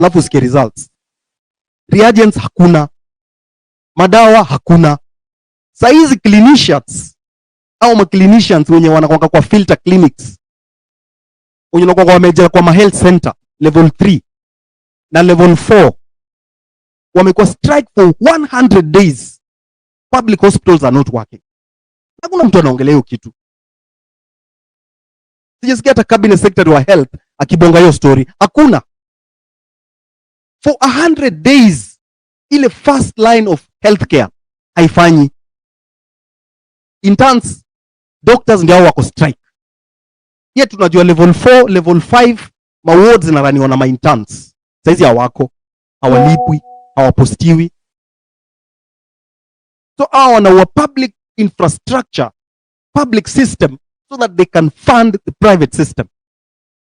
alafu usikie results. Reagents hakuna, madawa hakuna. Saizi clinicians au clinicians wenye wanakwanga kwa filter clinics, wenye wanakwanga wameja kwa ma health center level 3 na level 4 wamekuwa strike for 100 days. Public hospitals are not working. Hakuna mtu anaongelea hiyo kitu. Sijasikia hata cabinet secretary wa health akibonga hiyo story. Hakuna. For 100 days ile first line of healthcare haifanyi. Interns, doctors ndio wako strike. Yet tunajua level 4, level 5 ma wards zinaraniwa na ma interns. Saizi hawako, hawalipwi, hawapostiwi. So our public infrastructure, public system, so that they can fund the private system.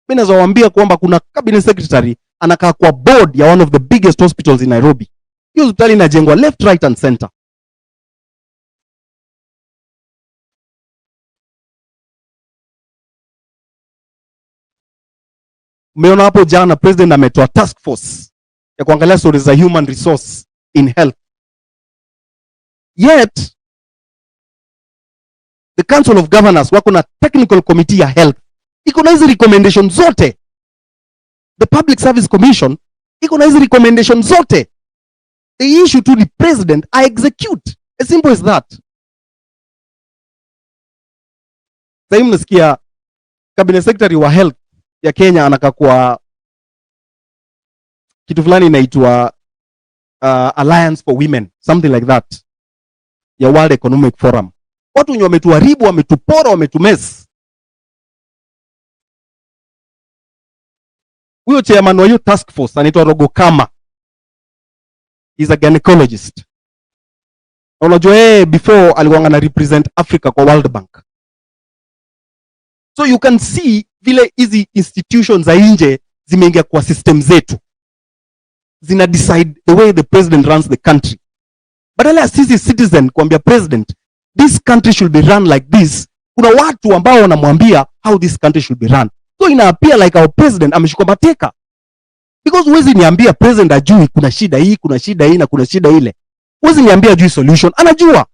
Mimi nazowaambia kwamba kuna cabinet secretary anakaa kwa board ya one of the biggest hospitals in Nairobi. Hiyo hospitali inajengwa left, right and center. Umeona hapo jana president ametoa task force ya kuangalia stories za human resource in health. Yet the Council of Governors wako na technical committee ya health. Iko na hizi recommendation zote. The Public Service Commission iko na hizi recommendation zote. The issue to the president, I execute. As simple as that. Sasa mnasikia cabinet secretary wa health ya Kenya anakaa kwa kitu fulani inaitwa Alliance for Women, something like that, ya World Economic Forum. Watu wenye wametuharibu, wametupora, wametumess. Huyo chairman wa hiyo task force anaitwa Rogo Kama. He's a gynecologist. Unajua before alikuwa ana represent Africa kwa World Bank. So you can see vile hizi institutions za nje zimeingia kwa system zetu. Zina decide the way the president runs the country. Badala ya sisi citizen kuambia president, this country should be run like this, kuna watu ambao wanamwambia how this country should be run. So ina appear like our president ameshikwa mateka. Because huwezi niambia president ajui kuna shida hii, kuna shida hii na kuna shida ile. Huwezi niambia ajui solution, anajua.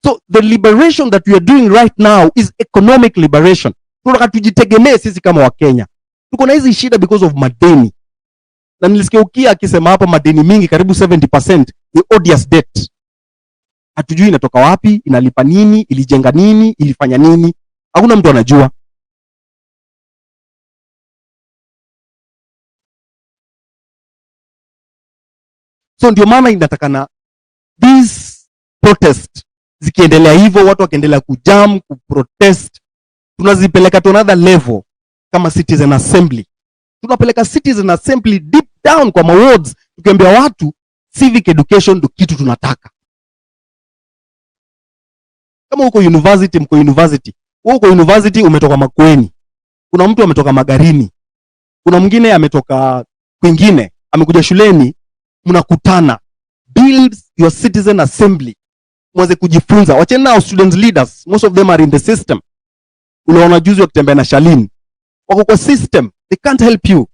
So the liberation that we are doing right now is economic liberation. Tunataka tujitegemee sisi kama Wakenya. Tuko na hizi shida because of madeni. Na nilisikia Ukia akisema hapa madeni mingi karibu 70% ni odious debt. Hatujui inatoka wapi, inalipa nini, ilijenga nini, ilifanya nini. Hakuna mtu anajua. So ndio maana inatakana these protest zikiendelea hivyo, watu wakiendelea kujam, kuprotest, tunazipeleka to another level kama citizen assembly. Tunapeleka citizen assembly deep down kwa wards, tukiambia watu civic education ndio kitu tunataka. Kama uko university, mko university. Uko university umetoka Makueni. Kuna mtu ametoka Magarini. Kuna mwingine ametoka kwingine, amekuja shuleni, mnakutana. Build your citizen assembly. Mwanze kujifunza. Wacheni nao students leaders. Most of them are in the system. Unaona juzi wakitembea na Shalin. Wako kwa system. They can't help you.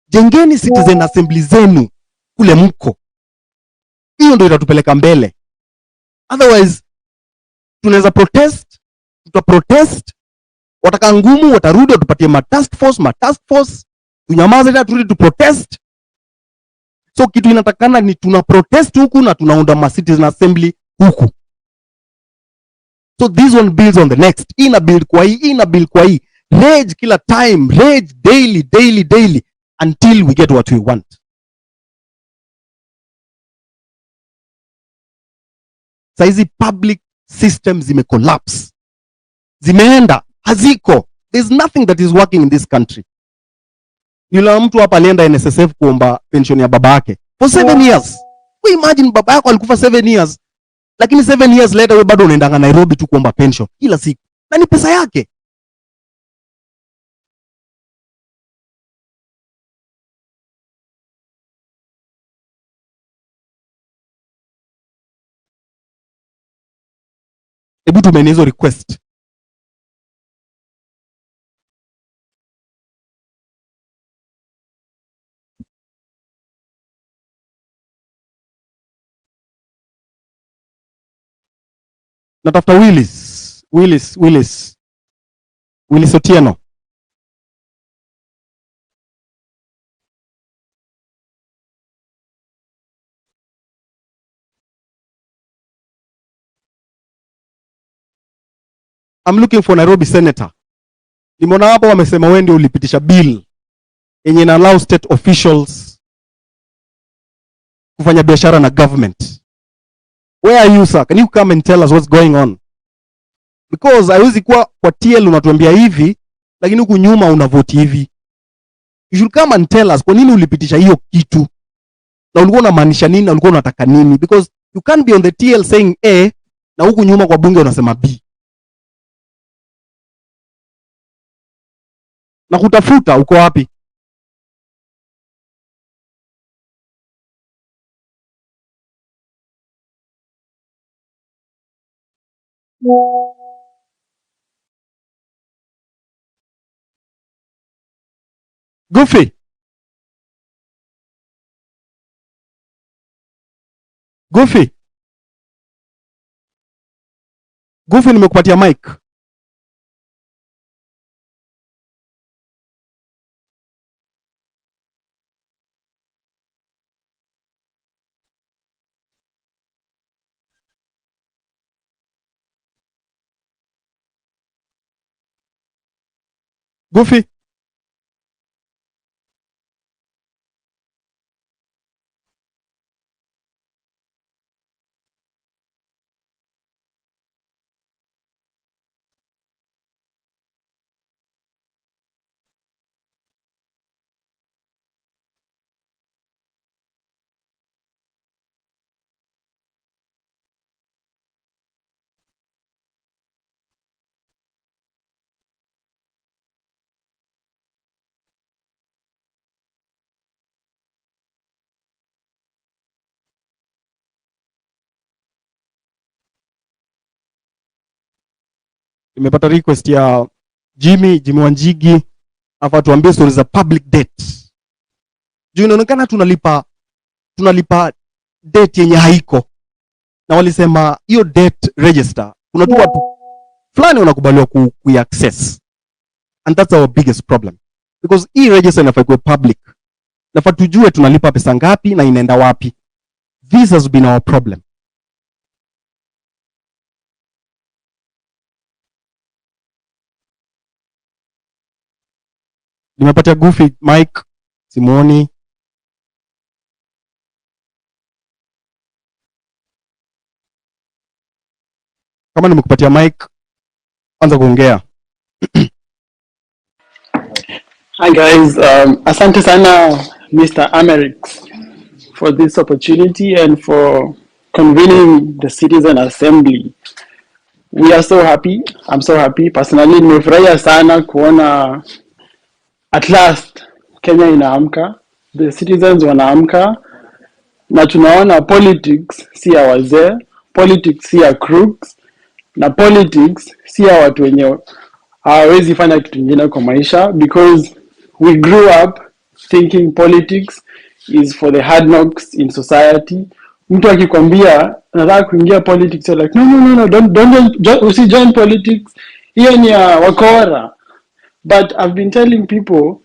Jengeni citizen assembly zenu kule mko. Hiyo ndio itatupeleka mbele. Otherwise tunaweza protest, tutaprotest, wataka ngumu, watarudi watupatie ma task force, tunyamaze na turudi tu protest. So kitu inatakana ni tuna protest huku na tunaunda ma citizen assembly huku. So this one builds on the next. Ina build kwa hii, rage kila time, rage daily until we get what we want. Saizi public systems zime collapse. Zimeenda, haziko. There's nothing that is working in this country. Yule mtu hapa alienda NSSF kuomba pension ya baba yake for 7 years. We imagine baba yako alikufa 7 years. Lakini 7 years later wewe bado unaenda Nairobi tu kuomba pension kila siku. Na ni pesa yake. Hebu tumeni hizo request. Natafuta Willis Otieno. I'm looking for Nairobi senator. Nimeona hapo wamesema wewe ndio ulipitisha bill yenye ina allow state officials kufanya biashara na government. Where are you, sir? Can you come and tell us what's going on? Because haiwezi kuwa kwa TL unatuambia hivi lakini huku nyuma unavoti hivi. You should come and tell us kwa nini ulipitisha hiyo kitu. Na ulikuwa unamaanisha nini na ulikuwa unataka nini? Because you can't be on the TL saying A na huku nyuma kwa bunge unasema B. Na kutafuta uko wapi? Goofy. Goofy nimekupatia mic. Goofy. Nimepata request ya Jimmy Wanjigi afa tuambie stories za public debt. Juu inaonekana tunalipa debt yenye haiko. Na walisema hiyo debt register kuna tu watu fulani wanakubaliwa ku-access. And that's our biggest problem. Because hii register inafaa kuwa public. Nafaa tujue tunalipa pesa ngapi na inaenda wapi. This has been our problem. Nimepatia Goofy Mike, Simoni. Kama nimekupatia Mike, anza kuongea. Hi guys, asante sana Mr. Amerix for this opportunity and for convening the Citizen Assembly. We are so happy. I'm so happy. Personally, nimefurahia sana kuona at last Kenya inaamka. The citizens wanaamka. Na tunaona politics si ya wazee, politics si ya crooks, na politics si ya watu wenye hawezi fanya kitu kingine kwa maisha, because we grew up thinking politics is for the hard knocks in society. Mtu akikwambia nataka kuingia politics, you're like no, don't join politics, hiyo ni ya wakora. But I've been telling people,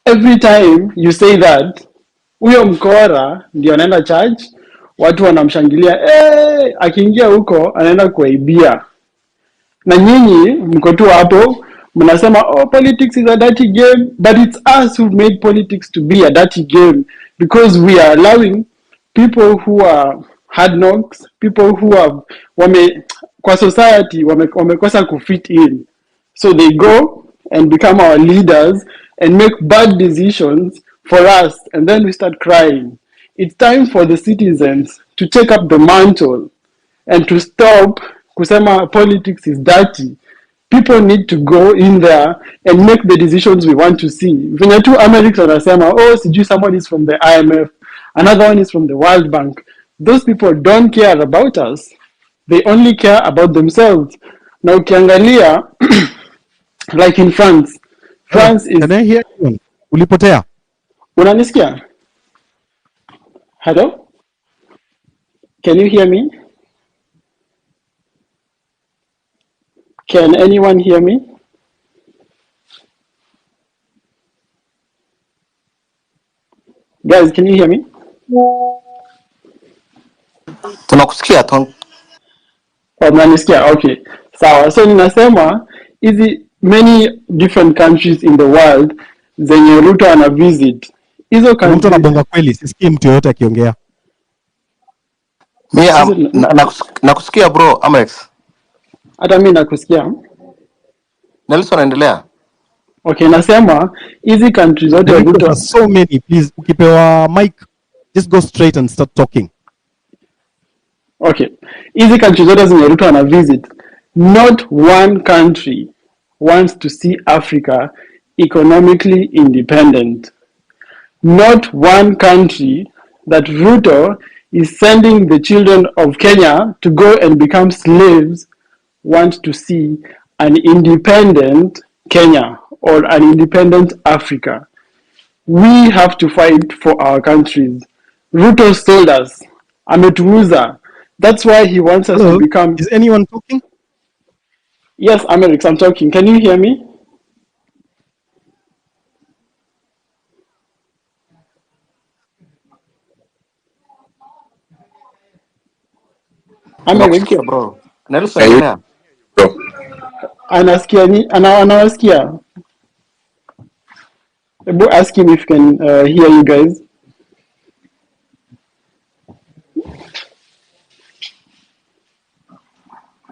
every time you say that, huyo mkora ndio anaenda church, watu wanamshangilia, akiingia huko anaenda kuaibia. Na nyinyi mko tu hapo mnasema politics is a dirty game, but it's us who made politics to be a dirty game, because we are allowing people who are hard knocks, people who are kwa society wamekosa kufit in, so they go and become our leaders and make bad decisions for us, and then we start crying. It's time for the citizens to take up the mantle and to stop kusema politics is dirty. People need to go in there and make the decisions we want to see. Venye tu Amerix wanasema, sijui someone is from the IMF, another one is from the World Bank. Those people don't care about us. They only care about themselves. Na ukiangalia like in France is... Can I hear you? Ulipotea. Unanisikia? Hello? Can you hear me? Can anyone hear me? Guys, can you hear me? Tunakusikia. Mnanisikia? Okay. Sawa. So ninasema hizi many different countries in the world zenye Ruto ana visit. Hizo Mtu countries anabonga kweli, sisikii mtu yoyote akiongea. Mimi nakusikia bro Amerix. hata mimi nakusikia. Nelson endelea. Okay, nasema hizi countries zote There Ruto are so many, please. Ukipewa mic, just go straight and start talking. Okay. Hizi countries zote zenye Ruto ana visit, not one country wants to see Africa economically independent. Not one country that Ruto is sending the children of Kenya to go and become slaves want to see an independent Kenya or an independent Africa. We have to fight for our countries. Ruto sold us. Ametuuza. That's why he wants us Hello? to become... Is anyone talking? Yes, Amerix, I'm talking. Can you hear me? Amerix, Tunakusikia bro. Nelson endelea. anawasikia. Ask him if he can hear you guys.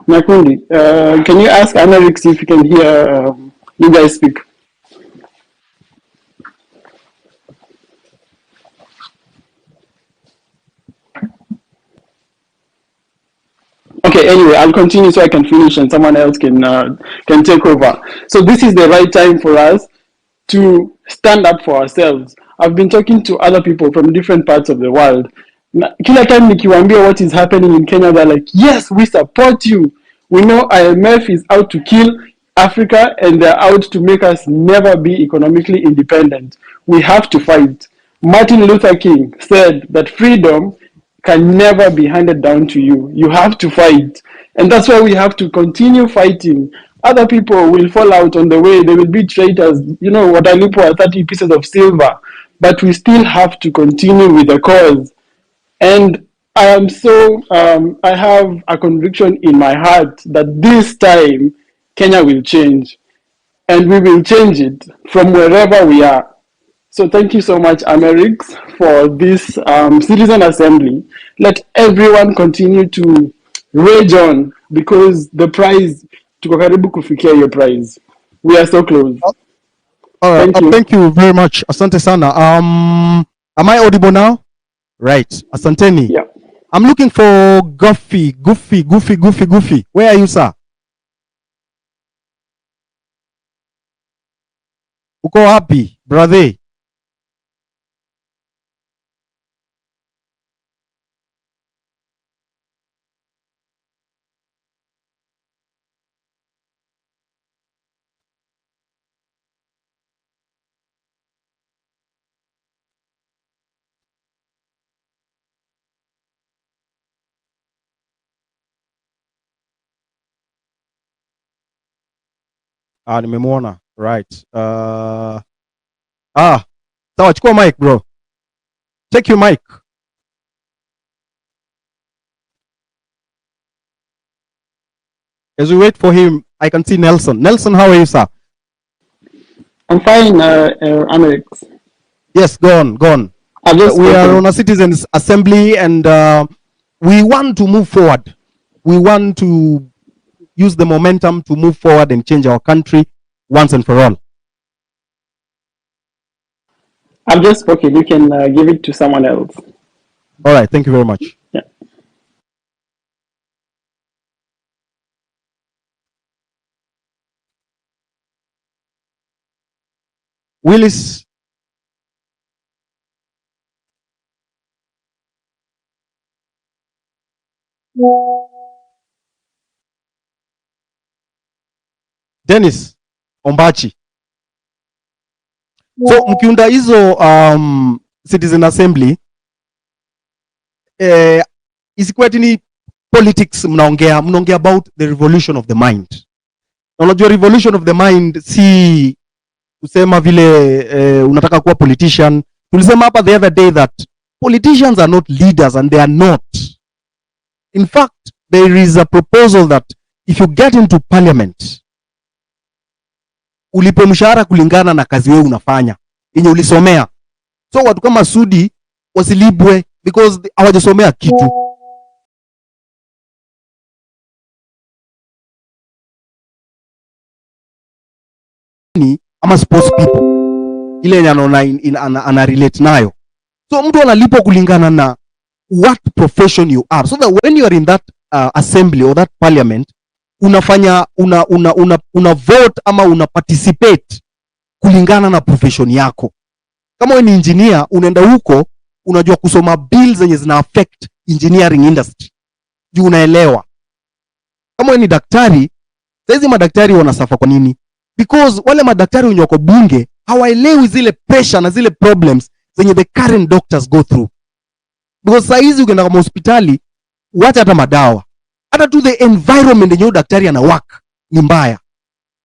Nakundi, can you ask Amerix if you can hear you guys speak? Okay, anyway, I'll continue so I can finish and someone else can take over. So this is the right time for us to stand up for ourselves. I've been talking to other people from different parts of the world. Kila time nikiwaambia what is happening in Kenya, they're like, yes, we support you. We know IMF is out to kill Africa and they're out to make us never be economically independent. We have to fight. Martin Luther King said that freedom can never be handed down to you. You have to fight. And that's why we have to continue fighting. Other people will fall out on the way. They will be traitors. You know, what I look for 30 pieces of silver. But we still have to continue with the cause. And I am so, I have a conviction in my heart that this time Kenya will change. And we will change it from wherever we are. So thank you so much, Amerix, for this citizen assembly. Let everyone continue to rage on because the prize, tuko karibu kufikia your prize. We are so close. All right. Thank you. Thank you very much. Asante sana. Am I audible now? Right. Asanteni. Yeah. I'm looking for Goofy. Where are you, sir? Uko wapi, brother? Nimemwona. Right. Sawa, chukua mic, bro. Take your mic. As we wait for him, I can see Nelson. Nelson, how are you, sir? I'm fine, Amerix. Yes, go on. We are on a citizens assembly and we want to move forward. We want to use the momentum to move forward and change our country once and for all. I've just spoken. You can give it to someone else. All right. Thank you very much. Yeah. Willis. Dennis Ombachi. So mkiunda hizo citizen assembly isikuwa ati ni politics, mnaongea about the revolution of the mind. Unajua revolution of the mind si kusema vile unataka kuwa politician. Tulisema hapa the other day that politicians are not leaders, and they are not. In fact, there is a proposal that if you get into parliament, ulipe mshahara kulingana na kazi wewe unafanya yenye ulisomea. So watu kama Sudi wasilibwe because hawajasomea kitu. Ama sports people ile yenye anaona ana relate nayo. So mtu analipwa kulingana na what profession you are, so that when you are in that assembly or that parliament, unafanya una vote ama una participate kulingana na profession yako. Kama wewe ni engineer, unaenda huko unajua kusoma bills zenye zina affect engineering industry, juu unaelewa. Kama wewe ni daktari, saizi madaktari wanasafa kwa nini? Because wale madaktari wenye wako bunge hawaelewi zile pressure na zile problems zenye the current doctors go through. Because saizi ukienda kama hospitali, wacha hata madawa, hata tu the environment yenye daktari ana work ni mbaya.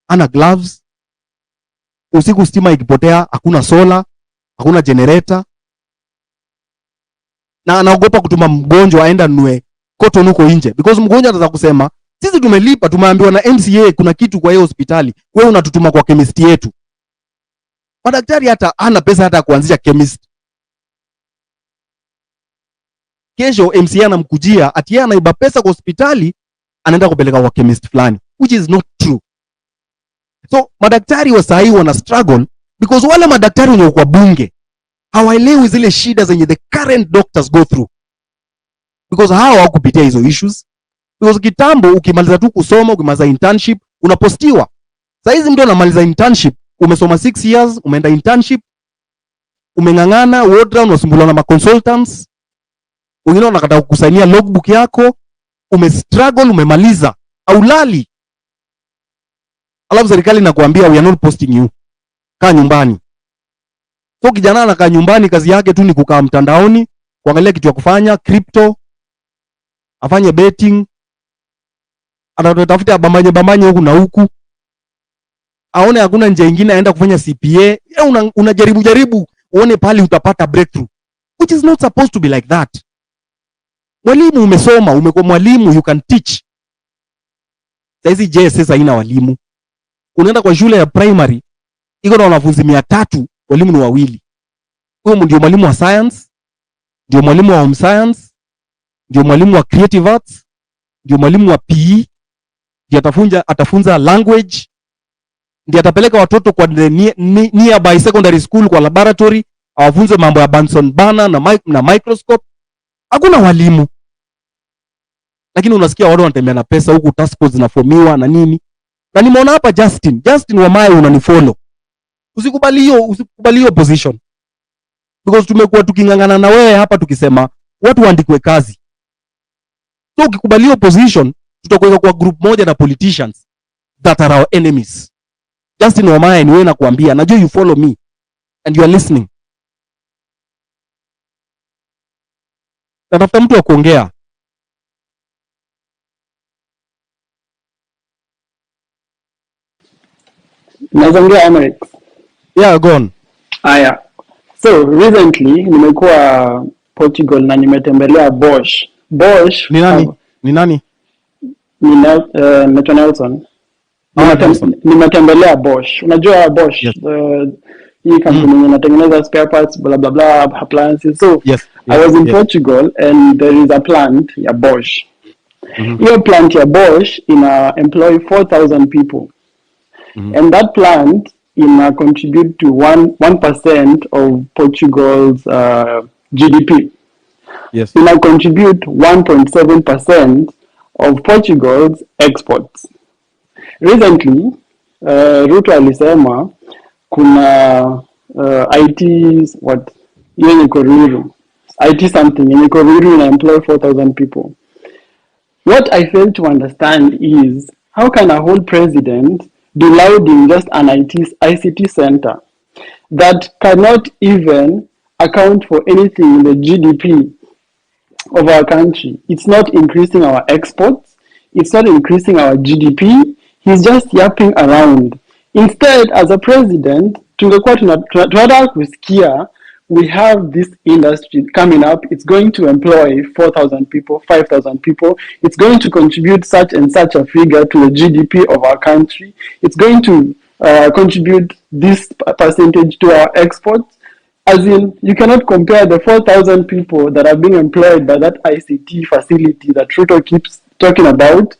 Ana gloves, usiku stima ikipotea hakuna solar, hakuna generator, na anaogopa kutuma mgonjwa aenda nunue cotton huko nje, because mgonjwa ataanza kusema sisi tumelipa, tumeambiwa na MCA kuna kitu kwa hiyo hospitali, wewe unatutuma kwa chemist yetu. Madaktari hata hana pesa hata kuanzisha chemist. Kesho MCA anamkujia ati yeye anaiba pesa kwa hospitali, anaenda kupeleka kwa chemist fulani, which is not true. So madaktari wa sahi wana struggle because wale madaktari wenye kwa bunge hawaelewi zile shida zenye the current doctors go through, because hao hawakupitia hizo issues. Because kitambo ukimaliza tu kusoma, ukimaliza internship unapostiwa. Saizi mtu anamaliza internship, umesoma 6 years, umeenda internship, umengangana ward round, unasumbulana na consultants, wengine wanakataa kukusainia logbook yako, umestruggle, umemaliza, aulali. Alafu serikali inakuambia we are not posting you, kaa nyumbani. So kijana anakaa nyumbani, kazi yake tu ni kukaa mtandaoni, kuangalia kitu ya kufanya, crypto, afanye betting, anatafuta bambanye huku na huku, aone hakuna njia nyingine aenda kufanya CPA. Unajaribu uone pali utapata breakthrough, which is not supposed to be like that. Mwalimu umesoma, umekuwa mwalimu, you can teach. Saizi JSS haina walimu. Unaenda kwa shule ya primary iko na wanafunzi 300, walimu ni 2. Huyo ndio mwalimu wa science, ndio mwalimu wa home science, ndio mwalimu wa creative arts, ndio mwalimu wa PE, ndio atafunza language, ndio atapeleka watoto kwa nearby secondary school kwa laboratory, awafunze mambo ya Bunsen burner na microscope. Hakuna walimu. Lakini unasikia watu wanatembea na pesa huku, task force zinaformiwa na nini. Na nimeona hapa Justin Wamae unanifollow. Usikubali hiyo position. Because tumekuwa tukingangana na wewe hapa tukisema watu waandikwe kazi. So ukikubali hiyo position, tutakuweka kwa group moja na politicians that are our enemies. Justin Wamae ni wewe nakuambia, najua you follow me and you are listening. Natafuta mtu wa kuongea. Nazongea Amerix. Yeah, go on. Aya. So recently nimekuwa Portugal na nimetembelea Bosch. Ni nani? Ni nani? Ni Nelson. Nimetembelea Bosch. Unajua Bosch? Yes. Hii kampuni inatengeneza spare parts blah blah blah appliances. So yes. I was in Portugal and there is a plant ya Bosch. Hiyo plant ya Bosch employ 4,000 people. And that plant contribute to 1% of Portugal's GDP. Yes. Contribute 1.7% of Portugal's exports. Recently, Ruto alisema kuna IT yenye Koruru, IT something yenye Koruru employ 4,000 people. What I fail to understand is how can a whole president be lauding just an ICT center that cannot even account for anything in the GDP of our country? It's not increasing our exports. It's not increasing our GDP. He's just yapping around. Instead, as a president, tungekuwa tunataka kusikia we have this industry coming up. It's going to employ 4,000 people, 5,000 people. It's going to contribute such and such a figure to the GDP of our country. It's going to contribute this percentage to our exports. As in, you cannot compare the 4,000 people that are being employed by that ICT facility that Ruto keeps talking about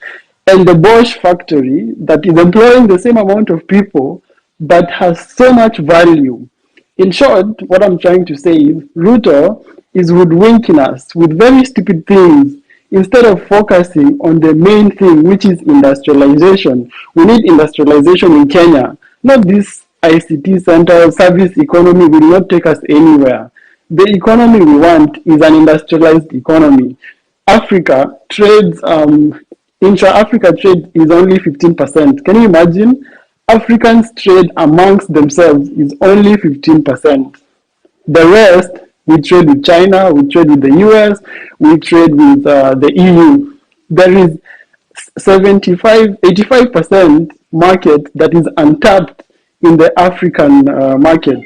and the Bosch factory that is employing the same amount of people but has so much value. In short, what I'm trying to say is Ruto is hoodwinking us with very stupid things instead of focusing on the main thing, which is industrialization. We need industrialization in Kenya, not this ICT center service economy will not take us anywhere. The economy we want is an industrialized economy. Africa trades, intra-Africa trade is only 15%. Can you imagine? Africans trade amongst themselves is only 15%. The rest, we trade with China, we trade with the US, we trade with the EU. There is 85% market that is untapped in the African market.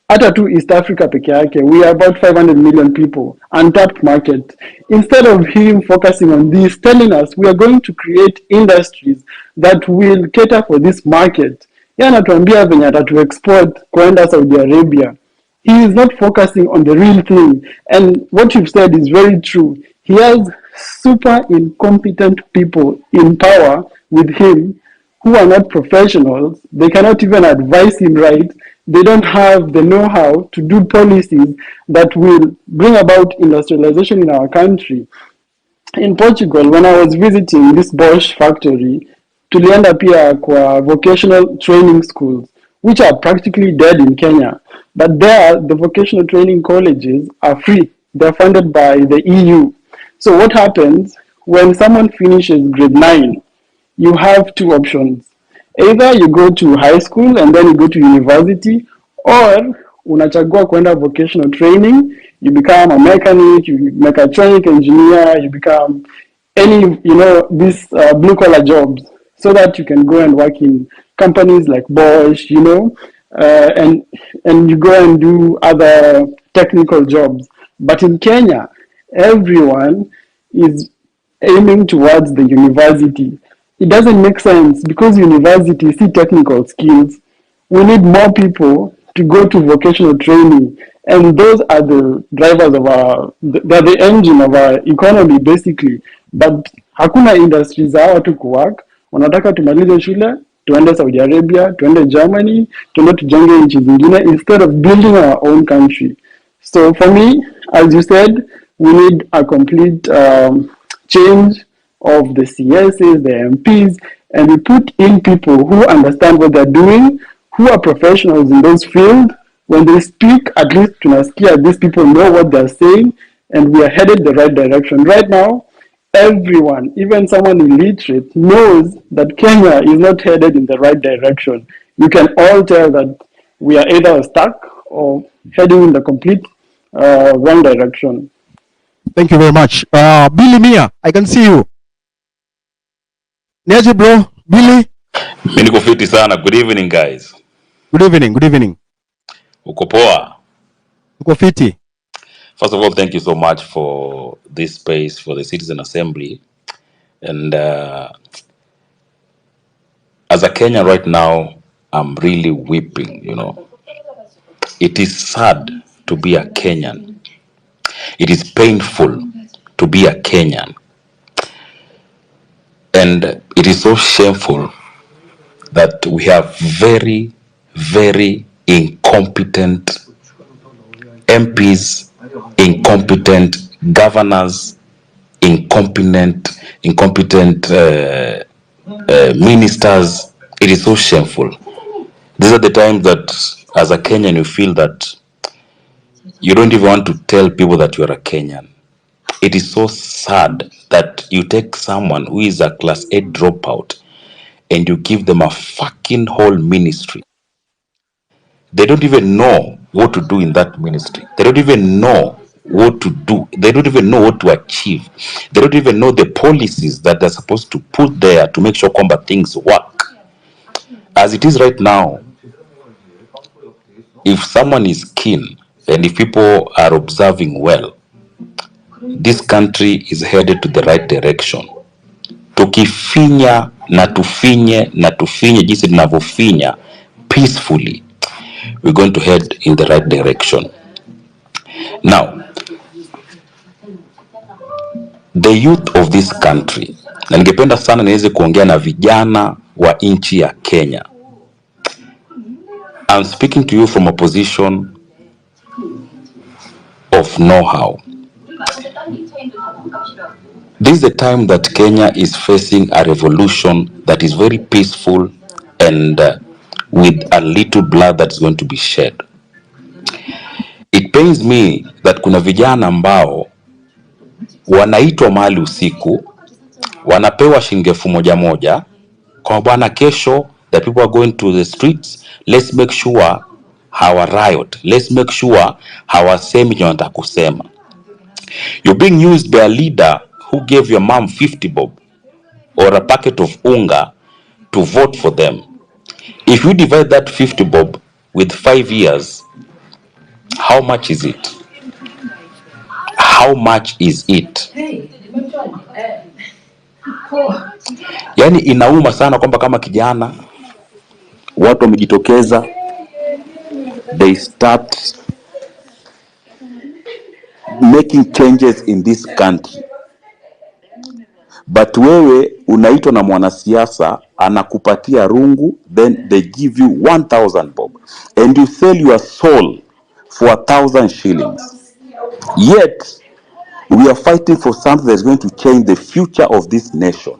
Hata tu East Africa peke yake, we are about 500 million people, untapped market. Instead of him focusing on this, telling us we are going to create industries that will cater for this market. Yeye anatuambia venye atatu export kwenda Saudi Arabia. He is not focusing on the real thing. And what you've said is very true. He has super incompetent people in power with him who are not professionals. They cannot even advise him right. They don't have the know-how to do policies that will bring about industrialization in our country. In Portugal, when I was visiting this Bosch factory, tulienda pia kwa vocational training schools, which are practically dead in Kenya. But there, the vocational training colleges are free. They're funded by the EU. So what happens when someone finishes grade 9? You have two options. Either you go to high school and then you go to university, or unachagua kwenda vocational training, you become a mechanic, you mechatronic engineer, you become any, these blue collar jobs so that you can go and work in companies like Bosch, and you go and do other technical jobs. But in Kenya, everyone is aiming towards the university. It doesn't make sense because university see technical skills. We need more people to go to vocational training, and those are the drivers of they're the engine of our economy basically. But hakuna industries za watu kuwork. Wanataka tumalize shule, tuende Saudi Arabia, tuende Germany, tuende tujenge nchi zingine instead of building our own country. So for me, as you said, we need a complete change of the CSs, the MPs, and we put in people who understand what they're doing, who are professionals in those fields. When they speak, at least tunasikia these people know what they're saying, and we are headed the right direction. Right now, everyone, even someone illiterate, knows that Kenya is not headed in the right direction. You can all tell that we are either stuck or heading in the complete wrong direction. Thank you very much. Billy Mia, I can see you. Niaje bro, Billy? Mimi niko fiti sana. Good evening guys. Good evening, good evening. Uko poa? Uko fiti. First of all, thank you so much for this space for the Citizen Assembly. And as a Kenyan right now, I'm really weeping, It is sad to be a Kenyan. It is painful to be a Kenyan. And it is so shameful that we have very, very incompetent MPs, incompetent governors, incompetent ministers. It is so shameful. These are the times that as a Kenyan you feel that you don't even want to tell people that you are a Kenyan. It is so sad that you take someone who is a class 8 dropout and you give them a fucking whole ministry. They don't even know what to do in that ministry. They don't even know what to do. They don't even know what to achieve. They don't even know the policies that they're supposed to put there to make sure combat things work. As it is right now, if someone is keen and if people are observing well, this country is headed to the right direction. Tukifinya na tufinye jinsi tunavyofinya peacefully, we're going to head in the right direction. Now, the youth of this country, na ningependa sana niweze kuongea na vijana wa nchi ya Kenya. I'm speaking to you from a position of know-how. This is the time that Kenya is facing a revolution that is very peaceful and with a little blood that's going to be shed. It pains me that kuna vijana ambao wanaitwa mahali usiku, wanapewa shilingi 1,000 kwa bwana, kesho the people are going to the streets, let's make sure our riot, let's make sure hawasemi tunataka kusema. You're being used by a leader who gave your mom 50 bob or a packet of unga to vote for them. If you divide that 50 bob with 5 years, how much is it? How much is it? Yani inauma sana kwamba kama kijana watu wamejitokeza, they start making changes in this country, but wewe unaitwa na mwanasiasa anakupatia rungu, then they give you 1,000 bob and you sell your soul for 1,000 shillings. Yet we are fighting for something that's going to change the future of this nation.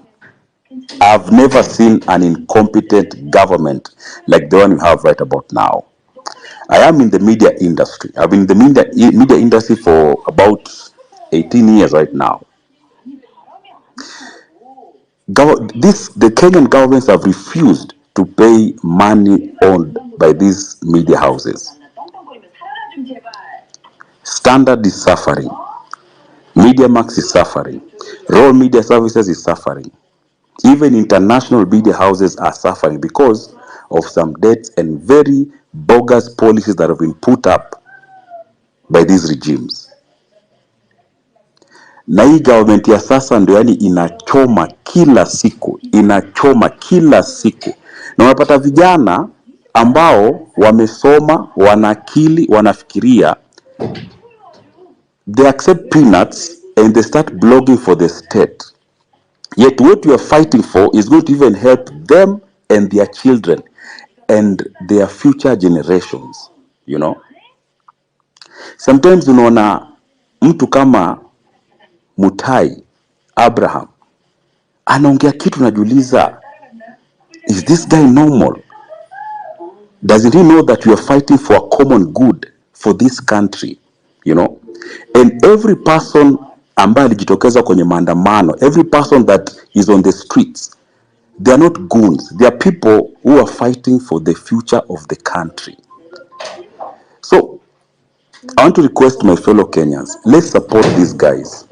I've never seen an incompetent government like the one we have right about now. I am in the media industry. I've been in the media industry for about 18 years right now. The Kenyan governments have refused to pay money owned by these media houses. Standard is suffering. MediaMax is suffering. Raw Media Services is suffering. Even international media houses are suffering because of some debts and very bogus policies that have been put up by these regimes. Na hii government ya sasa ndio yani inachoma kila siku, na unapata vijana ambao wamesoma, wana akili, wanafikiria, they accept peanuts and they start blogging for the state. Yet what we are fighting for is going to even help them and their children and their future generations, you know. Sometimes unaona mtu kama Mutai Abraham anaongea kitu najiuliza, is this guy normal? Doesn't he know that we are fighting for a common good for this country, you know? And every person ambaye alijitokeza kwenye maandamano, every person that is on the streets, they are not goons. They are people who are fighting for the future of the country. So I want to request my fellow Kenyans, let's support these guys.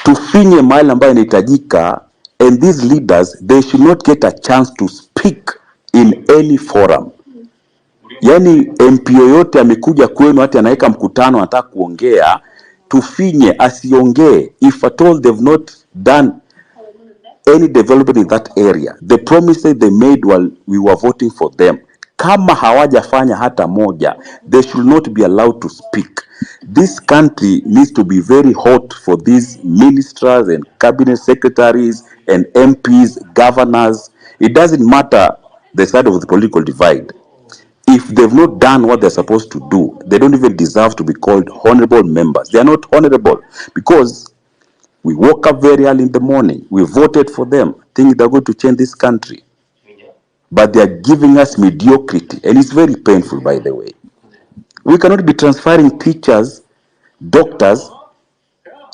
Tufinye mahali ambayo inahitajika, and these leaders, they should not get a chance to speak in any forum. Yani MP yoyote amekuja kwenu hata anaweka mkutano anataka kuongea, tufinye asiongee if at all they've not done any development in that area. The promises they made while we were voting for them, kama hawajafanya hata moja, they should not be allowed to speak. This country needs to be very hot for these ministers and cabinet secretaries and MPs, governors. It doesn't matter the side of the political divide. If they've not done what they're supposed to do, they don't even deserve to be called honorable members. They are not honorable because we woke up very early in the morning. We voted for them, thinking they're going to change this country. But they are giving us mediocrity. And it's very painful, by the way. We cannot be transferring teachers, doctors,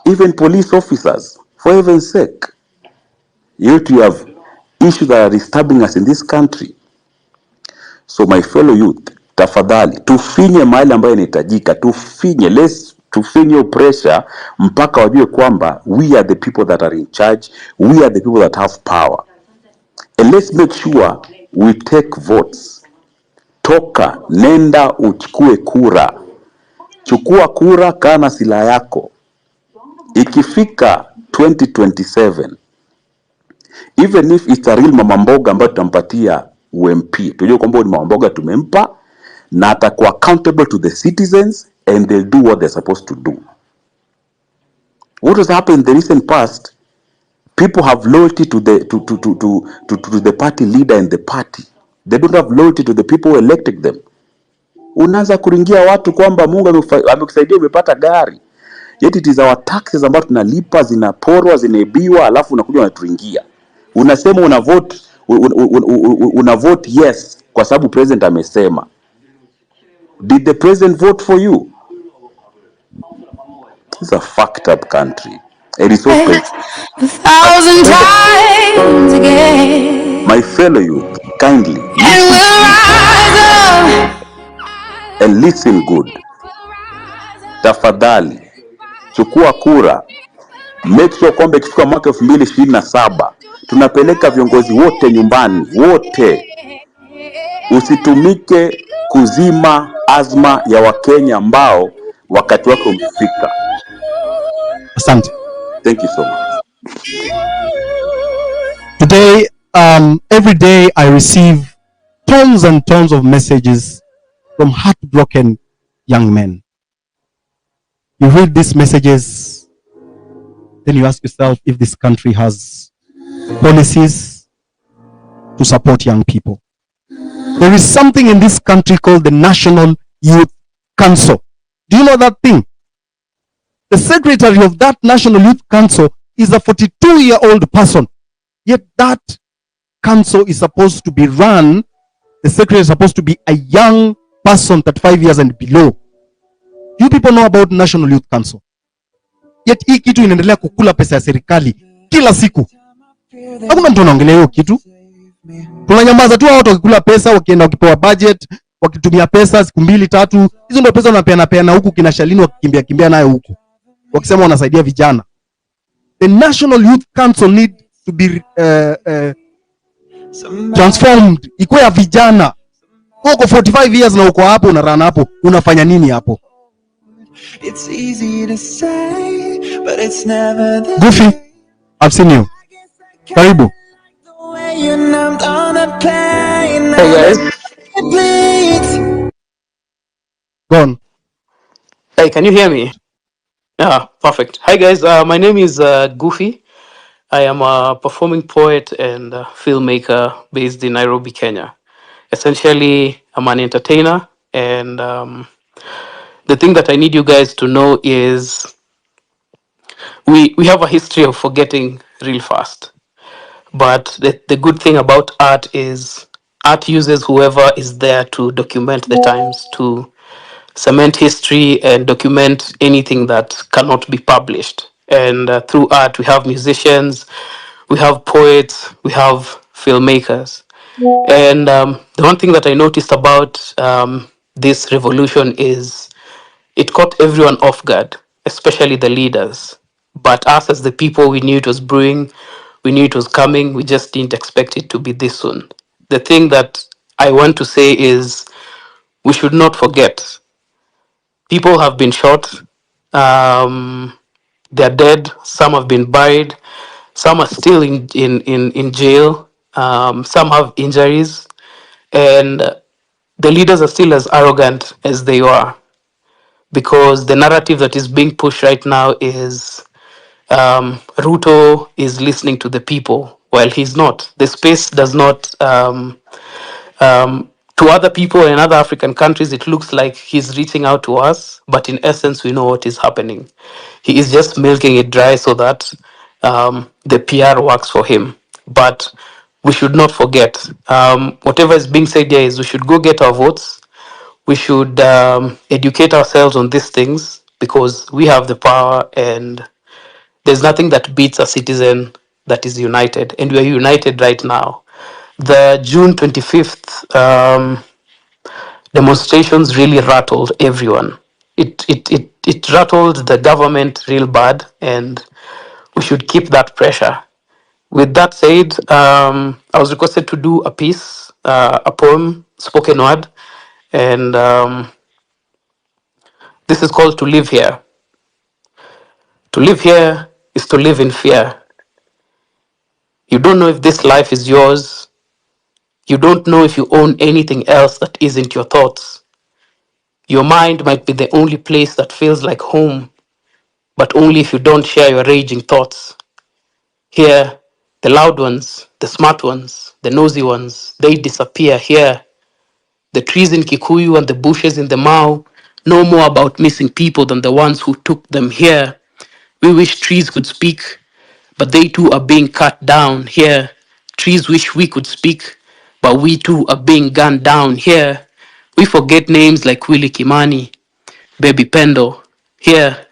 even police officers, for heaven's sake. Yet we have issues that are disturbing us in this country. So my fellow youth, tafadhali, tufinye mahali ambayo inahitajika, tufinye, let's tufinye pressure mpaka wajue kwamba we are the people that are in charge, we are the people that have power, and let's make sure we take votes. Toka, nenda uchukue kura, chukua kura, kana silaha yako. Ikifika 2027, even if it's a real mama mboga ambayo tutampatia UMP, tujue kwamba ni mama mboga tumempa, na atakuwa accountable to the citizens and they'll do what they're supposed to do. What has happened in the recent past, people have loyalty to the party leader and the party. They don't have loyalty to the people who elected them. Unaanza kuringia watu kwamba Mungu amekusaidia umepata gari. Yet it is our taxes ambazo tunalipa zinaporwa, zinaibiwa, alafu unakuja unaturingia. Unasema una vote yes kwa sababu president amesema. Did the president vote for you? It's a fucked up country. It is so painful. 1,000 times again. My fellow youth, kindly And we'll rise up. and listen good. Tafadhali, chukua kura. Make sure kwamba ikifika mwaka 2027 tunapeleka viongozi wote nyumbani, wote. Usitumike kuzima azma ya Wakenya ambao wakati wake umefika. Asante. Thank you so much. Today, every day I receive tons and tons of messages from heartbroken young men. You read these messages, then you ask yourself if this country has policies to support young people. There is something in this country called the National Youth Council. Do you know that thing? The secretary of that National Youth Council is a 42-year-old person. Yet that council is supposed to be run, the secretary is supposed to be a young person, 35 years and below. You people know about National Youth Council. Yet hii kitu inaendelea kukula pesa ya serikali kila siku. Hakuna mtu anaongelea hiyo kitu. Tunanyamaza tu, watu wakikula pesa, wakienda wakipewa budget, wakitumia pesa siku 2-3, hizo ndio pesa wanapeana huku kina Shalini wakikimbia nayo huku. Wakisema wanasaidia vijana. The National Youth Council need to be transformed. Ikuwe ya vijana. Uko 45 years na uko hapo unarana hapo, unafanya nini hapo? It's easy to say, but it's never the Goofy, I've seen you. Karibu. way you numbed on that pain. Hey guys. It bleeds. Go on. Hey, can you hear me? Yeah, perfect. Hi guys, my name is Goofy. I am a performing poet and filmmaker based in Nairobi, Kenya. Essentially, I'm an entertainer, and the thing that I need you guys to know is we have a history of forgetting real fast. But the good thing about art is art uses whoever is there to document the times, to cement history and document anything that cannot be published. And through art, we have musicians, we have poets, we have filmmakers. And the one thing that I noticed about this revolution is it caught everyone off guard, especially the leaders. But us as the people, we knew it was brewing, we knew it was coming, we just didn't expect it to be this soon. The thing that I want to say is we should not forget. People have been shot, they're dead, some have been buried, some are still in jail, some have injuries, and the leaders are still as arrogant as they were, because the narrative that is being pushed right now is Ruto is listening to the people. Well, he's not. The space does not. To other people in other African countries, it looks like he's reaching out to us, but in essence, we know what is happening. He is just milking it dry so that the PR works for him. But we should not forget, whatever is being said here is we should go get our votes. We should educate ourselves on these things because we have the power, and there's nothing that beats a citizen that is united, and we are united right now. The June 25th demonstrations really rattled everyone. it rattled the government real bad, and we should keep that pressure. With that said, I was requested to do a piece, a poem, spoken word, and this is called To Live Here. To live here is to live in fear. You don't know if this life is yours. You don't know if you own anything else that isn't your thoughts. Your mind might be the only place that feels like home, but only if you don't share your raging thoughts. Here, the loud ones, the smart ones, the nosy ones, they disappear here. The trees in Kikuyu and the bushes in the Mao know more about missing people than the ones who took them here. We wish trees could speak, but they too are being cut down here. Trees wish we could speak, but we too are being gunned down here. We forget names like Willie Kimani, Baby Pendo. Here,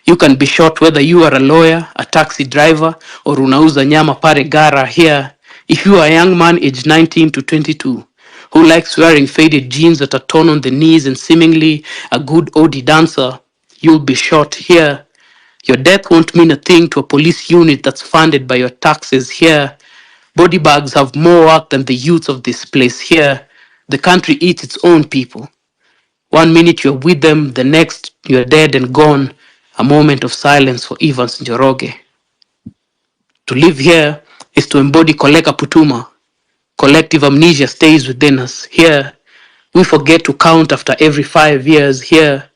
you can be shot whether you are a lawyer, a taxi driver, or unauza nyama pare gara. Here, if you are a young man aged 19 to 22 who likes wearing faded jeans that are torn on the knees and seemingly a good OD dancer, you'll be shot here. Your death won't mean a thing to a police unit that's funded by your taxes here. Body bags have more work than the youth of this place here. The country eats its own people. 1 minute you're with them, the next you're dead and gone. A moment of silence for Evans Njoroge. To live here is to embody Koleka Putuma. Collective amnesia stays within us. Here, we forget to count after every 5 years. Here,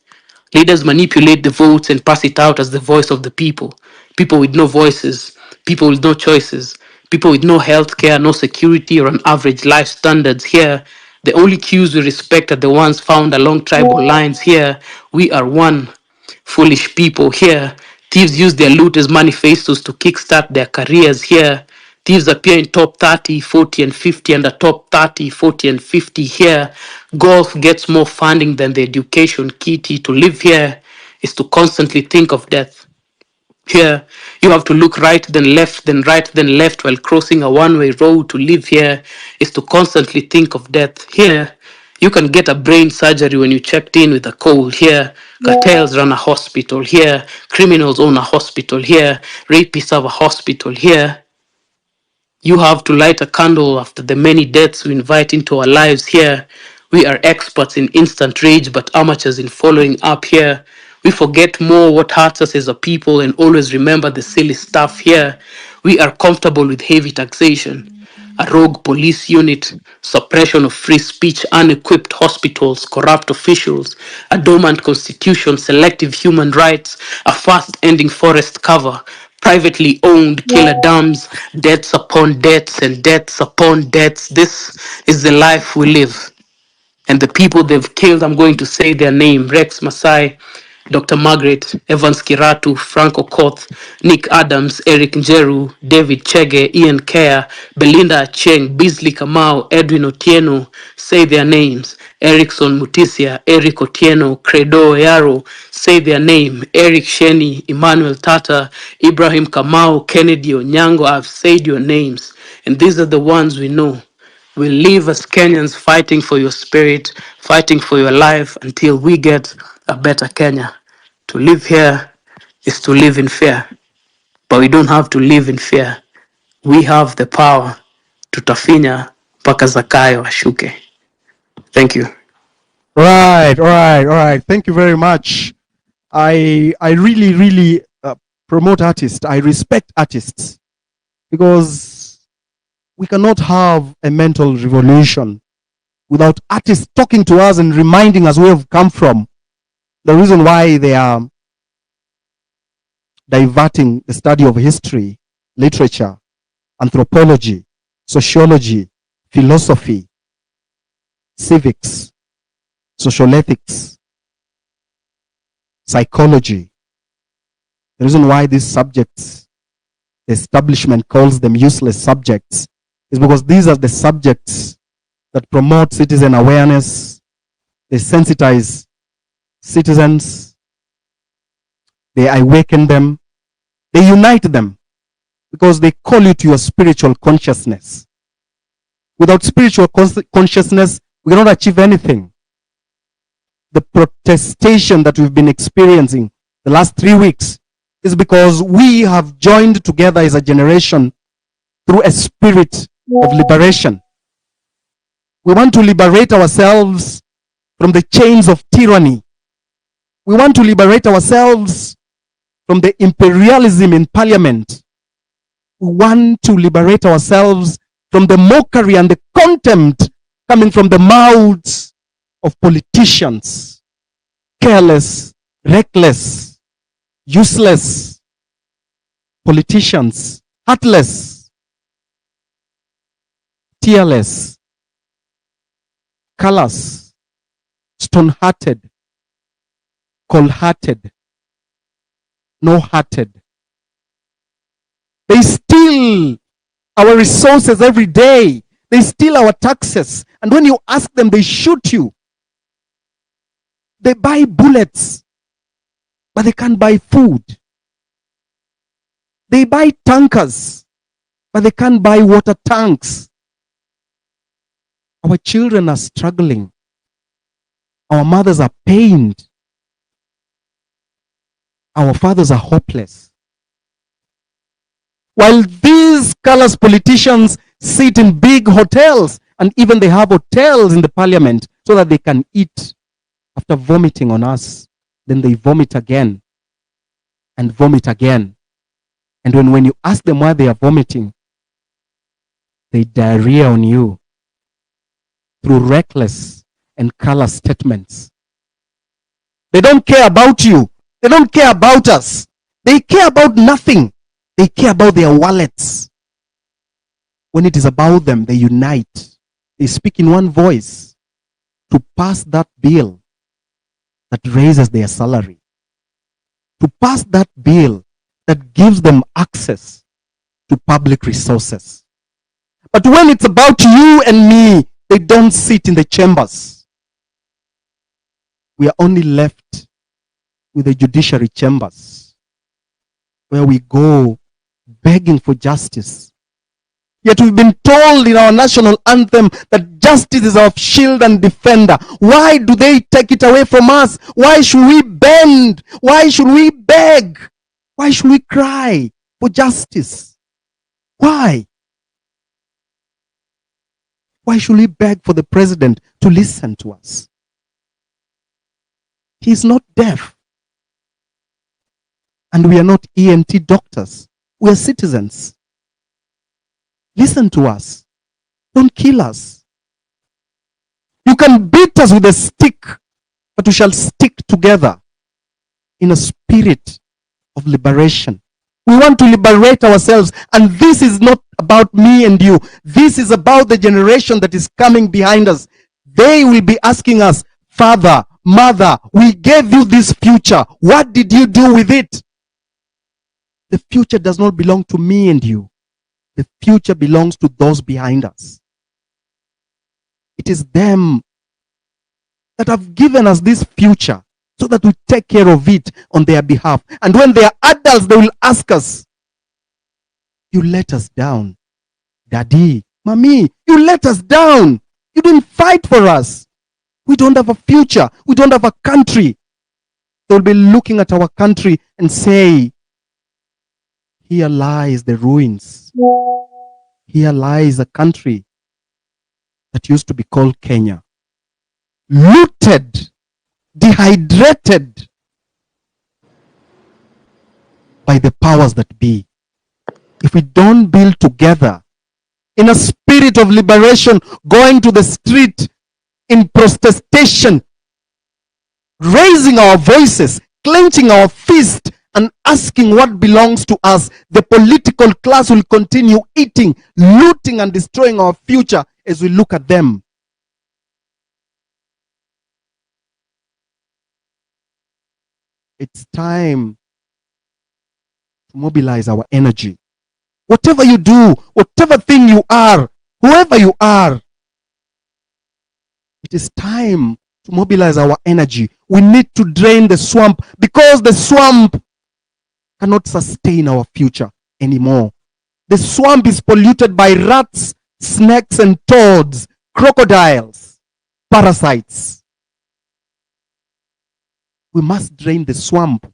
leaders manipulate the votes and pass it out as the voice of the people. People with no voices, people with no choices, people with no health care, no security, or an average life standards. Here, the only cues we respect are the ones found along tribal lines. Here, we are one. Foolish people here. Thieves use their loot as manifestos to kickstart their careers here. Thieves appear in top 30, 40, and 50, and the top 30, 40, and 50 here. Golf gets more funding than the education kitty. To live here is to constantly think of death. Here, you have to look right, then left, then right, then left while crossing a one-way road. To live here is to constantly think of death. Here, you can get a brain surgery when you checked in with a cold. Here, cartels run a hospital. Here, criminals own a hospital. Here, rapists have a hospital. Here, you have to light a candle after the many deaths we invite into our lives here. We are experts in instant rage, but amateurs in following up here. We forget more what hurts us as a people and always remember the silly stuff here. We are comfortable with heavy taxation, a rogue police unit, suppression of free speech, unequipped hospitals, corrupt officials, a dormant constitution, selective human rights, a fast-ending forest cover, privately owned killer dams, deaths upon deaths and deaths upon deaths. This is the life we live. And the people they've killed, I'm going to say their name: Rex Masai, Dr. Margaret, Evans Kiratu, Frank Okoth, Nick Adams, Eric Njeru, David Chege, Ian Kerr, Belinda Cheng, Beasley Kamau, Edwin Otieno. Say their names: Erickson Mutisia, Eric Otieno, Credo Yaro. Say their name: Eric Sheni, Emmanuel Tata, Ibrahim Kamau, Kennedy Onyango. I've said your names, and these are the ones we know. We live as Kenyans fighting for your spirit, fighting for your life until we get a better Kenya. To live here is to live in fear, but we don't have to live in fear. We have the power. Tutafinya mpaka Zakayo ashuke. Thank you. All right. Thank you very much. I really promote artists. I respect artists because we cannot have a mental revolution without artists talking to us and reminding us where we've come from. The reason why they are diverting the study of history, literature, anthropology, sociology, philosophy, civics, social ethics, psychology. The reason why these subjects, the establishment calls them useless subjects, is because these are the subjects that promote citizen awareness, they sensitize citizens, they awaken them, they unite them, because they call you to your spiritual consciousness. Without spiritual consciousness, we cannot achieve anything. the protestation that we've been experiencing the last 3 weeks is because we have joined together as a generation through a spirit of liberation. We want to liberate ourselves from the chains of tyranny. We want to liberate ourselves from the imperialism in parliament. We want to liberate ourselves from the mockery and the contempt coming from the mouths of politicians. Careless, reckless, useless politicians, heartless, tearless, callous, stone-hearted, cold-hearted, no-hearted. They steal our resources every day. They steal our taxes. And when you ask them, they shoot you. They buy bullets, but they can't buy food. They buy tankers, but they can't buy water tanks. Our children are struggling. Our mothers are pained. Our fathers are hopeless. While these callous politicians sit in big hotels, and even they have hotels in the parliament so that they can eat. After vomiting on us, then they vomit again and vomit again. And when you ask them why they are vomiting, they diarrhea on you through reckless and callous statements. They don't care about you. They don't care about us. They care about nothing. They care about their wallets. When it is about them, they unite. They speak in one voice to pass that bill that raises their salary, to pass that bill that gives them access to public resources. But when it's about you and me, they don't sit in the chambers. We are only left with the judiciary chambers, where we go begging for justice. Yet we've been told in our national anthem that justice is our shield and defender. Why do they take it away from us? Why should we bend? Why should we beg? Why should we cry for justice? Why? Why should we beg for the president to listen to us? He's not deaf. And we are not ENT doctors. We are citizens. Listen to us. Don't kill us. You can beat us with a stick, but we shall stick together in a spirit of liberation. We want to liberate ourselves, and this is not about me and you. This is about the generation that is coming behind us. They will be asking us, Father, Mother, we gave you this future. What did you do with it? The future does not belong to me and you. The future belongs to those behind us. It is them that have given us this future so that we take care of it on their behalf. And when they are adults, they will ask us, you let us down. Daddy, Mommy, you let us down. You didn't fight for us. We don't have a future. We don't have a country. They will be looking at our country and say, here lies the ruins. Here lies a country that used to be called Kenya. Looted, dehydrated by the powers that be. If we don't build together in a spirit of liberation, going to the street in protestation, raising our voices, clenching our fist, and asking what belongs to us, the political class will continue eating, looting, and destroying our future as we look at them. It's time to mobilize our energy. Whatever you do, whatever thing you are, whoever you are, it is time to mobilize our energy. We need to drain the swamp, because the swamp cannot sustain our future anymore. The swamp is polluted by rats, snakes, and toads, crocodiles, parasites. we must drain the swamp.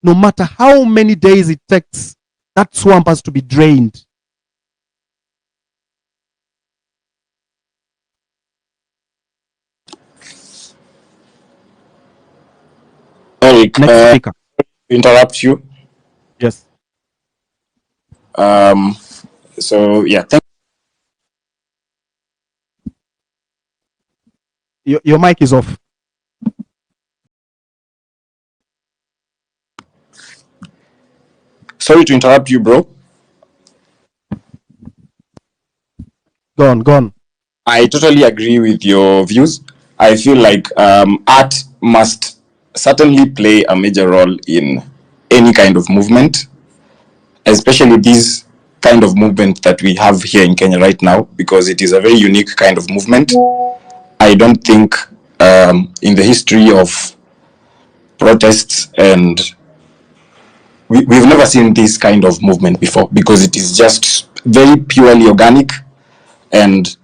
No matter how many days it takes, that swamp has to be drained. Eric, Next speaker. interrupt you. Yes. So yeah, Your mic is off. sorry to interrupt you, bro. Go on. I totally agree with your views. I feel like art must certainly play a major role in any kind of movement, especially this kind of movement that we have here in Kenya right now, because it is a very unique kind of movement. I don't think in the history of protests and we've never seen this kind of movement before, because it is just very purely organic and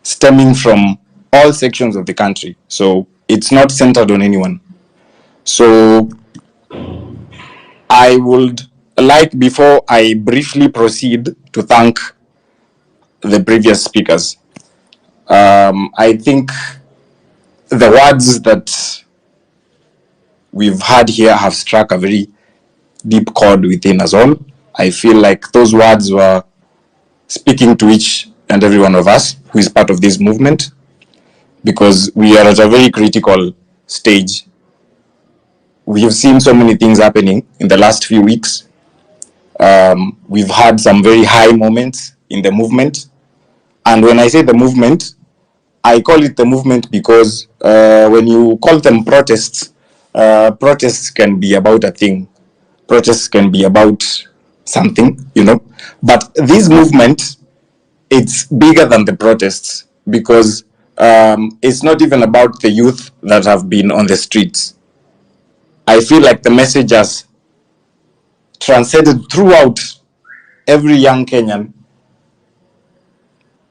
stemming from all sections of the country. So it's not centered on anyone. So I would like, before I briefly proceed, to thank the previous speakers. I think the words that we've had here have struck a very deep chord within us all. I feel like those words were speaking to each and every one of us who is part of this movement, because we are at a very critical stage. We have seen so many things happening in the last few weeks. We've had some very high moments in the movement. And when I say the movement, I call it the movement because when you call them protests, protests can be about a thing. Protests can be about something, you know. But this movement, it's bigger than the protests, because it's not even about the youth that have been on the streets. I feel like the message has transcended throughout every young Kenyan,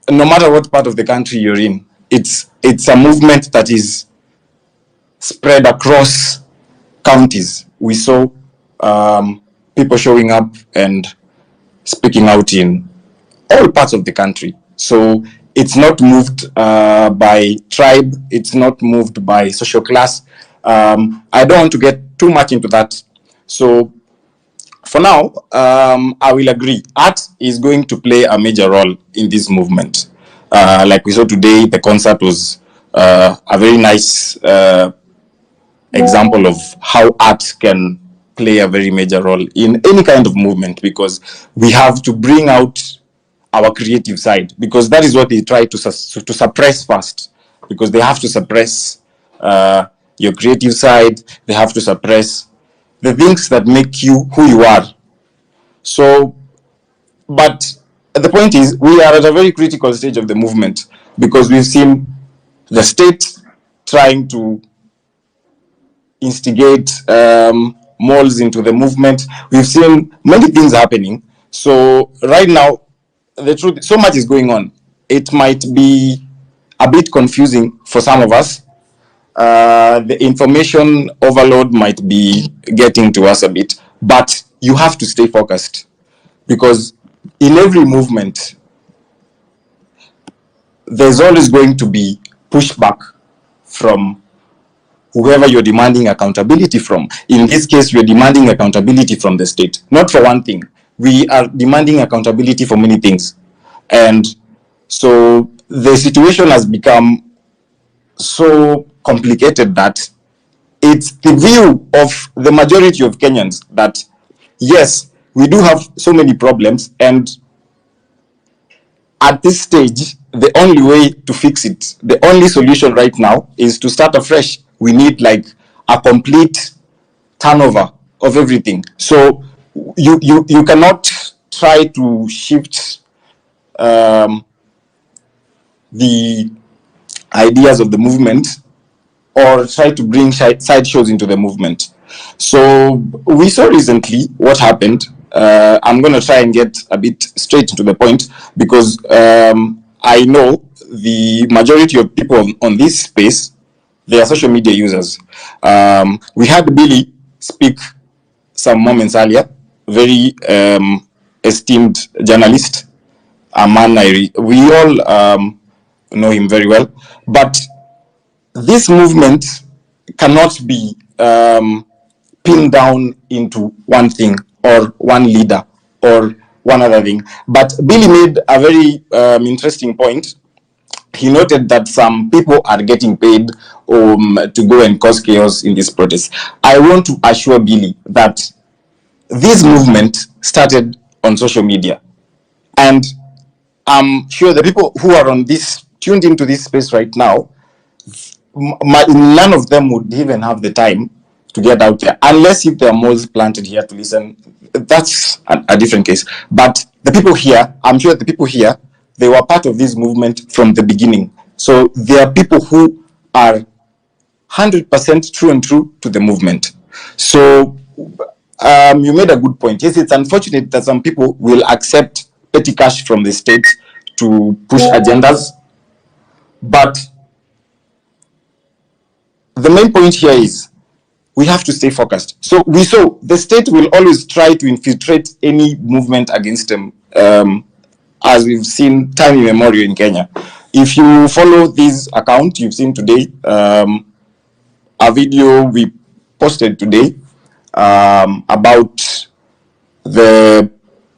no matter what part of the country you're in. It's a movement that is spread across counties. We saw people showing up and speaking out in all parts of the country. So it's not moved by tribe. It's not moved by social class. I don't want to get too much into that. So for now, I will agree. Art is going to play a major role in this movement. Like we saw today, the concert was a very nice example of how art can play a very major role in any kind of movement, because we have to bring out our creative side, because that is what they try to suppress first, because they have to suppress your creative side. They have to suppress the things that make you who you are. So, but the point is, we are at a very critical stage of the movement, because we've seen the state trying to instigate malls into the movement. We've seen many things happening. So right now, the truth, so much is going on. It might be a bit confusing for some of us. The information overload might be getting to us a bit, but you have to stay focused, because in every movement, there's always going to be pushback from whoever you're demanding accountability from. In this case, we're demanding accountability from the state, not for one thing. We are demanding accountability for many things. And so the situation has become so complicated that it's the view of the majority of Kenyans that, yes, we do have so many problems, and at this stage, the only way to fix it, the only solution right now, is to start afresh. We need like a complete turnover of everything. So you cannot try to shift the ideas of the movement, or try to bring side shows into the movement. So we saw recently what happened. I'm going to try and get a bit straight to the point, because I know the majority of people on this space, they are social media users. We had Billy speak some moments earlier, very esteemed journalist, a man we all know him very well. But this movement cannot be pinned down into one thing or one leader or one other thing. But Billy made a very interesting point. He noted that some people are getting paid to go and cause chaos in this protest. I want to assure Billy that this movement started on social media, and I'm sure the people who are on this, tuned into this space right now, none of them would even have the time to get out there, unless if there are moles planted here to listen. That's a different case. But the people here, I'm sure the people here, they were part of this movement from the beginning. So there are people who are 100% true and true to the movement. So you made a good point. Yes, it's unfortunate that some people will accept petty cash from the state to push agendas, but the main point here is we have to stay focused. So we saw the state will always try to infiltrate any movement against them, as we've seen time immemorial in Kenya. If you follow this account, you've seen today a video we posted today about the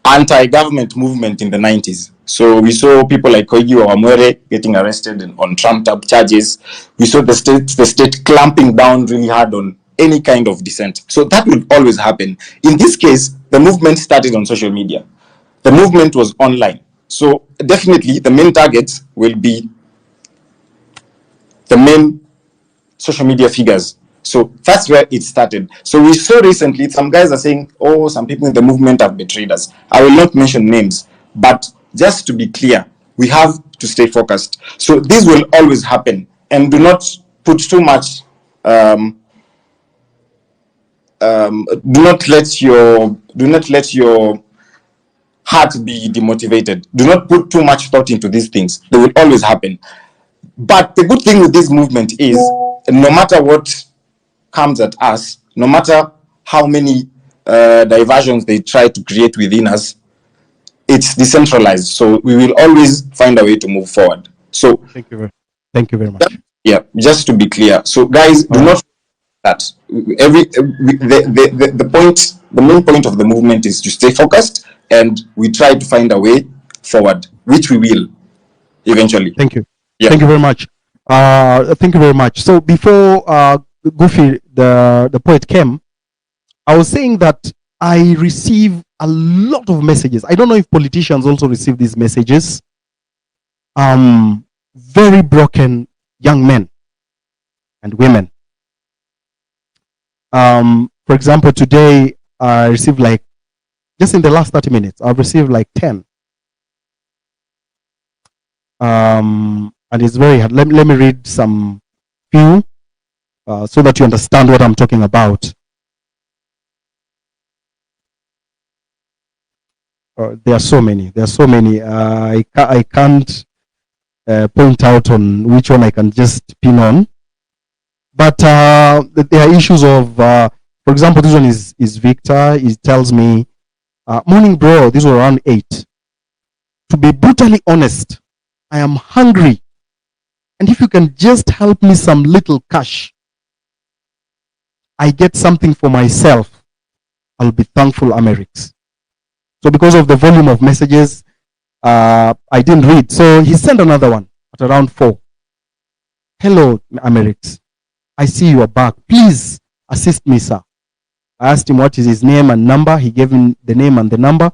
anti-government movement in the 90s. So we saw people like Koigi Wamwere getting arrested on trumped-up charges. We saw the state clamping down really hard on any kind of dissent. So that will always happen. In this case, the movement started on social media. The movement was online. So definitely the main targets will be the main social media figures. So that's where it started. So we saw recently, some guys are saying, oh, some people in the movement have betrayed us. I will not mention names, but just to be clear, we have to stay focused. So this will always happen, and do not put too much, do not let your heart be demotivated. Do not put too much thought into these things. They will always happen. But the good thing with this movement is, no matter what comes at us, no matter how many diversions they try to create within us, it's decentralized. So we will always find a way to move forward. So thank you very much. Yeah, just to be clear. So guys, do not that the main point of the movement is to stay focused, and we try to find a way forward, which we will eventually. Thank you. Yeah. Thank you very much. Thank you very much. So before Goofy, the poet, came, I was saying that I receive a lot of messages. I don't know if politicians also receive these messages. Very broken young men and women. For example, today I received, like, just in the last 30 minutes, I've received like 10. And it's very hard. Let me read some few so that you understand what I'm talking about. There are so many. There are so many. I can't point out on which one I can just pin on. But there are issues of, for example, this one is Victor. He tells me, morning, bro. This was around 8. To be brutally honest, I am hungry. And if you can just help me some little cash, I get something for myself, I'll be thankful, Amerix. So because of the volume of messages, I didn't read. So he sent another one at around 4. Hello, Amerix. I see you are back. Please assist me, sir. I asked him what is his name and number. He gave him the name and the number.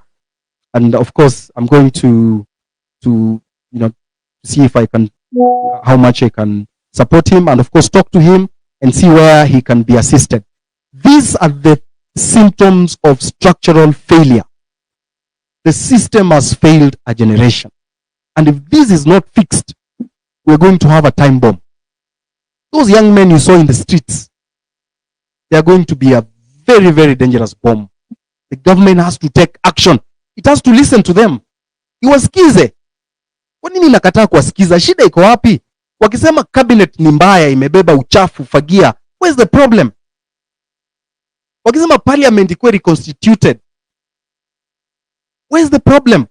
And of course, I'm going to see if I can, how much I can support him, and of course talk to him and see where he can be assisted. These are the symptoms of structural failure. The system has failed a generation. And if this is not fixed, we're going to have a time bomb. Those young men you saw in the streets, they are going to be a very, very dangerous bomb. The government has to take action. It has to listen to them. Iwasikize. Kwa nini nakataa kuwasikiza? Shida iko wapi? Wakisema cabinet ni mbaya, imebeba uchafu, fagia, where's the problem? Wakisema parliament ikuwe reconstituted, where's the problem?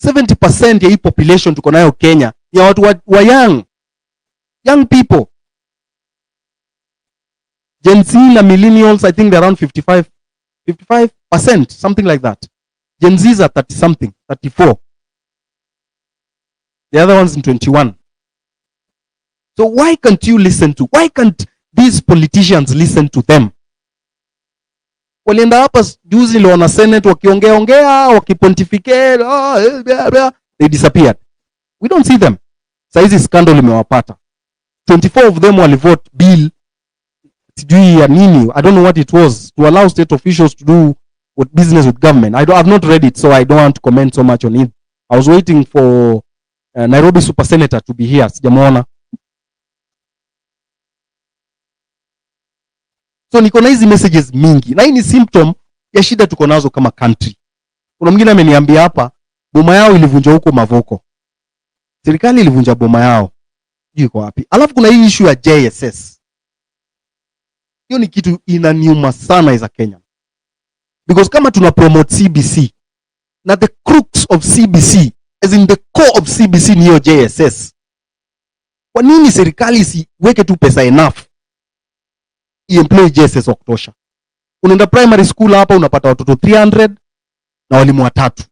70% ya hii population tuko nayo Kenya ya watu wa young people. Gen Z na millennials, I think they're around 55%, something like that. Gen Z's are 30 something, 34. The other one's in 21. So why can't these politicians listen to them? Walienda hapa juzi leo na Senate wakiongea wakipontificate, they disappeared. We don't see them. Saizi scandal imewapata. 24 of them walivote bill sijui ya nini, I don't know what it was, to allow state officials to do with business with government. I've not read it, so I don't want to comment so much on it. I was waiting for Nairobi Super Senator to be here, sijamuona. So niko na hizi messages mingi, na hii ni symptom ya shida tuko nazo kama country. Kuna mwingine ameniambia hapa boma yao ilivunja huko Mavoko. Serikali ilivunja boma yao. Iko wapi? Alafu kuna hii issue ya JSS. Hiyo ni kitu inaniuma sana as a Kenyan. Because kama tuna promote CBC, na the crux of CBC, as in the core of CBC ni hiyo JSS. Kwa nini serikali isiweke tu pesa enough i-employ JSS wa kutosha? Unaenda primary school hapa unapata watoto 300 na walimu 3.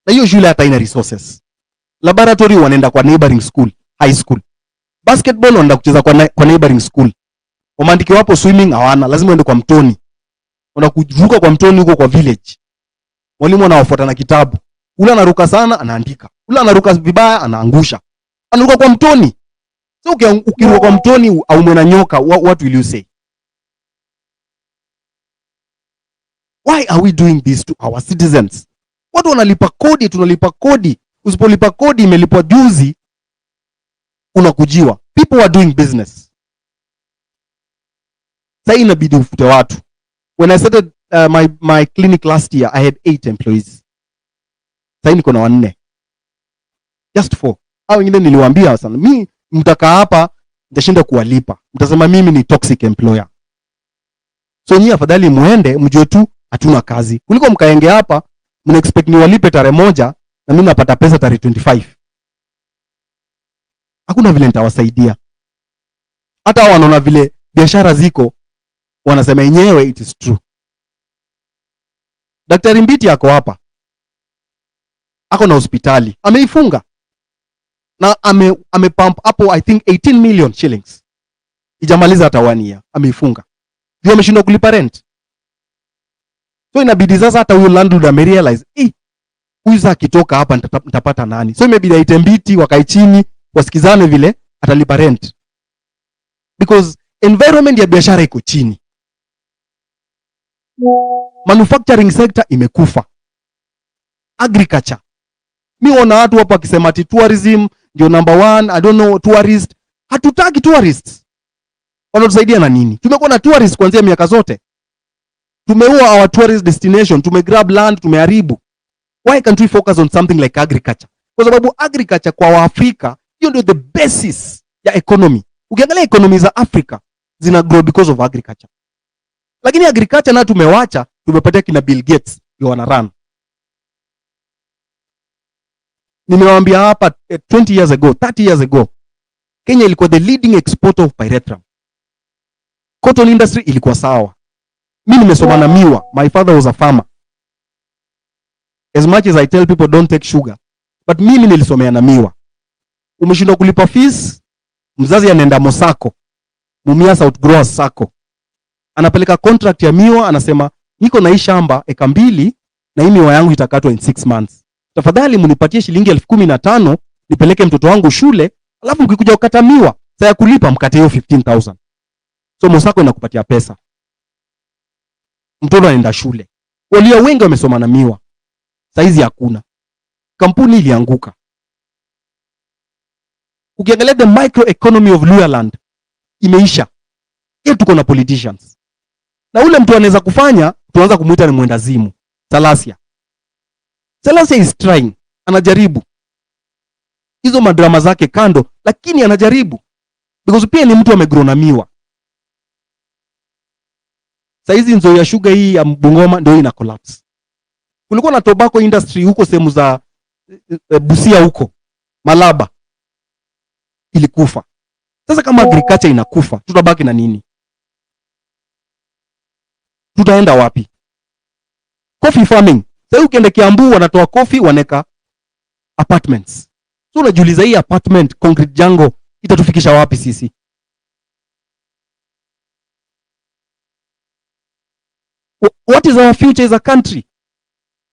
Na hiyo shule hata ina resources. Laboratory wanaenda kwa neighboring school, high school. Basketball wanaenda kucheza kwa neighboring school. Wamandiki wapo swimming hawana, lazima uende kwa mtoni. Unakuruka kwa mtoni huko kwa village. Mwalimu anawafuata na kitabu. Ule anaruka sana anaandika. Ule anaruka vibaya anaangusha. Anaruka kwa mtoni. So ukiruka kwa mtoni au mwana nyoka, what will you say? Why are we doing this to our citizens? Watu wanalipa kodi, tunalipa kodi. Usipolipa kodi imelipwa juzi unakujiwa. People are doing business. Sasa inabidi ufute watu. When I started my clinic last year, I had 8 employees. Sasa niko na 4. Just 4. Hao wengine niliwaambia sana, mimi mtakaa hapa nitashinda kuwalipa. Mtasema mimi ni toxic employer. So nyinyi afadhali muende mjue tu hatuna kazi. Kuliko mkaenge hapa mna expect ni walipe tarehe 1 na mimi napata pesa tarehe 25. Hakuna vile nitawasaidia. Hata wanaona vile biashara ziko wanasema yenyewe it is true. Daktari Mbiti yako hapa. Ako na hospitali. Ameifunga. Na amepump hapo I think 18 million shillings. Ijamaliza hata 1 year. Ameifunga. Ndio ameshindwa kulipa rent. So inabidi sasa hata huyo landlord amerealize, huyu sasa akitoka hapa nitapata nani? So imebidi aite Mbiti wakae chini wasikizane vile atalipa rent. Because environment ya biashara iko chini. Manufacturing sector imekufa. Agriculture. Mimi wana watu hapa wakisema ati tourism ndio number 1, I don't know, tourist. Hatutaki tourists. Wanatusaidia na nini? Tumekuwa na tourists kuanzia miaka zote. Tumeua our tourist destination, tumegrab land, tumeharibu. Why can't we focus on something like agriculture? Kwa sababu agriculture kwa Waafrika hiyo ndio the basis ya economy. Ukiangalia economy za Africa zina grow because of agriculture. Lakini agriculture na tumewacha, tumepatia kina Bill Gates ndio wana run. Nimewaambia hapa 20 years ago, 30 years ago, Kenya ilikuwa the leading exporter of pyrethrum. Cotton industry ilikuwa sawa. Mimi nimesoma na miwa. My father was a farmer. As much as I tell people don't take sugar, but mimi nilisomea na miwa. Umeshindwa kulipa fees, mzazi anaenda Mosako, Mumia South Growers Sako. Anapeleka contract ya miwa, anasema niko na hii shamba eka 2 na hii miwa yangu itakatwa in 6 months. Tafadhali mnipatie shilingi 15,000 nipeleke mtoto wangu shule, alafu mkikuja ukata miwa, sasa ya kulipa mkate hiyo 15,000. So Mosako inakupatia pesa. Mtoto anaenda shule. Walio wengi wamesoma na miwa. Saizi hakuna. Kampuni ilianguka. Ukiangalia the microeconomy of Luyaland imeisha. Yeye tuko na politicians. Na ule mtu anaweza kufanya, tuanza kumuita ni mwendazimu. Salasia is trying. Anajaribu. hizo madrama zake kando, lakini anajaribu because pia ni mtu amegronamiwa. Saizi Nzoia Sugar hii ya Bungoma ndio ina collapse. Kulikuwa na tobacco industry huko sehemu za Busia huko Malaba, ilikufa. Sasa kama agriculture inakufa, tutabaki na nini? Tutaenda wapi? Coffee farming, sasa ukienda Kiambu wanatoa coffee waneka apartments. So unajiuliza hii apartment concrete jungle itatufikisha wapi sisi? What is our future as a country?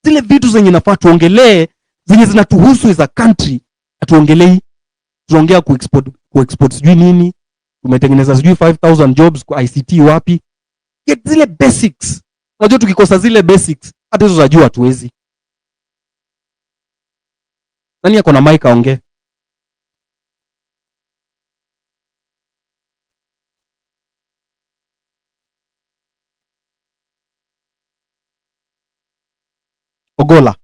Zile vitu zenye nafaa tuongelee, zenye zinatuhusu as a country, atuongelei. Tunaongea kuexport sijui nini, tumetengeneza sijui 5000 jobs kwa ICT wapi? Get zile basics. Unajua tukikosa zile basics, hata hizo zajua hatuwezi. Nani yako na mic aongee? Ogola.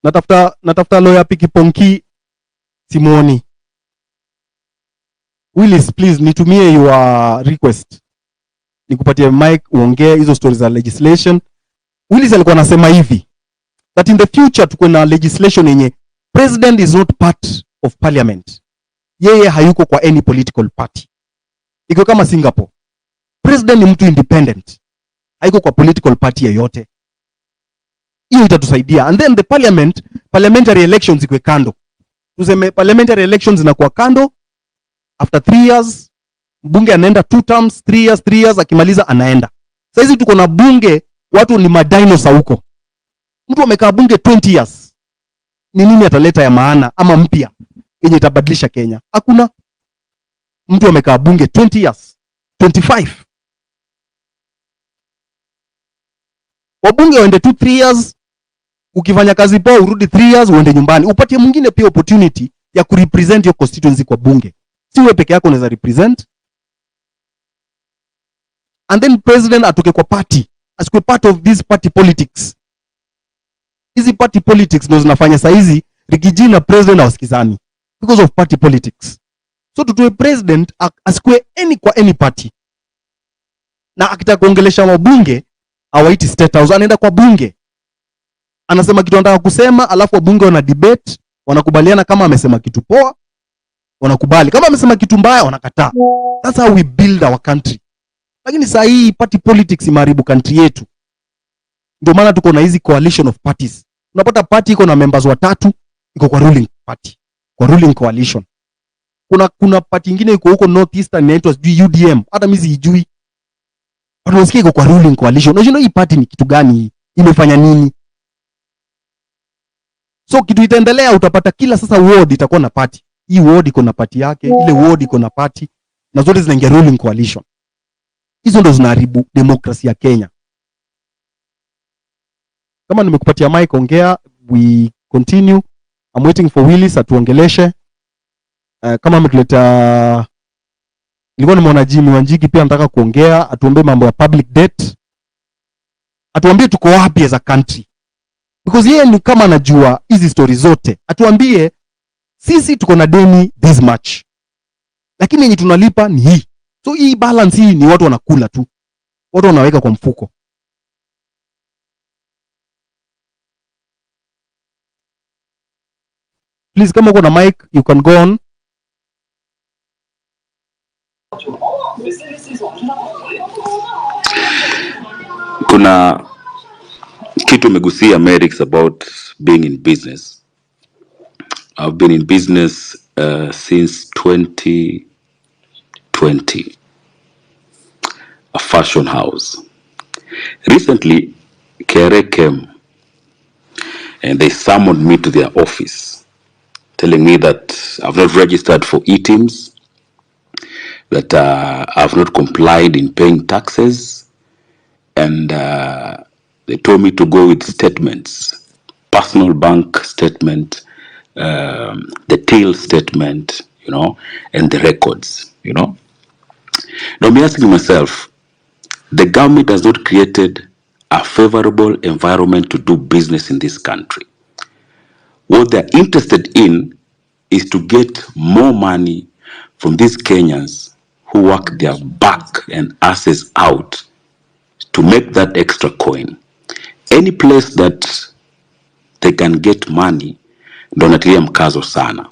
Natafuta lawyer Pikiponki Simoni. Willis, please nitumie your request. Nikupatie mic uongee hizo stories za legislation. Willis alikuwa anasema hivi that in the future tuko na legislation yenye president is not part of parliament. Yeye hayuko kwa any political party. Iko kama Singapore. President ni mtu independent. Hayuko kwa political party yoyote. Hiyo itatusaidia. And then the parliamentary elections ikwe kando. Tuseme parliamentary elections inakuwa kando. After 3 years, bunge anaenda 2 terms, 3 years, akimaliza anaenda. Sasa hizi tuko na bunge, watu ni madinosaur huko. Mtu amekaa bunge 20 years. Ni nini ataleta ya maana ama mpya yenye itabadilisha Kenya? Hakuna. Mtu amekaa bunge 20 years, 25. Wabunge waende 2-3 years, ukifanya kazi poa urudi 3 years uende nyumbani. Upatie mwingine pia opportunity ya kurepresent your constituency kwa bunge. Si wewe peke yako unaweza represent. And then president atoke kwa party, asikwe part of this party politics. Hizi party politics ndio zinafanya saa hizi Rigiji na president hawasikizani because of party politics. So tutoe president asikwe kwa any party. Na akitaka kuongelesha wabunge hawaiti state house, anaenda kwa bunge. Anasema kitu anataka kusema, alafu wabunge wana debate, wanakubaliana kama amesema kitu poa, wanakubali. Kama amesema kitu mbaya, wanakataa. That's how we build our country. Lakini saa hii party politics imeharibu country yetu. Ndio maana tuko na hizi coalition of parties. Unapata party iko na members 3, iko kwa ruling party, kwa ruling coalition. Kuna party nyingine iko huko northeastern inaitwa UDM, hata mimi sijui. Unasikia iko kwa ruling coalition. Unajua hii party ni kitu gani hii? Imefanya nini? So kitu itaendelea, utapata kila sasa ward itakuwa na party. Hii ward iko na party yake, ile ward iko na party, na zote zinaingia ruling coalition. Hizo ndo zinaharibu demokrasia ya Kenya. Kama nimekupatia mic ongea, we continue. I'm waiting for Willis atuongeleshe. Kama ametuleta, nilikuwa nimeona Jimmy Wanjigi pia anataka kuongea, atuombe mambo ya public debt. Atuambie tuko wapi as a country. Because yeye ni kama anajua hizi stories zote. Atuambie sisi tuko na deni this much, lakini yenye tunalipa ni hii. So hii balance hii ni watu wanakula tu, watu wanaweka kwa mfuko. Please, kama uko na mic, you can go on. Kuna kitu umegusia Amerix about being in business. I've been in business since 2020. A fashion house. Recently, KRA came and they summoned me to their office, telling me that I've not registered for e-teams, that I've not complied in paying taxes, and they told me to go with statements, personal bank statement, the till statement, and the records, Now I'm asking myself, the government has not created a favorable environment to do business in this country. What they're interested in is to get more money from these Kenyans who work their back and asses out to make that extra coin. Any place that they can get money, ndo natilia mkazo sana.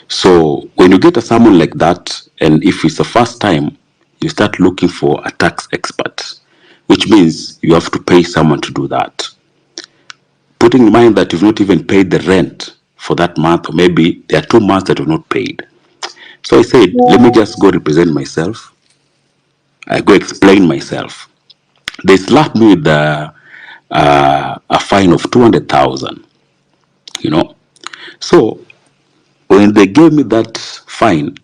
So when you get a someone like that, and if it's the first time, you start looking for a tax expert, which means you have to pay someone to do that. Putting in mind that you've not even paid the rent for that month, or maybe there are 2 months that you've not paid. So I said, let me just go represent myself. I go explain myself. They slapped me with a fine of 200,000, you know. So when they gave me that fine,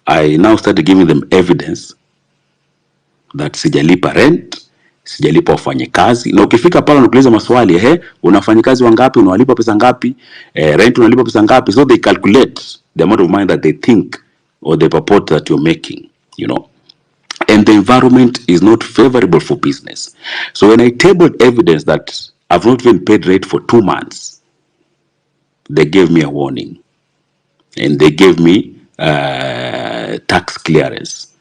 I now started giving them evidence that sijalipa rent, sijalipa wafanyikazi. Na ukifika pale unakuuliza maswali, unafanyikazi wangapi, unawalipa pesa ngapi, rent unalipa pesa ngapi, so they calculate the amount of money that they think or they purport that you're making, you know. And the environment is not favorable for business. So when I tabled evidence that I've not even paid rent for 2 months, they gave me a warning. And they gave me tax clearance,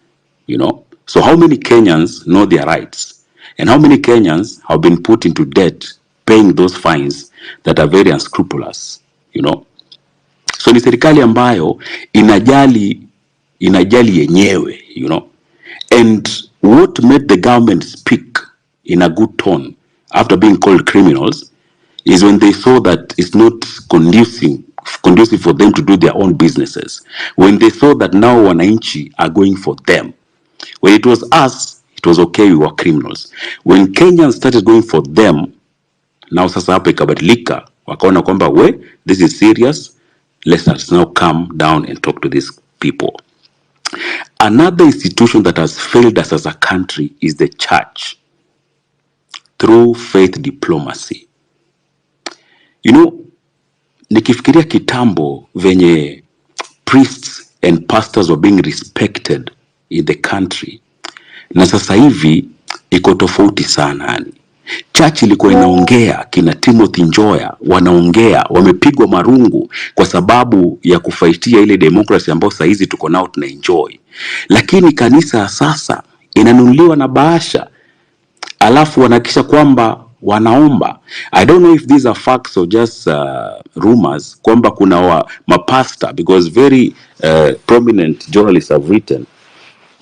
you know. So how many Kenyans know their rights? And how many Kenyans have been put into debt paying those fines that are very unscrupulous, you know? So ni serikali ambayo inajali yenyewe, you know. And what made the government speak in a good tone after being called criminals is when they saw that it's not conducive for them to do their own businesses. When they saw that now wananchi are going for them. When it was us, it was okay, we were criminals. When Kenyans started going for them, now sasa hapa ikabadilika, wakaona kwamba this is serious, let's now come down and talk to these people. Another institution that has failed us as a country is the church through faith diplomacy. You know, nikifikiria kitambo venye priests and pastors were being respected in the country, na sasa hivi iko tofauti sana yani. Church ilikuwa inaongea, kina Timothy Njoya wanaongea, wamepigwa marungu kwa sababu ya kufaitia ile demokrasi ambayo sasa hizi tuko nao tuna enjoy. Lakini kanisa sasa inanunuliwa na bahasha, alafu wanakisha kwamba wanaomba. I don't know if these are facts or just rumors, kwamba kuna mapasta, because very prominent journalists have written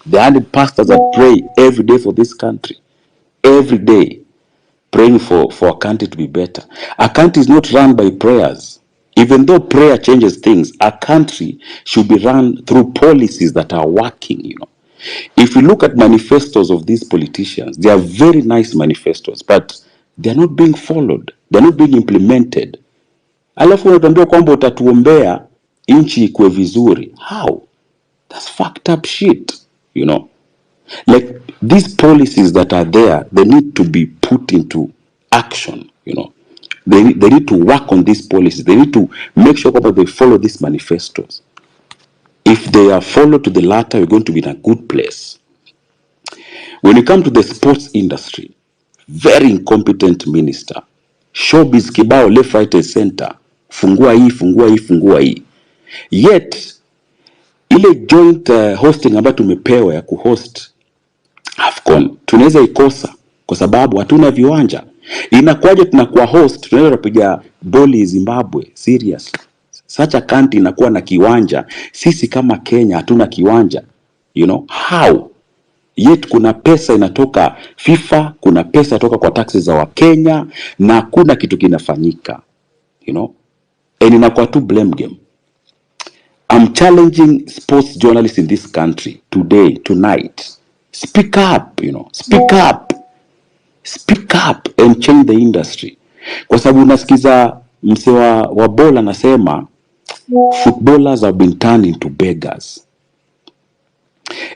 the 100 pastors that pray every day for this country, every day, praying for a country to be better. A country is not run by prayers. Even though prayer changes things, a country should be run through policies that are working, you know. If you look at manifestos of these politicians, they are very nice manifestos, but they are not being followed. They are not being implemented. Alafu unatuambia kwamba utatuombea inchi ikuwe vizuri. How? That's fucked up shit, you know. Like, these policies that are there, they need to be put into action, you know. They need to work on these policies. They need to make sure that they follow these manifestos. If they are followed to the latter, we're going to be in a good place. When you come to the sports industry, very incompetent minister. Showbiz kibao, left, right, and center. Fungua hii, fungua hii, fungua hii. Yet, ile joint hosting ambayo tumepewa ya kuhost AFCON, tunaweza ikosa kwa sababu hatuna viwanja. Inakuwaje tunakuwa host, tunaweza kupiga boli Zimbabwe, serious. Such a country inakuwa na kiwanja, sisi kama Kenya hatuna kiwanja. You know, how? Yet kuna pesa inatoka FIFA, kuna pesa inatoka kwa taxes za Wakenya, na kuna kitu kinafanyika. You know, and inakuwa tu blame game. I'm challenging sports journalists in this country today, tonight. Speak up, you know, speak up. Speak up and change the industry. Kwa sababu unasikiza mse wa bola anasema footballers have been turned into beggars.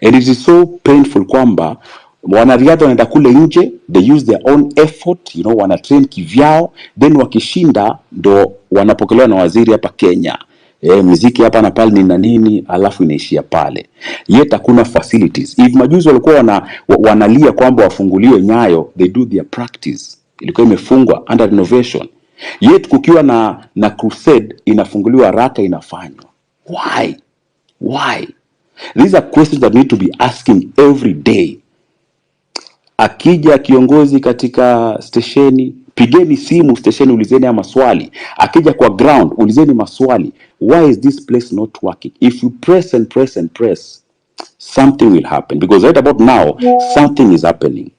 And it is so painful kwamba wanariadha wanaenda kule nje, they use their own effort, you know, wanatrain kivyao, then wakishinda ndo wanapokelewa na waziri hapa Kenya. muziki hapa na pale ni na nini, alafu inaishia pale. Yet hakuna facilities. If majuzi walikuwa wanalia kwamba wafunguliwe Nyayo, they do their practice. Ilikuwa imefungwa under renovation. Yet kukiwa na crusade inafunguliwa haraka inafanywa. Why? Why? These are questions that need to be asking every day. Akija kiongozi katika stesheni, pigeni simu stesheni, ulizeni ya maswali. Akija kwa ground, ulizeni maswali. Why is this place not working? If you press and press and press, something will happen. Because right about now, something is happening.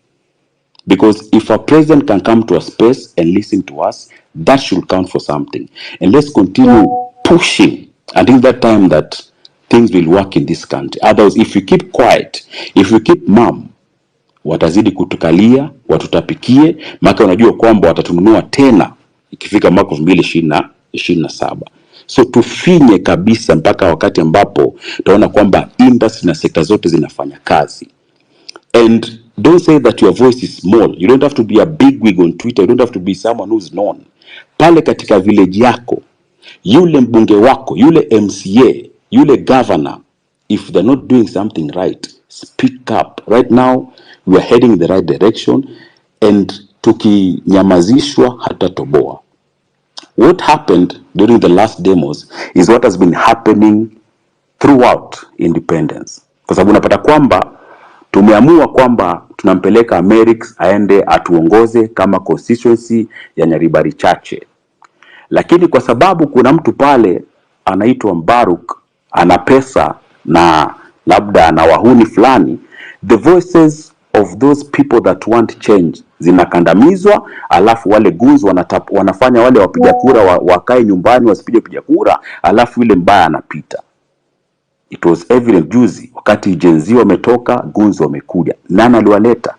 Because if a president can come to a space and listen to us, that should count for something. And let's continue pushing until that time that things will work in this country. Otherwise, if we keep quiet, if we keep mum, watazidi kutukalia, watutapikie, maka unajua kwamba watatununua tena ikifika mwaka 2027. So tufinye kabisa mpaka wakati ambapo tunaona kwamba industry na sekta zote zinafanya kazi. And don't say that your voice is small. You don't have to be a big wig on Twitter. You don't have to be someone who's known. Pale katika village yako, yule mbunge wako, yule MCA, yule governor, if they're not doing something right, speak up. Right now, we are heading in the right direction, and tukinyamazishwa hatatoboa. What happened during the last demos is what has been happening throughout independence. Kwa sababu unapata kwamba tumeamua kwamba tunampeleka Amerix aende atuongoze kama constituency ya Nyaribari Chache. Lakini kwa sababu kuna mtu pale anaitwa Mbaruk, ana pesa na labda ana wahuni fulani, the voices of those people that want change zinakandamizwa, alafu wale goons wanafanya wale wapiga kura wakae nyumbani wasipige piga kura, alafu yule mbaya anapita. It was evident juzi wakati Gen Z wametoka, goons wamekuja. Nani aliwaleta?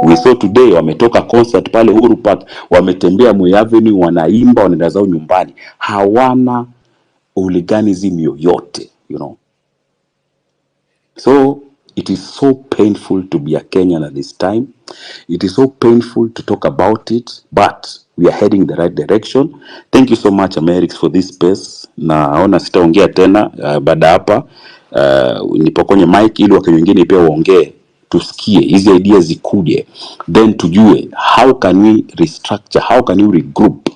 We saw today wametoka concert pale Uhuru Park, wametembea Moi Avenue, wanaimba, wanaenda zao nyumbani. Hawana hooliganism yoyote, you know. So it is so painful to be a Kenyan at this time. It is so painful to talk about it, but we are heading the right direction. Thank you so much Amerix for this space. Naona sitaongea tena baada hapa nipokonye mic ili wakati wengine pia waongee, tusikie hizi ideas zikuje, then tujue how can we restructure, how can we regroup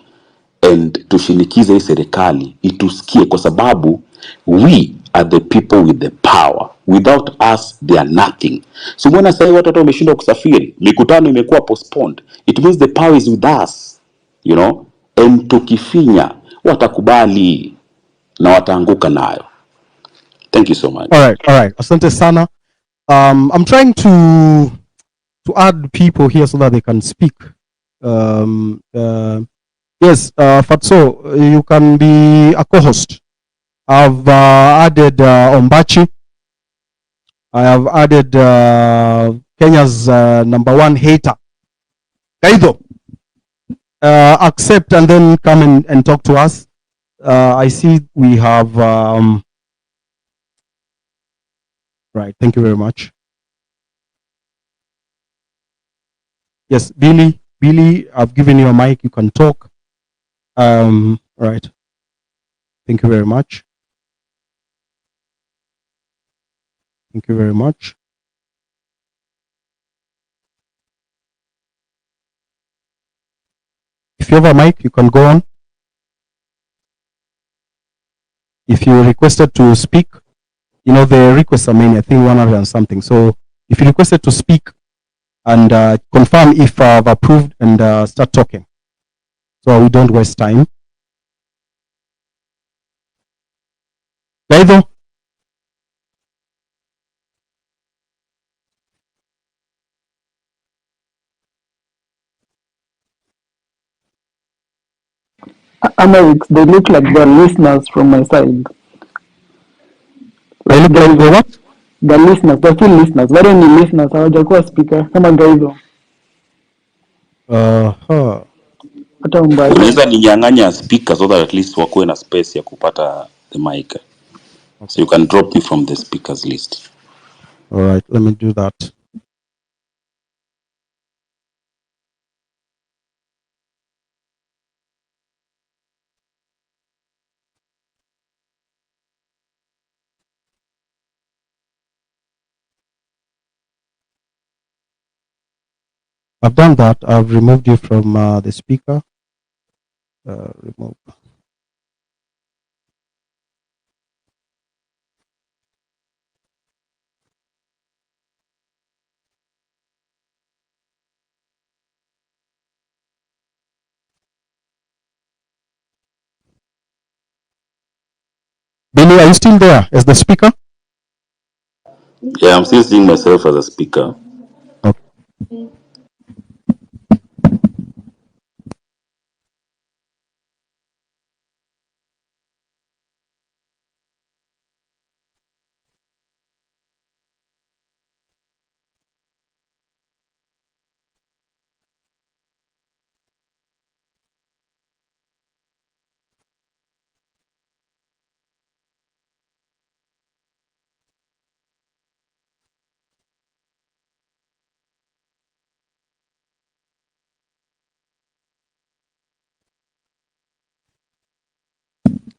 and tushinikize hii serikali itusikie, kwa sababu we are the people with the power. Without us they are nothing. So mbona sasa watu wameshindwa kusafiri, mikutano imekuwa postponed, it means the power is with us, you know, and tukifinya watakubali na wataanguka nayo. Thank you so much. All right. Asante sana. I'm trying to add people here so that they can speak. Yes, Fatso, you can be a co-host. I've added Ombachi. I have added Kenya's #1 hater. Kaido, accept and then come and talk to us. I see we have... right, thank you very much. Yes, Billy, I've given you a mic, you can talk. Right. Thank you very much. Thank you very much. If you have a mic, you can go on. If you requested to speak, you know, the requests are many, I think 100 and something. So if you requested to speak and confirm if I've approved and start talking, so we don't waste time. Gaido? Amerix, they look like they're listeners from my side. They look like the what? The listeners, they're still listeners. Why don't you listeners? Hawajakuwa speaker kama Gaido. Hata Umbachi. Unaweza ninyang'anya speaker so that at least wakuwe na space ya kupata the mic. Okay. So you can drop me from the speakers list. All right, let me do that. I've done that. I've removed you from the speaker. Remove. Billy, are you still there as the speaker? Yeah, I'm still seeing myself as a speaker. Okay.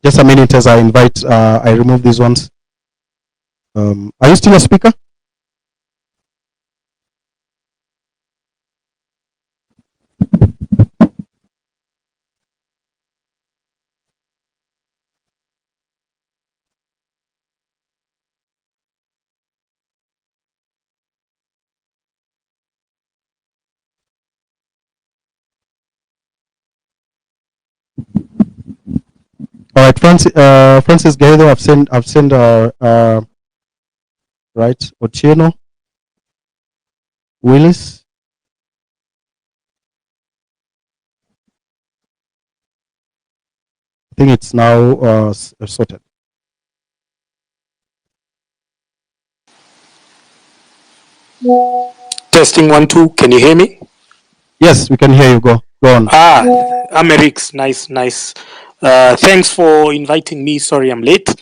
Just a minute as I invite, I remove these ones. Are you still a speaker? All right, Francis Guedo, I've sent right, Ochieno, Willis. I think it's now sorted. Testing 1 2. Can you hear me? Yes, we can hear you. Go on. Amerix, nice. Thanks for inviting me. Sorry I'm late.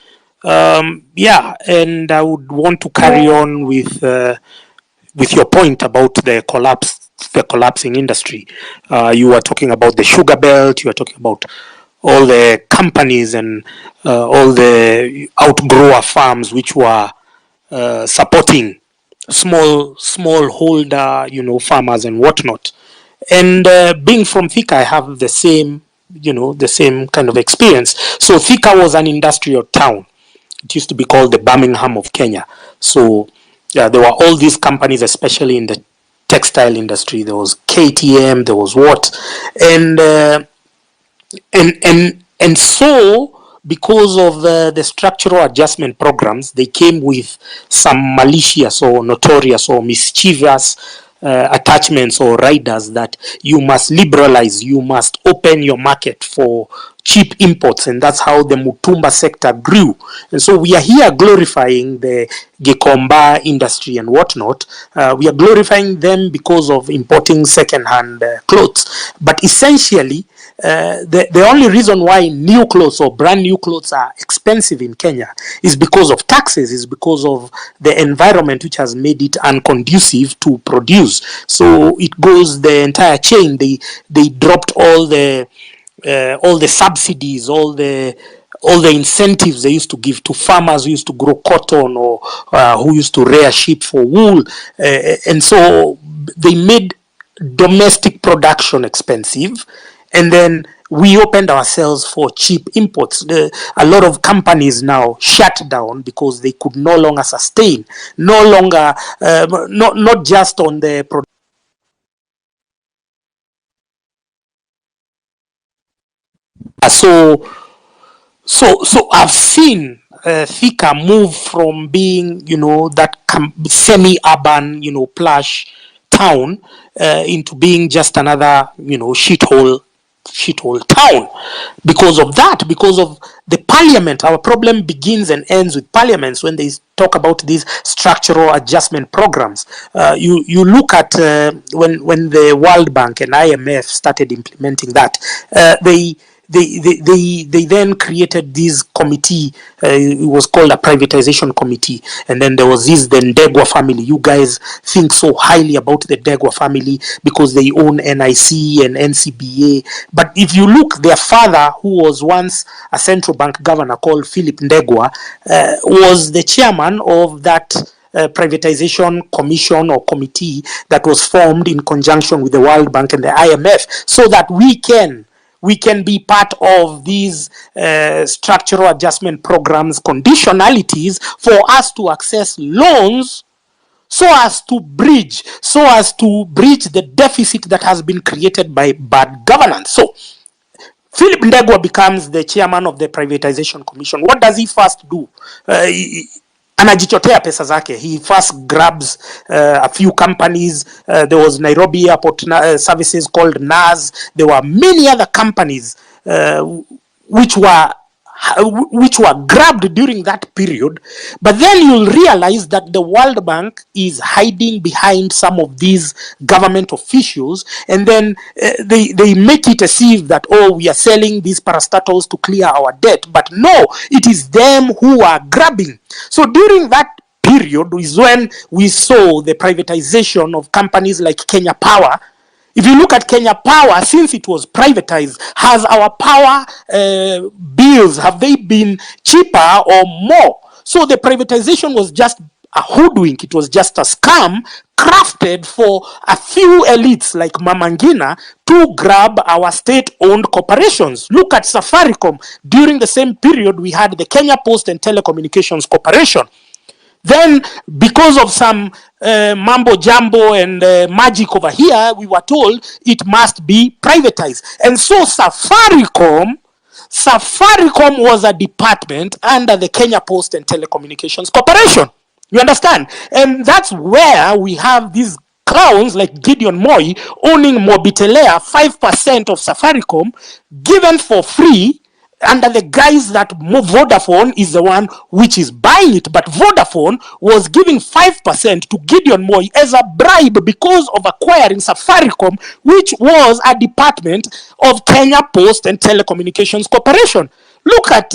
Yeah, and I would want to carry on with your point about the collapsing industry. You were talking about the sugar belt. You were talking about all the companies and all the outgrower farms which were supporting small holder, farmers and whatnot. And being from Thika, I have the same kind of experience. So Thika was an industrial town. It used to be called the Birmingham of Kenya. So there were all these companies, especially in the textile industry. There was KTM, there was what, and so because of the structural adjustment programs, they came with some malicious or notorious or mischievous attachments or riders that you must liberalize, you must open your market for cheap imports, and that's how the Mutumba sector grew. And so we are here glorifying the Gikomba industry and whatnot. We are glorifying them because of importing second-hand clothes, but essentially the only reason why new clothes or brand new clothes are expensive in Kenya is because of taxes, is because of the environment which has made it unconducive to produce. So it goes the entire chain. They dropped all the subsidies, all the incentives they used to give to farmers who used to grow cotton or who used to rear sheep for wool, and so they made domestic production expensive, and then we opened ourselves for cheap imports. A lot of companies now shut down because they could no longer sustain, no longer, not just on the production. So I've seen Thika move from being, that semi-urban, plush town into being just another, shithole town. Because of that, because of the parliament. Our problem begins and ends with parliaments when they talk about these structural adjustment programs. You look at when the World Bank and IMF started implementing that, they then created this committee. It was called a privatization committee, and then there was the Ndegwa family. You guys think so highly about the Ndegwa family because they own NIC and NCBA, but if you look, their father, who was once a central bank governor called Philip Ndegwa, was the chairman of that privatization commission or committee that was formed in conjunction with the World Bank and the IMF, so that we can be part of these structural adjustment programs, conditionalities for us to access loans so as to bridge the deficit that has been created by bad governance. So Philip Ndegwa becomes the chairman of the Privatization Commission. What does he first do? Anajichotea pesa zake. He first grabs a few companies. There was Nairobi Airport Services called NAS. There were many other companies which were grabbed during that period. But then you'll realize that the World Bank is hiding behind some of these government officials, and then they make it as if that, oh, we are selling these parastatals to clear our debt. But no, it is them who are grabbing. So during that period is when we saw the privatization of companies like Kenya Power. If you look at Kenya Power, since it was privatized, has our power bills, have they been cheaper or more? So the privatization was just a hoodwink. It was just a scam crafted for a few elites like Mama Ngina to grab our state-owned corporations. Look at Safaricom. During the same period, we had the Kenya Post and Telecommunications Corporation. Then, because of some mambo jumbo and magic over here, we were told it must be privatized. And so Safaricom was a department under the Kenya Post and Telecommunications Corporation. You understand? And that's where we have these clowns like Gideon Moi owning Mobitelea, 5% of Safaricom, given for free, under the guise that Vodafone is the one which is buying it. But Vodafone was giving 5% to Gideon Moi as a bribe because of acquiring Safaricom, which was a department of Kenya Post and Telecommunications Corporation. Look at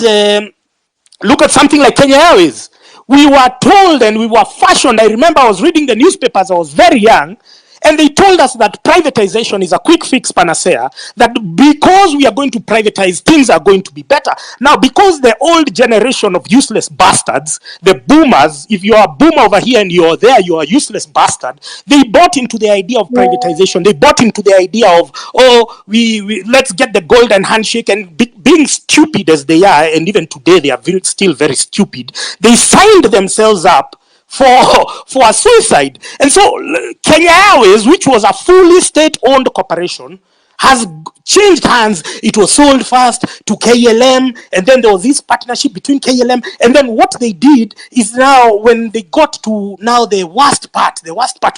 something like Kenya Airways. We were told and we were fashioned. I remember I was reading the newspapers, I was very young, and they told us that privatization is a quick fix panacea, that because we are going to privatize, things are going to be better. Now, because the old generation of useless bastards, the boomers, if you are a boomer over here and you're there, you're a useless bastard, they bought into the idea of privatization. They bought into the idea of, oh, we let's get the golden handshake, and being stupid as they are, and even today they are still very stupid, they signed themselves up for a suicide. And so Kenya Airways, which was a fully state-owned corporation, has changed hands. It was sold first to KLM, and then there was this partnership between KLM, and then what they did is, now when they got to now the worst part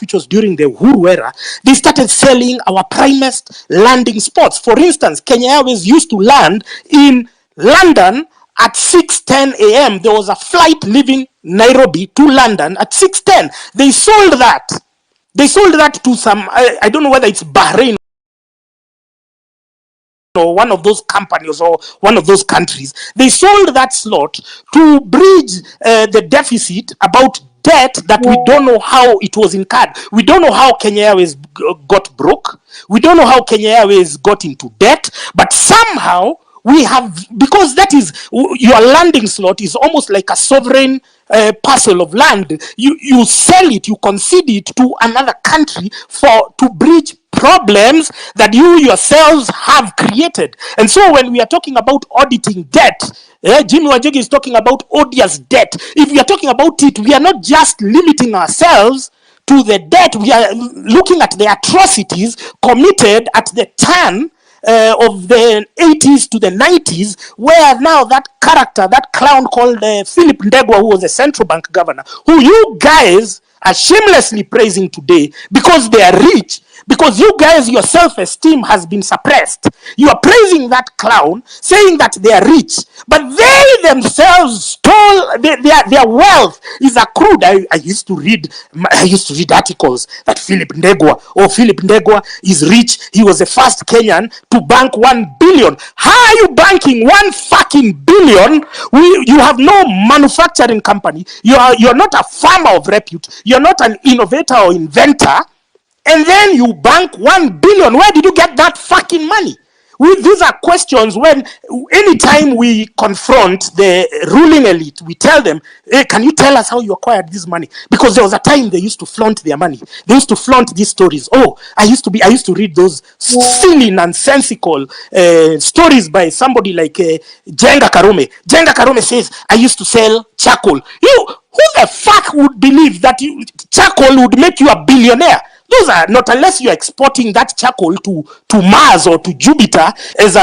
which was during the Uhuru era, they started selling our primest landing spots. For instance, Kenya Airways used to land in London at 6:10 a.m. There was a flight leaving Nairobi to London at 6:10. They sold that. They sold that to some, I don't know whether it's Bahrain or one of those companies or one of those countries. They sold that slot to bridge the deficit about debt that we don't know how it was incurred. We don't know how Kenya Airways got broke. We don't know how Kenya Airways got into debt, but somehow we have, because that is, your landing slot is almost like a sovereign parcel of land. You sell it, you concede it to another country to bridge problems that you yourselves have created. And so when we are talking about auditing debt, Jimmy Wajegi is talking about odious debt. If we are talking about it, we are not just limiting ourselves to the debt. We are looking at the atrocities committed at the turn of the 80s to the 90s, where now that character, that clown called Philip Ndegwa, who was a central bank governor, who you guys are shamelessly praising today because they are rich, because you guys, your self-esteem has been suppressed. You are praising that clown, saying that they are rich, but they themselves stole their wealth is accrued. I used to read articles that Philip Ndegwa is rich. He was the first Kenyan to bank 1 billion. How are you banking 1 fucking billion? You have no manufacturing company. You're not a farmer of repute. You're not an innovator or inventor. And then you bank 1 billion. Where did you get that fucking money? These are questions when anytime we confront the ruling elite, we tell them, hey, can you tell us how you acquired this money? Because there was a time they used to flaunt their money. They used to flaunt these stories. Oh, I used to read those silly, nonsensical stories by somebody like Jenga Karume. Jenga Karume says, I used to sell charcoal. Who the fuck would believe that charcoal would make you a billionaire? Those are not, unless you're exporting that charcoal to Mars or to Jupiter as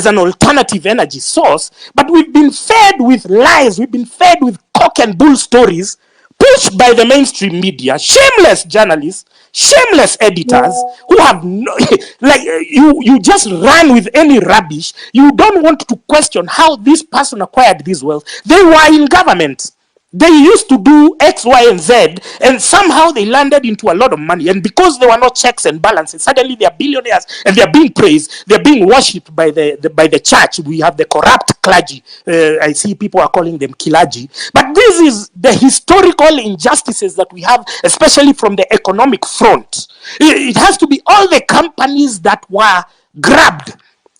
an alternative energy source. But we've been fed with lies. We've been fed with cock and bull stories pushed by the mainstream media, shameless journalists, shameless editors who have no, like you just run with any rubbish. You don't want to question how this person acquired this wealth. They were in government. They used to do X, Y, and Z, and somehow they landed into a lot of money. And because there were no checks and balances, suddenly they are billionaires and they are being praised. They are being worshipped by the church. We have the corrupt clergy. I see people are calling them kilaji. But this is the historical injustices that we have, especially from the economic front. It has to be all the companies that were grabbed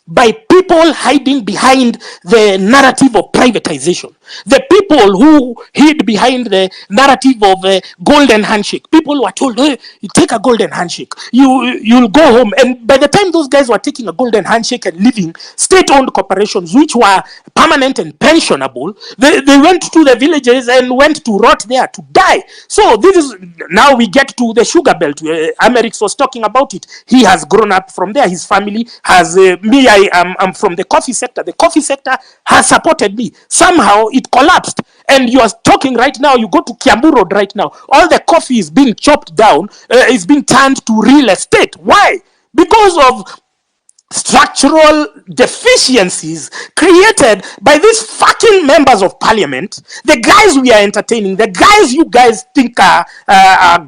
by people hiding behind the narrative of privatization. The people who hid behind the narrative of a golden handshake. People were told, hey, you take a golden handshake, you'll go home. And by the time those guys were taking a golden handshake and leaving, state-owned corporations, which were permanent and pensionable, they went to the villages and went to rot there to die. So this is, now we get to the sugar belt. Amerix was talking about it. He has grown up from there. His family has, I'm from the coffee sector. The coffee sector has supported me. Somehow it collapsed. And you are talking right now, you go to Kiambu Road right now, all the coffee is being chopped down, is being turned to real estate. Why? Because of structural deficiencies created by these fucking members of parliament, the guys we are entertaining, the guys you guys think are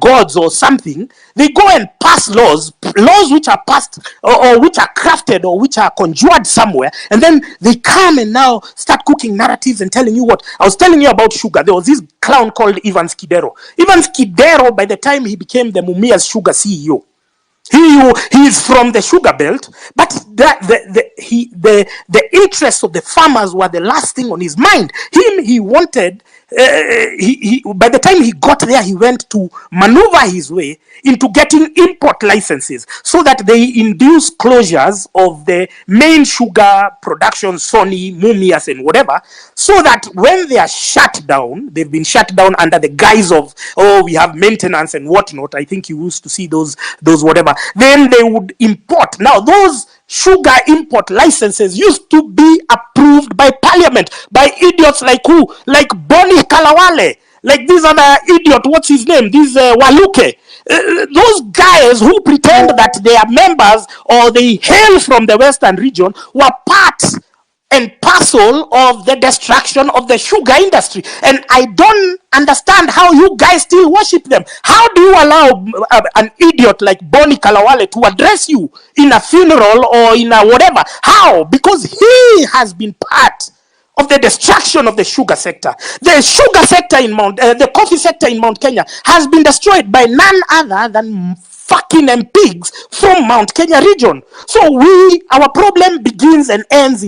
gods or something. They go and pass laws which are passed or which are crafted or which are conjured somewhere, and then they come and now start cooking narratives and telling you what. I was telling you about sugar. There was this clown called Ivan Skidero. Ivan Skidero, by the time he became the Mumia's sugar CEO, he is from the sugar belt, but the interests of the farmers were the last thing on his mind. He wanted. By the time he got there, he went to maneuver his way into getting import licenses so that they induce closures of the main sugar production, Sony, Mumias, and whatever, so that when they are shut down, they've been shut down under the guise of, oh, we have maintenance and whatnot. I think you used to see those whatever. Then they would import. Now, those sugar import licenses used to be approved by parliament, by idiots like who? Like Boni Kalawale, like this other idiot, what's his name? This Waluke. Those guys who pretend that they are members or they hail from the Western region were part and parcel of the destruction of the sugar industry. And I don't understand how you guys still worship them. How do you allow an idiot like Boni Kalawale to address you in a funeral or in a whatever? How? Because he has been part of the destruction of the sugar sector. The sugar sector in the coffee sector in Mount Kenya has been destroyed by none other than fucking MPs from Mount Kenya region. So our problem begins and ends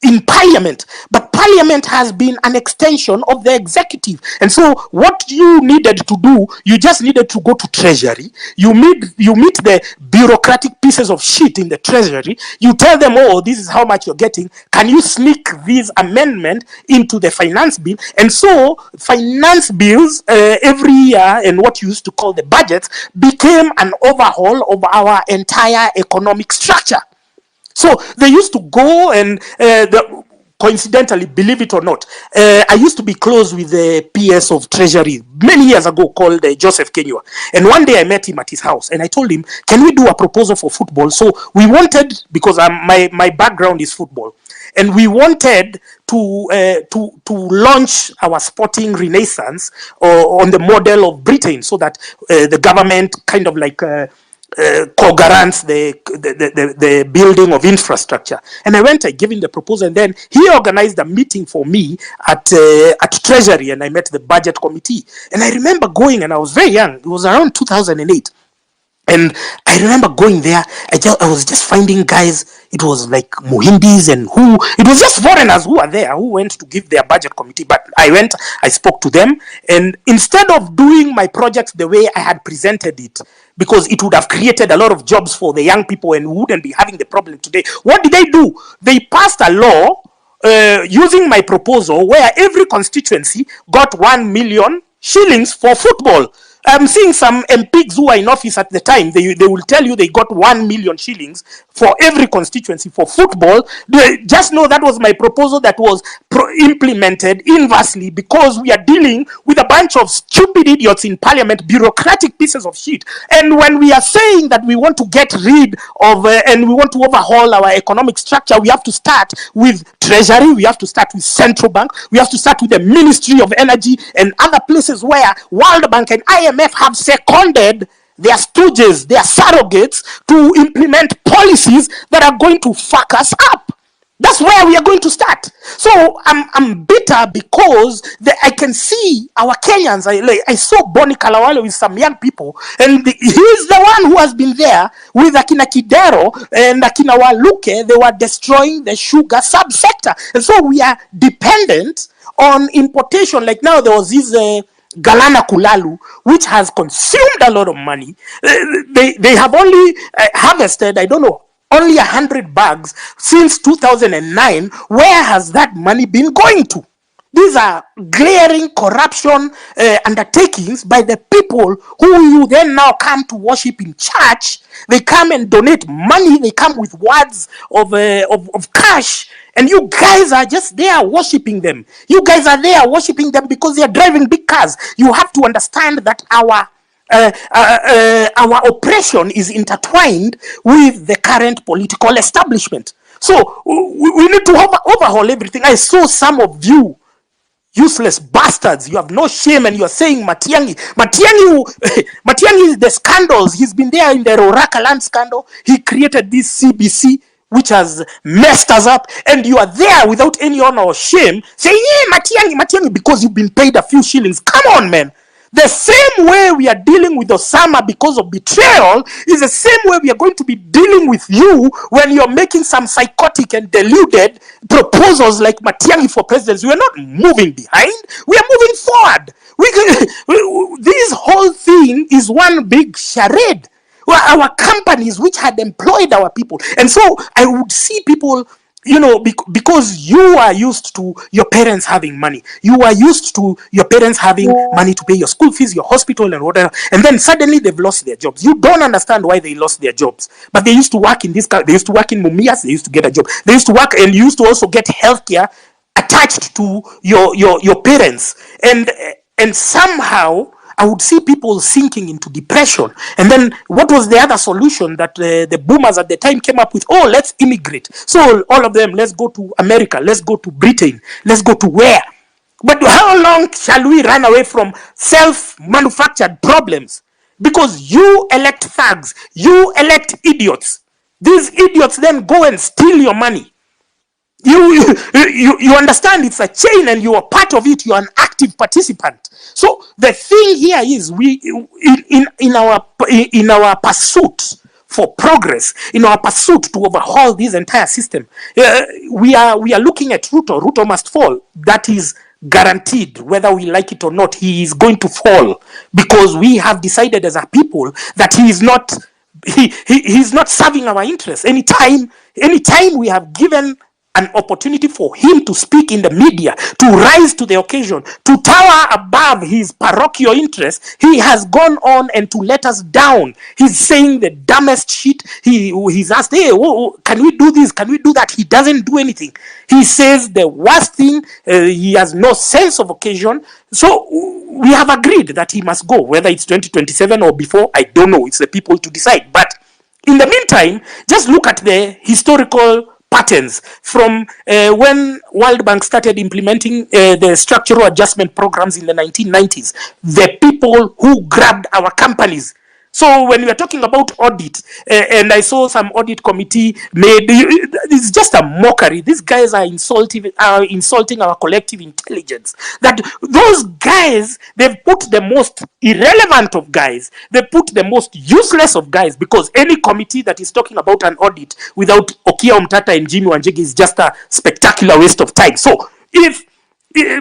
in parliament, but parliament has been an extension of the executive. And so what you needed to do, you just needed to go to treasury, you meet the bureaucratic pieces of shit in the treasury, you tell them, oh, this is how much you're getting, can you sneak this amendment into the finance bill? And so finance bills every year, and what you used to call the budgets, became an overhaul of our entire economic structure. So they used to go and, coincidentally, believe it or not, I used to be close with the PS of Treasury many years ago called Joseph Kenywa. And one day I met him at his house and I told him, can we do a proposal for football? So we wanted, because my background is football, and we wanted to launch our sporting renaissance on the model of Britain, so that the government kind of like co-guarants the building of infrastructure. And I gave him the proposal, and then he organized a meeting for me at Treasury, and I met the budget committee. And I remember going, and I was very young, it was around 2008. And I remember going there. I was just finding guys. It was like Muhindis and it was just foreigners who were there who went to give their budget committee. But I spoke to them, and instead of doing my project the way I had presented it, because it would have created a lot of jobs for the young people and we wouldn't be having the problem today, what did they do? They passed a law using my proposal where every constituency got 1 million shillings for football. I'm seeing some MPs who are in office at the time. They will tell you they got 1 million shillings for every constituency for football. They just know that was my proposal that was implemented inversely, because we are dealing with a bunch of stupid idiots in parliament, bureaucratic pieces of shit. And when we are saying that we want to get rid of and we want to overhaul our economic structure, we have to start with treasury, we have to start with central bank, we have to start with the Ministry of Energy and other places where World Bank and IMF have seconded their stooges, their surrogates, to implement policies that are going to fuck us up. That's where we are going to start. So I'm bitter because I can see our Kenyans. I saw Boni Kalawale with some young people, and he's the one who has been there with Akina Kidero and Akina Waluke. They were destroying the sugar subsector, and so we are dependent on importation. Like now, there was this Galana Kulalu, which has consumed a lot of money. They have only harvested, I don't know, only 100 bags since 2009. Where has that money been going to? These are glaring corruption undertakings by the people who you then now come to worship in church. They come and donate money. They come with words of cash. And you guys are just there worshiping them. You guys are there worshiping them because they are driving big cars. You have to understand that our oppression is intertwined with the current political establishment. So we need to overhaul everything. I saw some of you useless bastards. You have no shame, and you are saying Matiang'i. Matiang'i is the scandals. He's been there in the Roraka land scandal. He created this CBC, which has messed us up, and you are there without any honor or shame saying, yeah, Matiang'i, because you've been paid a few shillings. Come on, man. The same way we are dealing with Osama because of betrayal is the same way we are going to be dealing with you when you're making some psychotic and deluded proposals like Matiang'i for presidency. We are not moving behind. We are moving forward. This whole thing is one big charade. Well, our companies which had employed our people. And so I would see people, because you are used to your parents having money. You are used to your parents having money to pay your school fees, your hospital, and whatever. And then suddenly they've lost their jobs. You don't understand why they lost their jobs. But they used to work in this. They used to work in Mumias. They used to get a job. They used to work, and you used to also get healthcare attached to your parents. And somehow I would see people sinking into depression. And then what was the other solution that the boomers at the time came up with? Oh, let's immigrate. So all of them, let's go to America, let's go to Britain, let's go to where? But how long shall we run away from self-manufactured problems? Because you elect thugs, you elect idiots. These idiots then go and steal your money. You understand it's a chain, and you are part of it. You are an active participant. So the thing here is, we in our pursuit for progress, in our pursuit to overhaul this entire system, we are looking at Ruto. Ruto must fall. That is guaranteed, whether we like it or not. He is going to fall, because we have decided as a people that he is not serving our interests. Anytime we have given an opportunity for him to speak in the media, to rise to the occasion, to tower above his parochial interests, he has gone on and to let us down. He's saying the dumbest shit. He's asked, hey, can we do this? Can we do that? He doesn't do anything. He says the worst thing. He has no sense of occasion. So we have agreed that he must go, whether it's 2027 or before, I don't know. It's the people to decide. But in the meantime, just look at the historical patterns from when World Bank started implementing the structural adjustment programs in the 1990s. The people who grabbed our companies. So when we are talking about audit, and I saw some audit committee made, it's just a mockery. These guys are insulting our collective intelligence. That those guys, they've put the most irrelevant of guys, they put the most useless of guys, because any committee that is talking about an audit without Okia Omtata and Jimmy Wanjigi is just a spectacular waste of time. So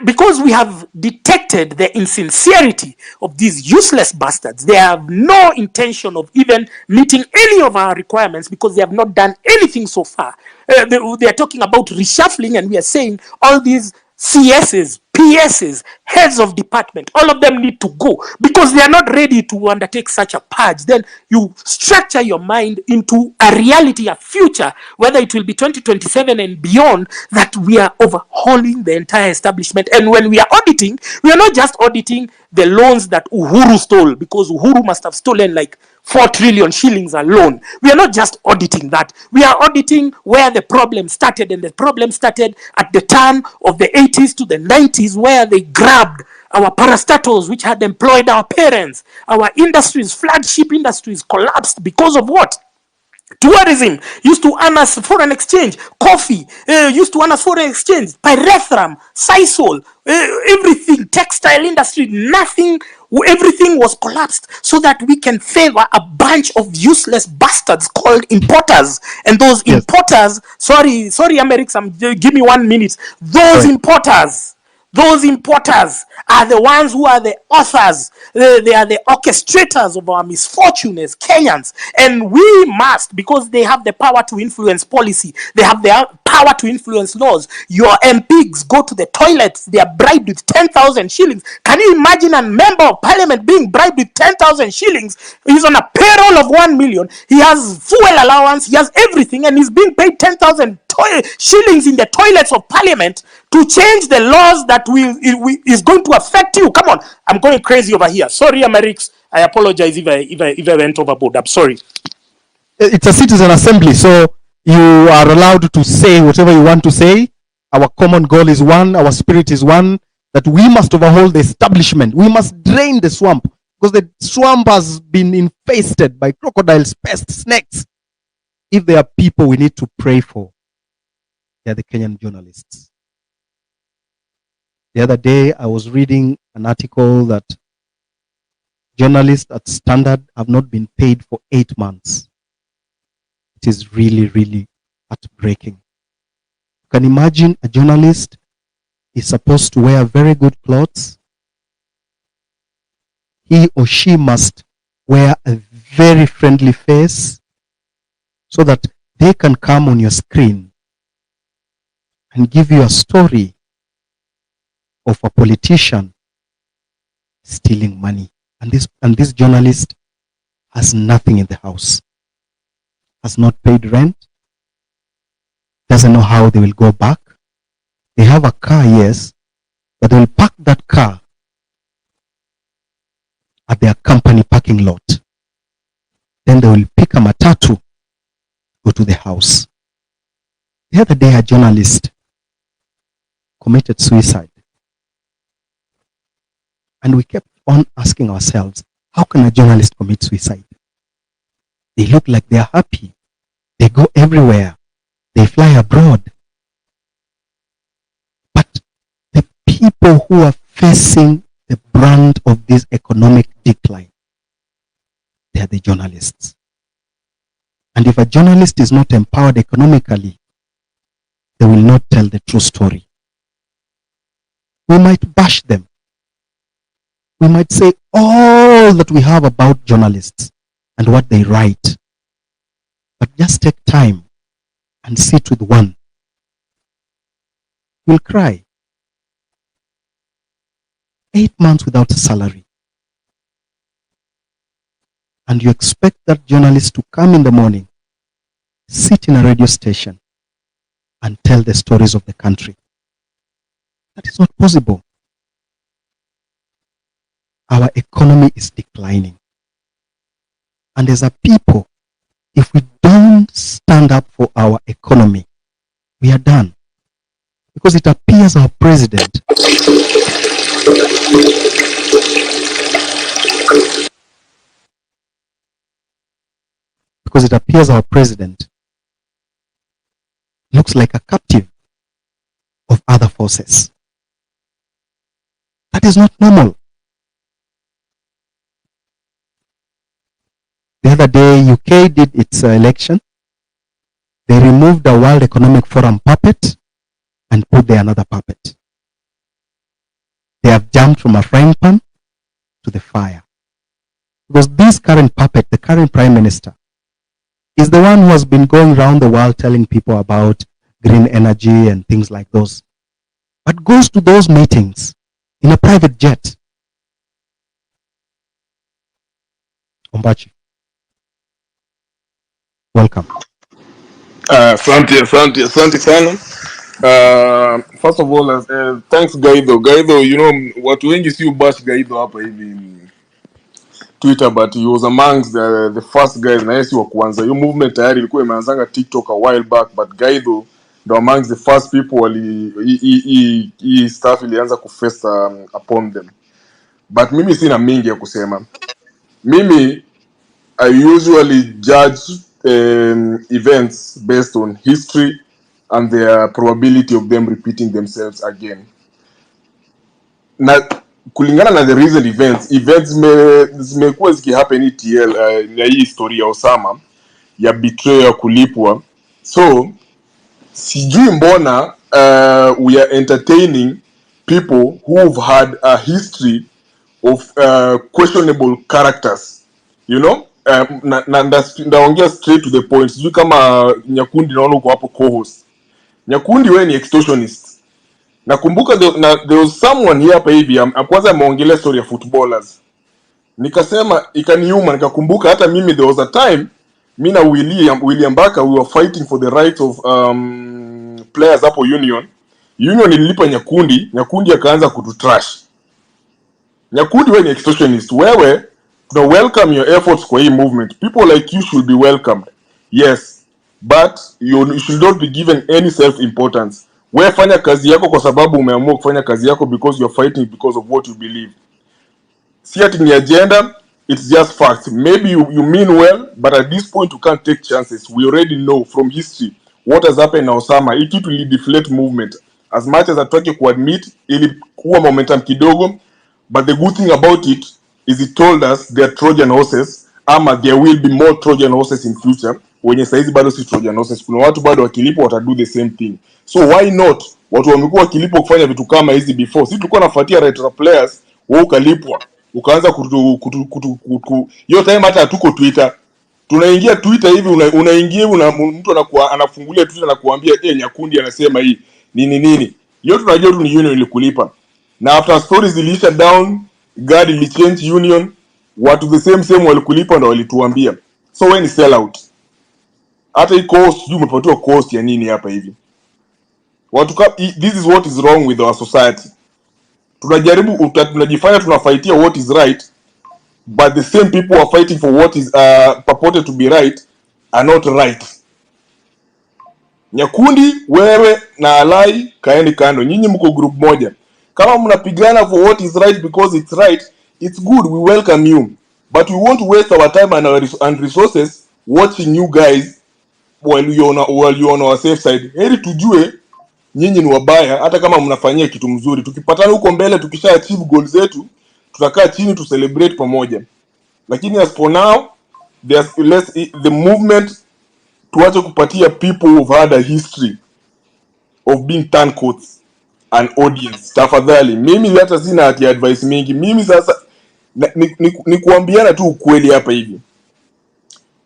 because we have detected the insincerity of these useless bastards, they have no intention of even meeting any of our requirements, because they have not done anything so far. They are talking about reshuffling, and we are saying all these CSs, PSs, heads of department, all of them need to go, because they are not ready to undertake such a purge. Then you structure your mind into a reality, a future, whether it will be 2027 and beyond, that we are overhauling the entire establishment. And when we are auditing, we are not just auditing the loans that Uhuru stole, because Uhuru must have stolen like 4 trillion shillings alone. We are not just auditing that. We are auditing where the problem started, and the problem started at the turn of the 80s to the 90s, where they grabbed our parastatals, which had employed our parents. Our industries, flagship industries, collapsed because of what? Tourism used to earn us foreign exchange. Coffee used to earn us foreign exchange. Pyrethrum, Sisal, everything, textile industry, nothing, everything was collapsed, so that we can favor a bunch of useless bastards called importers. And those importers, sorry, Amerix, give me 1 minute. Those importers are the ones who are the authors. They are the orchestrators of our misfortune as Kenyans. And we must, because they have the power to influence policy, they have the power to influence laws. Your MPs go to the toilets, they are bribed with 10,000 shillings. Can you imagine a member of parliament being bribed with 10,000 shillings? He's on a payroll of 1 million. He has fuel allowance, he has everything, and he's being paid 10,000 shillings in the toilets of parliament to change the laws that is going to affect you. Come on, I'm going crazy over here. Sorry, Amerix. I apologize if I went overboard. I'm sorry. It's a citizen assembly, so you are allowed to say whatever you want to say. Our common goal is one, our spirit is one, that we must overhaul the establishment. We must drain the swamp, because the swamp has been infested by crocodiles, pests, snakes. If there are people we need to pray for, they are the Kenyan journalists. The other day, I was reading an article that journalists at Standard have not been paid for 8 months. It is really, really heartbreaking. You can imagine a journalist is supposed to wear very good clothes. He or she must wear a very friendly face, so that they can come on your screen and give you a story of a politician stealing money. And this journalist has nothing in the house, has not paid rent, doesn't know how they will go back. They have a car, yes, but they will park that car at their company parking lot. Then they will pick a matatu, go to the house. The other day, a journalist committed suicide. And we kept on asking ourselves, how can a journalist commit suicide? They look like they are happy. They go everywhere. They fly abroad. But the people who are facing the brunt of this economic decline, they are the journalists. And if a journalist is not empowered economically, they will not tell the true story. We might bash them. We might say all that we have about journalists and what they write. But just take time and sit with one. You'll cry. 8 months without a salary. And you expect that journalist to come in the morning, sit in a radio station, and tell the stories of the country. That is not possible. Our economy is declining. And as a people, if we don't stand up for our economy, we are done. Because it appears our president it appears our president looks like a captive of other forces. That is not normal. The other day, UK did its election. They removed the World Economic Forum puppet and put there another puppet. They have jumped from a frying pan to the fire. Because this current puppet, the current prime minister, is the one who has been going around the world telling people about green energy and things like those. But goes to those meetings in a private jet. Ombachi, welcome. Asante sana. First of all, thanks Gaido. Gaido, you know, watu wengi si ubash Gaido hapa hivi Twitter, but he was amongst the first guys na yesi wa kwanza. Hiyo movement tayari ilikuwa imeanzanga TikTok a while back, but Gaido ndo amongst the first people hii stuff ilianza kufesta upon them. But mimi sina mingi ya kusema. Mimi I usually judge events based on history and the probability of them repeating themselves again. Na kulingana na the recent events zimekuwa zikihappen ETL na hii historia ya Osama ya betrayal ya kulipwa. So sijui mbona we are entertaining people who've had a history of questionable characters, you know. Ndaongea straight to the point. Sijui kama Nyakundi naona uko hapo co-host. Nyakundi wewe ni extortionist. Nakumbuka there was someone here hapa hivi kwanza ameongelea story ya footballers. Nikasema ikaniuma, nikakumbuka hata mimi there was a time mimi na William Baka we were fighting for the rights of players hapo Union ililipa Nyakundi akaanza kututrash. Nyakundi wewe ni extortionist. Wewe tuna welcome your efforts kwa hii movement. People like you should be welcomed. Yes, but you should not be given any self importance. Wewe fanya kazi yako kwa sababu umeamua kufanya kazi yako because you're fighting because of what you believe. See it in the agenda, it's just facts. Maybe you mean well, but at this point you can't take chances. We already know from history what has happened na Osama. It will deflate movement. As much as atake kuadmit ilikuwa momentum kidogo, but the good thing about it is it told us there are Trojan horses, ama there will be more Trojan horses in future. Wenye saizi bado si Trojan horses. Kuna watu bado wakilipo watadu the same thing. So why not? Watu wamekuwa wakilipo kufanya vitu kama hizi before. Sisi tulikuwa nafuatia retro players, wewe ukalipwa. Ukaanza hiyo time hata hatuko Twitter. Tunaingia Twitter hivi unaingia mtu anafungulia Twitter na kuambia Nyakundi anasema hii nini. Hiyo tunajua tu ni Union ilikulipa. Na after stories zilisha down, God ili change Union, watu the same walikulipa ndo walituambia. So when is sell out? Hata hii cost you umepatiwa cost ya nini hapa hivi? This is what is wrong with our society. Tunajifanya tunafaitia what is right, but the same people are fighting for what is purported to be right are not right. Nyakundi wewe na Alai kaeni kando, nyinyi mko group moja. Kama mnapigana for what is right because it's right, it's good, we welcome you, but we won't waste our time and resources watching you guys while you on our safe side. Heri tujue nyinyi ni wabaya hata kama mnafanyia kitu mzuri. Tukipatana huko mbele tukisha achieve goals zetu, tutakaa chini to celebrate pamoja. Lakini as for now, the movement tuache kupatia people who've had a history of being turncoats an audience. Tafadhali, mimi hata sina hati advice mingi. Mimi sasa ni kuambiana tu ukweli hapa hivi.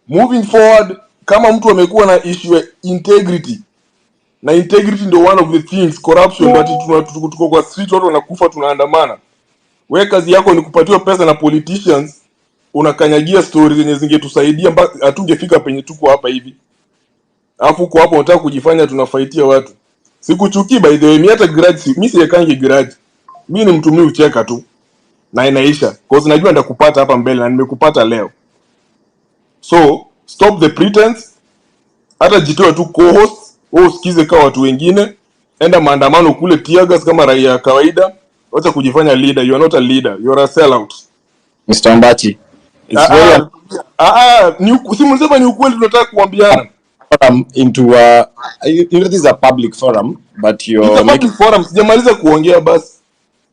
Moving forward, kama mtu amekuwa na issue ya integrity, na integrity ndio one of the things, corruption, that tuko kwa street watu wanakufa tunaandamana. Wewe kazi yako ni kupatiwa pesa na politicians, unakanyagia stories zenye zingetusaidia mpaka hatungefika penye tuko hapa hivi. Alafu uko hapo unataka kujifanya tunafaitia watu. Sikuchukii by the way, mimi hata grudge, mimi siyekangi grudge. Mimi ni mtu mimi ucheka tu na inaisha. Cause najua nitakupata hapa mbele na nimekupata leo. So, stop the pretense. Hata jitoe tu co-host, wewe usikize kama watu wengine. Enda maandamano kule tiagas kama raia kawaida. Wacha kujifanya leader, you are not a leader, you are a sellout. Mr. Ombachi, It's very Simulsema ni ukweli tunataka kuambiana. Into this is a public forum, but It's a public forum. Sijamaliza kuongea basi.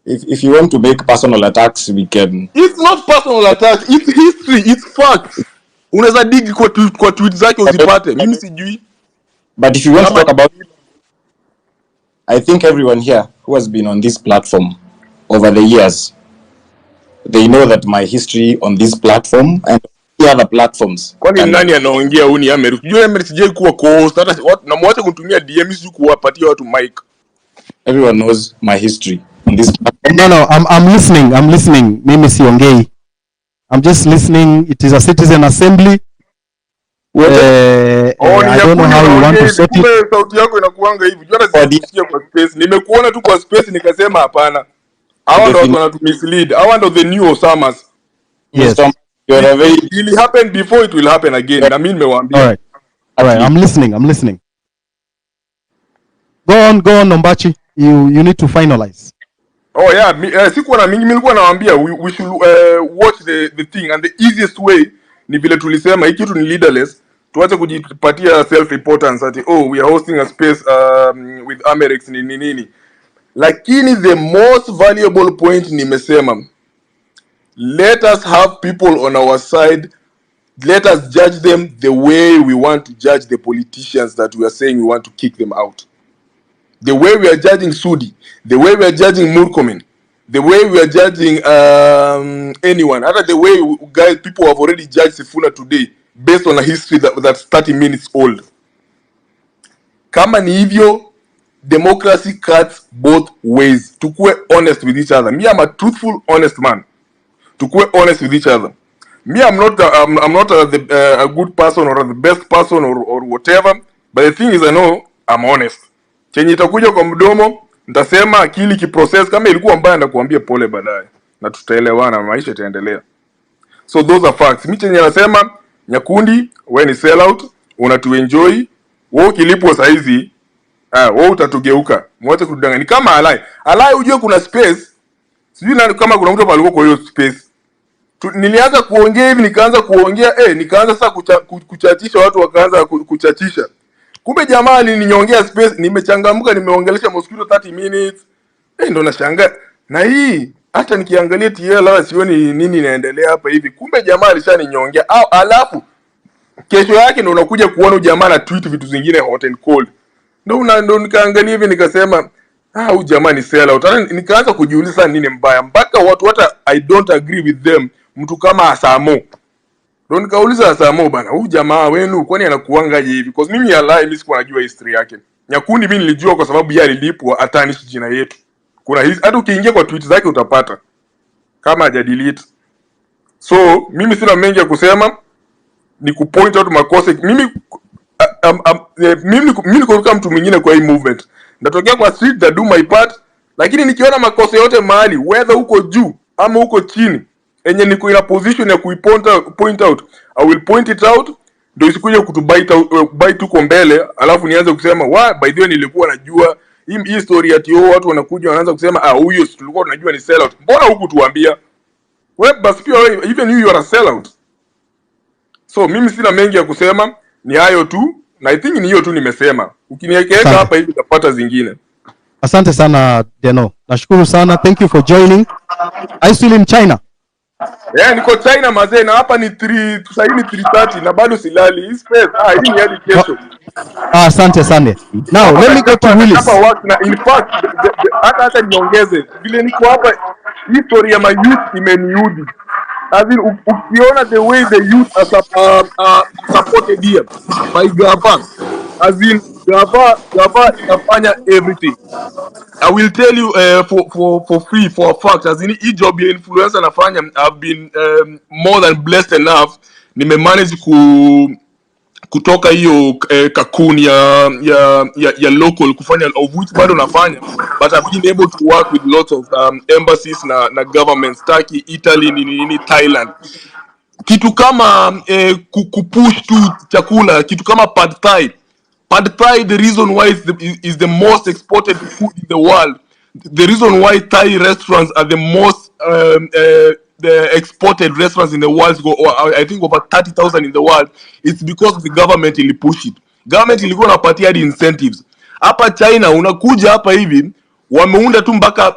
If you want to make personal attacks, we can. It's not personal attack. It's history. It's facts. Unaweza dig kwa tweet zake uzipate. Mimi sijui. But if you want to talk about it, I think everyone here who has been on this platform over the years, they know that my history on this platform and the other platforms. Kwani nani anaongea huu ni Amerix? Unajua Amerix sijai kuwa co-host hata na mwache kunitumia DM siju kuwapatia watu mic. Everyone knows my history on this platform. No, I'm listening. Mimi siongei. I'm just listening. It is a citizen assembly. I don't know how you want to sort it. Sauti yako inakuanga hivi. Jua sisikia kwa space. Nimekuona tu kwa space nikasema hapana. Hawa ndo watu mislead. Hawa ndo the new Osamas. Yes. It will happen before it will happen again. Na mimi nimewaambia. All right. I'm listening. Go on, Nombachi. You need to finalize. Oh yeah, sikuwa na mingi nilikuwa nawaambia we should watch the thing, and the easiest way ni vile tulisema hiki kitu ni leaderless. Tuache kujipatia self importance ati we are hosting a space with Amerix nini. Lakini the most valuable point nimesema, let us have people on our side. Let us judge them the way we want to judge the politicians that we are saying we want to kick them out. The way we are judging Sudi, the way we are judging Murkomen, the way we are judging anyone, other the way people have already judged Sifuna today based on a history that's 30 minutes old. Kama ni hivyo, democracy cuts both ways. Tukue honest with each other. Me, I'm a truthful, honest man. Tukue honest with each other. Me, I'm not a good person or the best person or whatever. But the thing is, I know I'm honest. Chenye itakuja kwa mdomo, nitasema akili kiprocess. Kama ilikuwa mbaya ndakuambia pole baadaye. Na tutaelewana, maisha itaendelea. So those are facts. Mimi chenye nasema, Nyakundi, wewe ni sell out, unatuenjoy. Wewe ukilipwa saizi, wewe utatugeuka. Mwache kudanganya. Ni kama Alai ujue kuna space. Sijui kama kuna mtu alikuwa kwa hiyo space. Nilianza kuongea hivi, nikaanza kuongea, nikaanza sasa kuchatisha watu, wakaanza kuchachisha. Kumbe jamaa alininyongea space, nimechangamka, nimeongelesha mosquito 30 minutes. Ndo nashangaa. Na hii hata nikiangalia TL sioni nini inaendelea hapa hivi. Kumbe jamaa alishaninyongea. Alafu kesho yake ndo unakuja kuona jamaa na tweet vitu zingine hot and cold. Ndo nikaangalia hivi nikasema, huyu jamaa ni sell out. Nikaanza kujiuliza nini mbaya. Mpaka watu hata I don't agree with them. Mtu kama Asamo. Ndo nikauliza Asamo bana, huyu jamaa wenu kwani anakuangaje hivi? Because mimi mimi sikuwa najua history yake. Nyakundi mimi nilijua kwa sababu yeye alilipwa atanishi jina yetu. Kuna hata ukiingia kwa tweet zake utapata kama hajadelete. So mimi sina mengi ya kusema, ni kupoint out makosa. Mimi niko kama mtu mwingine kwa hii movement. Natokea kwa street to do my part, lakini nikiona makosa yote mahali, whether huko juu ama huko chini, enye niko in a position ya point out, I will point it out. Ndio isikuje bite huko mbele, alafu nianze kusema by the way nilikuwa najua hii story ati watu wanakuja wanaanza kusema huyo tulikuwa tunajua ni sell out. Mbona huku tuambia? Wewe basi pia even you are a sell out. So mimi sina mengi ya kusema, ni hayo tu, na I think ni hiyo tu nimesema. Ukiniweka hapa hivi utapata zingine. Asante sana Deno. Nashukuru sana. Thank you for joining. I still in China. Niko China mazee, na hapa ni 3 sasa ni 3:30 na bado silali. Hii space hii ni hadi kesho. Asante sana. Now let me go to Willis. In fact hata niongeze vile niko hapa, history ya my youth imeniudi. As in, ukiona the way the youth are supported here by Gava, as in Gava inafanya everything. I will tell you for free, for a fact, as in hii job ya influencer nafanya, I've been more than blessed enough. Nimemanage kutoka hiyo cocoon ya local kufanya, of which bado nafanya, but I've been able to work with lots of embassies na governments, Turkey, Italy, nini Thailand. Kitu kama kupush tu chakula, kitu kama pad thai, the reason why is the most exported food in the world. The reason why Thai restaurants are the most the exported restaurants in the world go, or I think over 30,000 in the world, it's because the government ili push it. Government ilikuwa inapatia hadi incentives. Hapa China unakuja hapa hivi wameunda tu mpaka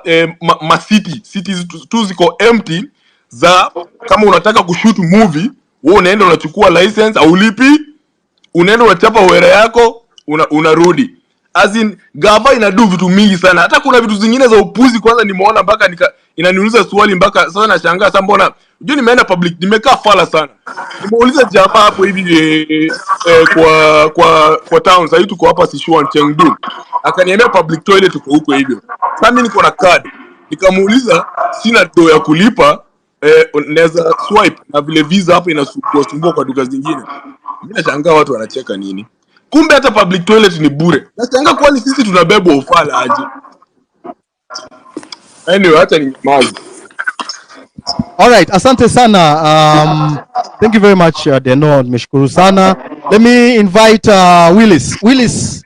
cities tu ziko empty za kama unataka kushoot movie, wewe unaenda unachukua license au lipi, unaenda unachapa wera yako, unarudi. As in gava inadu vitu mingi sana. Hata kuna vitu zingine za upuzi kwanza nimeona mpaka inaniuliza swali mpaka sasa nashangaa sasa mbona unajua nimeenda public nimekaa fala sana. Nimeuliza jamaa hapo hivi kwa town sasa tuko hapa Sichuan Chengdu. Akaniambia public toilet uko huko hivyo. Sasa mimi niko na card. Nikamuuliza sina do ya kulipa naweza swipe na vile visa hapa inasumbua kwa duka zingine. Mimi nashangaa watu wanacheka nini? Kumbe hata public toilet ni bure. Nashangaa kwani sisi tunabeba ufala aje? Anyway, hata ni maji. All right, asante sana. Thank you very much, Deno. Nimeshukuru sana. Let me invite Willis. Willis.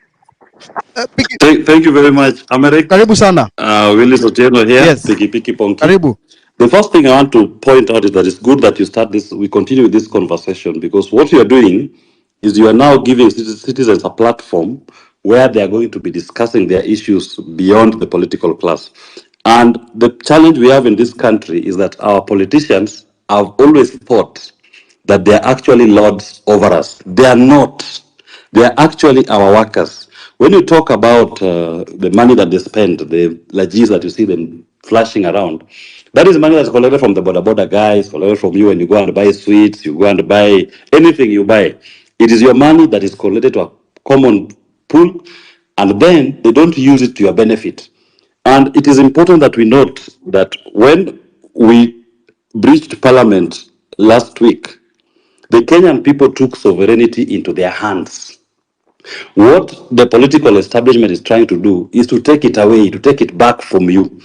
Thank you very much, Amerix. Karibu sana. Willis Otieno here. Yes. Piki Ponki. Karibu. The first thing I want to point out is that it's good that you start this. We continue with this conversation because what you are doing is you are now giving citizens a platform where they are going to be discussing their issues beyond the political class. And the challenge we have in this country is that our politicians have always thought that they are actually lords over us. They are not. They are actually our workers. When you talk about the money that they spend, the lagis that you see them flashing around, that is money that's collected from the border guys, collected from you when you go and buy sweets, you go and buy anything you buy. It is your money that is collected to a common pool, and then they don't use it to your benefit. And it is important that we note that when we breached parliament last week, the Kenyan people took sovereignty into their hands. What the political establishment is trying to do is to take it away, to take it back from you.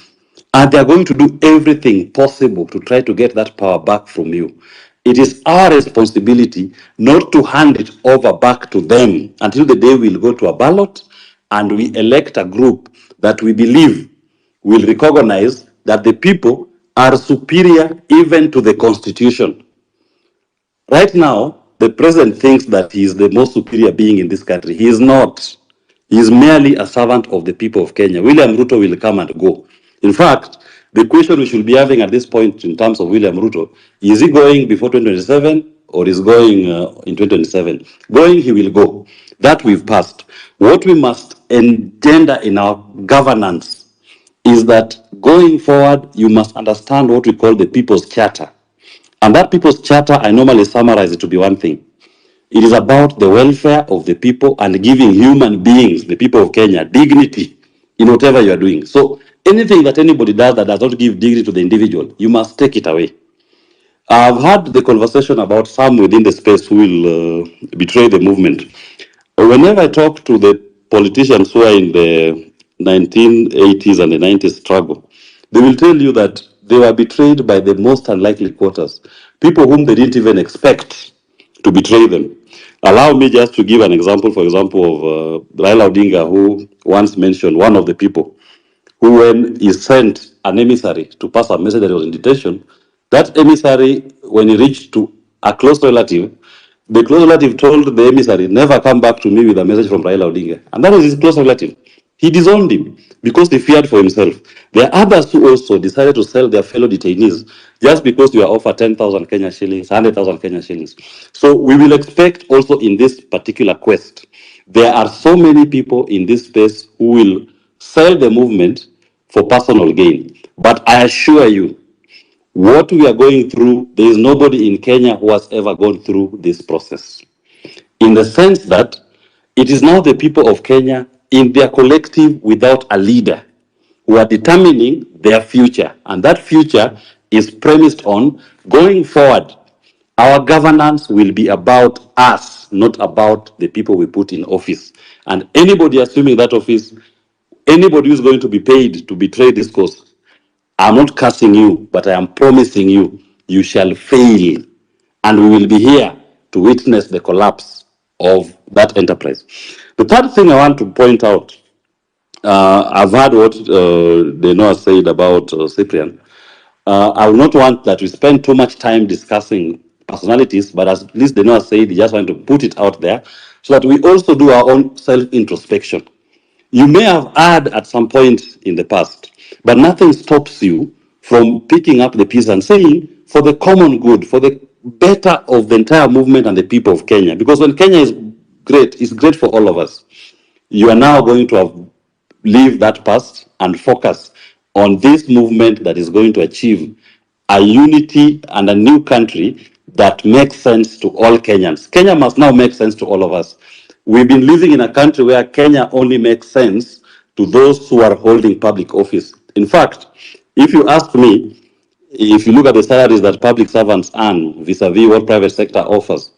And they are going to do everything possible to try to get that power back from you. It is our responsibility not to hand it over back to them until the day we'll go to a ballot and we elect a group that we believe will recognize that the people are superior even to the constitution. Right now, the president thinks that he is the most superior being in this country. He is not. He is merely a servant of the people of Kenya. William Ruto will come and go. In fact, the question we should be having at this point in terms of William Ruto, is he going before 2027 or is going in 2027? Going, he will go. That we've passed. What we must engender in our governance is that going forward, you must understand what we call the People's Charter. And that People's Charter, I normally summarize it to be one thing. It is about the welfare of the people and giving human beings, the people of Kenya, dignity in whatever you are doing. So anything that anybody does that does not give dignity to the individual, you must take it away. I've had the conversation about some within the space who will betray the movement. Whenever I talk to the politicians who are in the 1980s and the 90s struggle, they will tell you that they were betrayed by the most unlikely quarters, people whom they didn't even expect to betray them. Allow me just to give an example, for example, of Raila Odinga, who once mentioned one of the people who, when he sent an emissary to pass a message that he was in detention, that emissary, when he reached to a close relative, the close relative told the emissary, never come back to me with a message from Raila Odinga. And that was his close relative. He disowned him because he feared for himself. There are others who also decided to sell their fellow detainees just because you are offered 10,000 Kenya shillings, 100,000 Kenya shillings. So we will expect also in this particular quest, there are so many people in this space who will sell the movement for personal gain. But I assure you, what we are going through, there is nobody in Kenya who has ever gone through this process. In the sense that it is now the people of Kenya in their collective without a leader who are determining their future. And that future is premised on going forward. Our governance will be about us, not about the people we put in office. And anybody assuming that office, anybody who is going to be paid to betray this cause, I'm not cursing you, but I am promising you, you shall fail. And we will be here to witness the collapse of that enterprise. The third thing I want to point out, I've heard what Deno said about Cyprian. I will not want that we spend too much time discussing personalities, but at least they know I said, they just want to put it out there so that we also do our own self-introspection. You may have had at some point in the past, but nothing stops you from picking up the piece and saying, for the common good, for the better of the entire movement and the people of Kenya. Because when Kenya is great, it's great for all of us. You are now going to have leave that past and focus on this movement that is going to achieve a unity and a new country that makes sense to all Kenyans. Kenya must now make sense to all of us. We've been living in a country where Kenya only makes sense to those who are holding public office. In fact, if you ask me, if you look at the salaries that public servants earn vis-a-vis what private sector offers,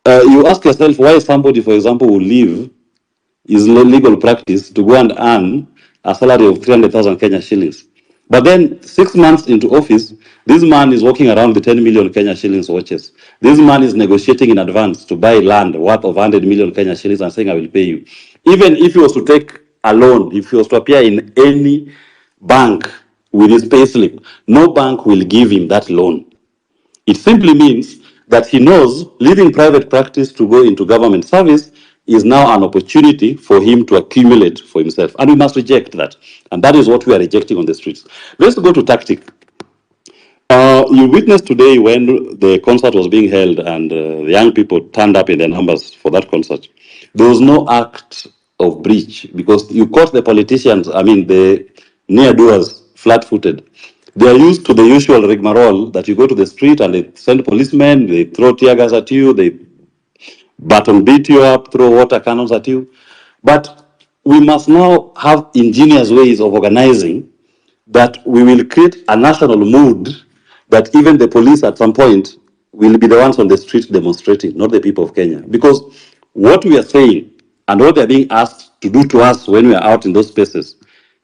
you ask yourself why somebody, for example, will leave his legal practice to go and earn a salary of 300,000 Kenya shillings. But then 6 months into office, this man is walking around with 10 million Kenya shillings watches. This man is negotiating in advance to buy land worth of 100 million Kenya shillings and saying, I will pay you. Even if he was to take a loan, if he was to appear in any bank with his payslip, no bank will give him that loan. It simply means that he knows leaving private practice to go into government service is now an opportunity for him to accumulate for himself. And we must reject that. And that is what we are rejecting on the streets. Let's go to tactic. You witnessed today when the concert was being held and the young people turned up in their numbers for that concert. There was no act of breach because you caught the politicians, the near-doers, flat-footed. They are used to the usual rigmarole that you go to the street and they send policemen, they throw tear gas at you, they baton beat you up, throw water cannons at you. But we must now have ingenious ways of organizing that we will create a national mood that even the police at some point will be the ones on the street demonstrating, not the people of Kenya. Because what we are saying and what they're being asked to do to us when we are out in those spaces,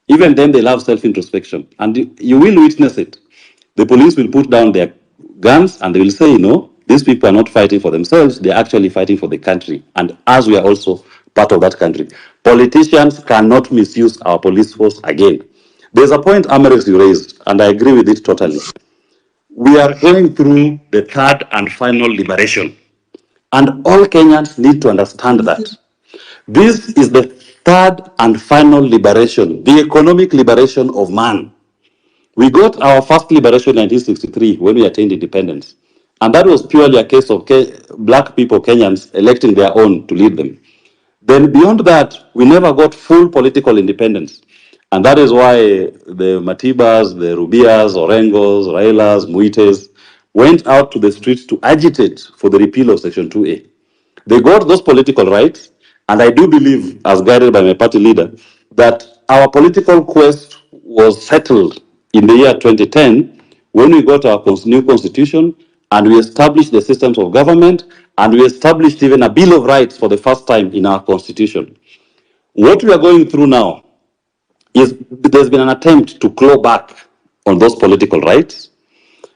even then they love self-introspection. And you will witness it. The police will put down their guns and they will say, these people are not fighting for themselves, they're actually fighting for the country. And as we are also part of that country, politicians cannot misuse our police force again. There's a point, Amerix, you raised, and I agree with it totally. We are going through the third and final liberation. And all Kenyans need to understand that. This is the third and final liberation, the economic liberation of man. We got our first liberation in 1963 when we attained independence. And that was purely a case of black people, Kenyans, electing their own to lead them. Then beyond that, we never got full political independence. And that is why the Matibas, the Rubias, Orengos, Railas, Muites went out to the streets to agitate for the repeal of Section 2A. They got those political rights, and I do believe, as guided by my party leader, that our political quest was settled in the year 2010 when we got our new constitution and we established the systems of government and we established even a Bill of Rights for the first time in our constitution. What we are going through now is there's been an attempt to claw back on those political rights,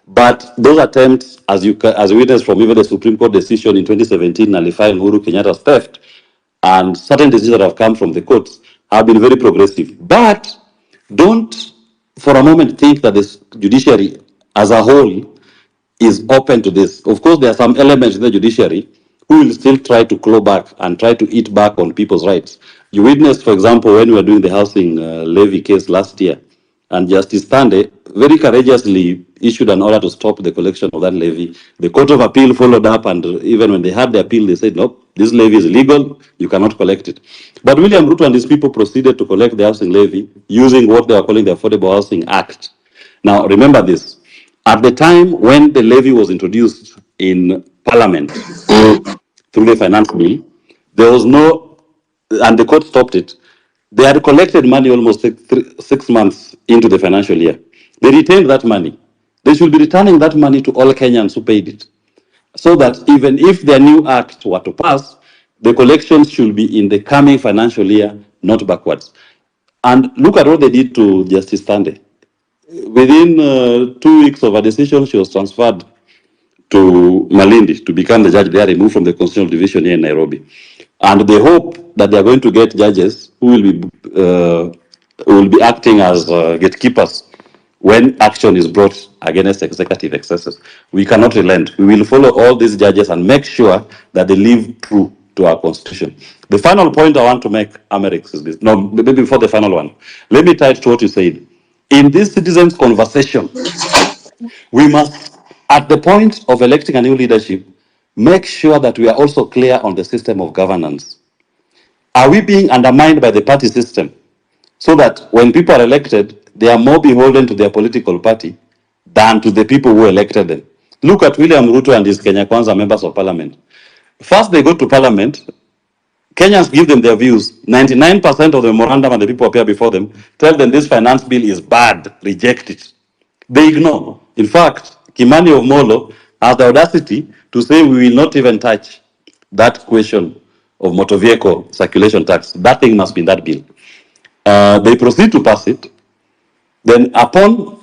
but those attempts, as you witnessed from even the Supreme Court decision in 2017 nullifying Uhuru Kenyatta's theft, and certain decisions that have come from the courts have been very progressive. But don't for a moment think that the judiciary as a whole is open to this. Of course, there are some elements in the judiciary who will still try to claw back and try to eat back on people's rights. You witnessed, for example, when we were doing the housing levy case last year, and Justice Tande very courageously issued an order to stop the collection of that levy. The Court of Appeal followed up, and even when they had the appeal, they said, nope, this levy is illegal, you cannot collect it. But William Ruto and his people proceeded to collect the housing levy using what they were calling the Affordable Housing Act. Now, remember this. At the time when the levy was introduced in Parliament through the finance bill, there was no, and the court stopped it. They had collected money almost 6 months into the financial year. They retained that money. They should be returning that money to all Kenyans who paid it. So that even if their new act were to pass, the collections should be in the coming financial year, not backwards. And look at what they did to Justice Tande. Within 2 weeks of a decision, she was transferred to Malindi to become the judge there, removed from the Constitutional Division here in Nairobi. And they hope that they are going to get judges who will be acting as gatekeepers when action is brought against executive excesses. We cannot relent. We will follow all these judges and make sure that they live true to our constitution. The final point I want to make, Amerix, is this. No, maybe before the final one, let me tie it to what you said. In this citizens' conversation, we must, at the point of electing a new leadership, make sure that we are also clear on the system of governance. Are we being undermined by the party system so that when people are elected, they are more beholden to their political party than to the people who elected them? Look at William Ruto and his Kenya Kwanza members of parliament. First, they go to parliament. Kenyans give them their views. 99% of the memorandum and the people appear before them tell them this finance bill is bad, reject it. They ignore. In fact, Kimani of Molo has the audacity to say we will not even touch that question of motor vehicle circulation tax. That thing must be in that bill. They proceed to pass it. Then upon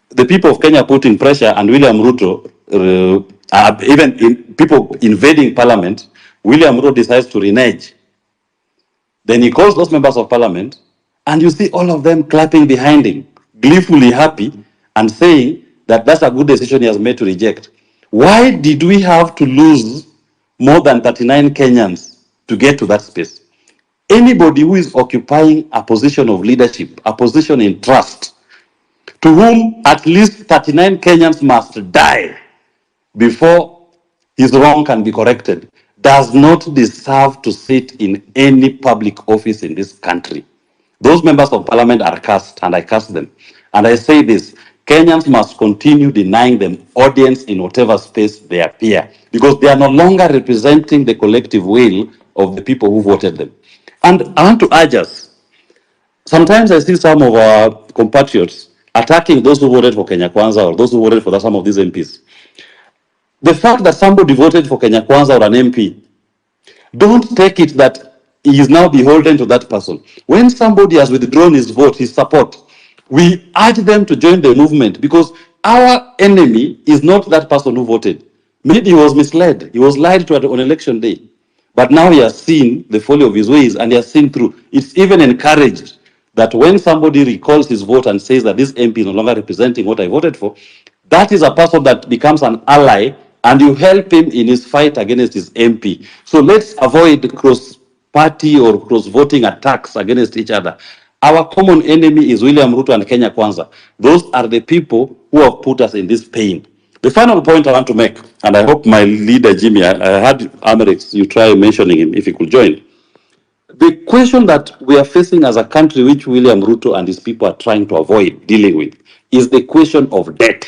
the people of Kenya putting pressure and William Ruto, even in people invading parliament, William Ruto decides to renege. Then he calls those members of parliament, and you see all of them clapping behind him, gleefully happy, and saying that that's a good decision he has made to reject. Why did we have to lose more than 39 Kenyans to get to that space? Anybody who is occupying a position of leadership, a position in trust, to whom at least 39 Kenyans must die before his wrong can be corrected, does not deserve to sit in any public office in this country. Those members of parliament are cast, and I cast them. And I say this, Kenyans must continue denying them audience in whatever space they appear, because they are no longer representing the collective will of the people who voted them. And I want to urge us, sometimes I see some of our compatriots attacking those who voted for Kenya Kwanza or those who voted for some of these MPs. The fact that somebody voted for Kenya Kwanza or an MP, don't take it that he is now beholden to that person. When somebody has withdrawn his vote, his support, we urge them to join the movement, because our enemy is not that person who voted. Maybe he was misled. He was lied to on election day. But now he has seen the folly of his ways and he has seen through. It's even encouraged that when somebody recalls his vote and says that this MP is no longer representing what I voted for, that is a person that becomes an ally, and you help him in his fight against his MP. So let's avoid cross-party or cross-voting attacks against each other. Our common enemy is William Ruto and Kenya Kwanza. Those are the people who have put us in this pain. The final point I want to make, and I hope my leader Jimmy, I had Amerix, you try mentioning him if he could join. The question that we are facing as a country, which William Ruto and his people are trying to avoid dealing with, is the question of debt.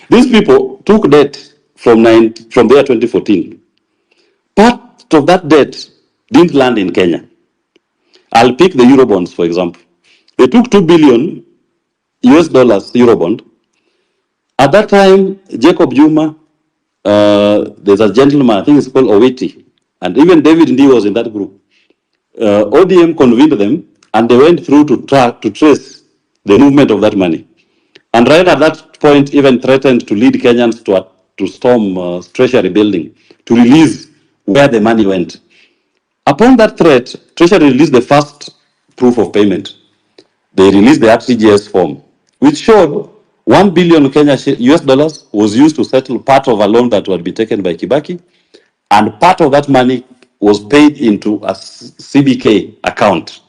These people took debt from the year 2014. Part of that debt didn't land in Kenya. I'll pick the Eurobonds, for example. They took 2 billion US dollars Eurobond. At that time, Jacob Juma, there's a gentleman, I think it's called Owiti, and even David Ndi was in that group. ODM convened them, and they went through to trace the movement of that money. And right at that point, even threatened to lead Kenyans to storm Treasury building, to release where the money went. Upon that threat, Treasury released the first proof of payment. They released the RTGS form, which showed 1 billion Kenya US dollars was used to settle part of a loan that would be taken by Kibaki, and part of that money was paid into a CBK account.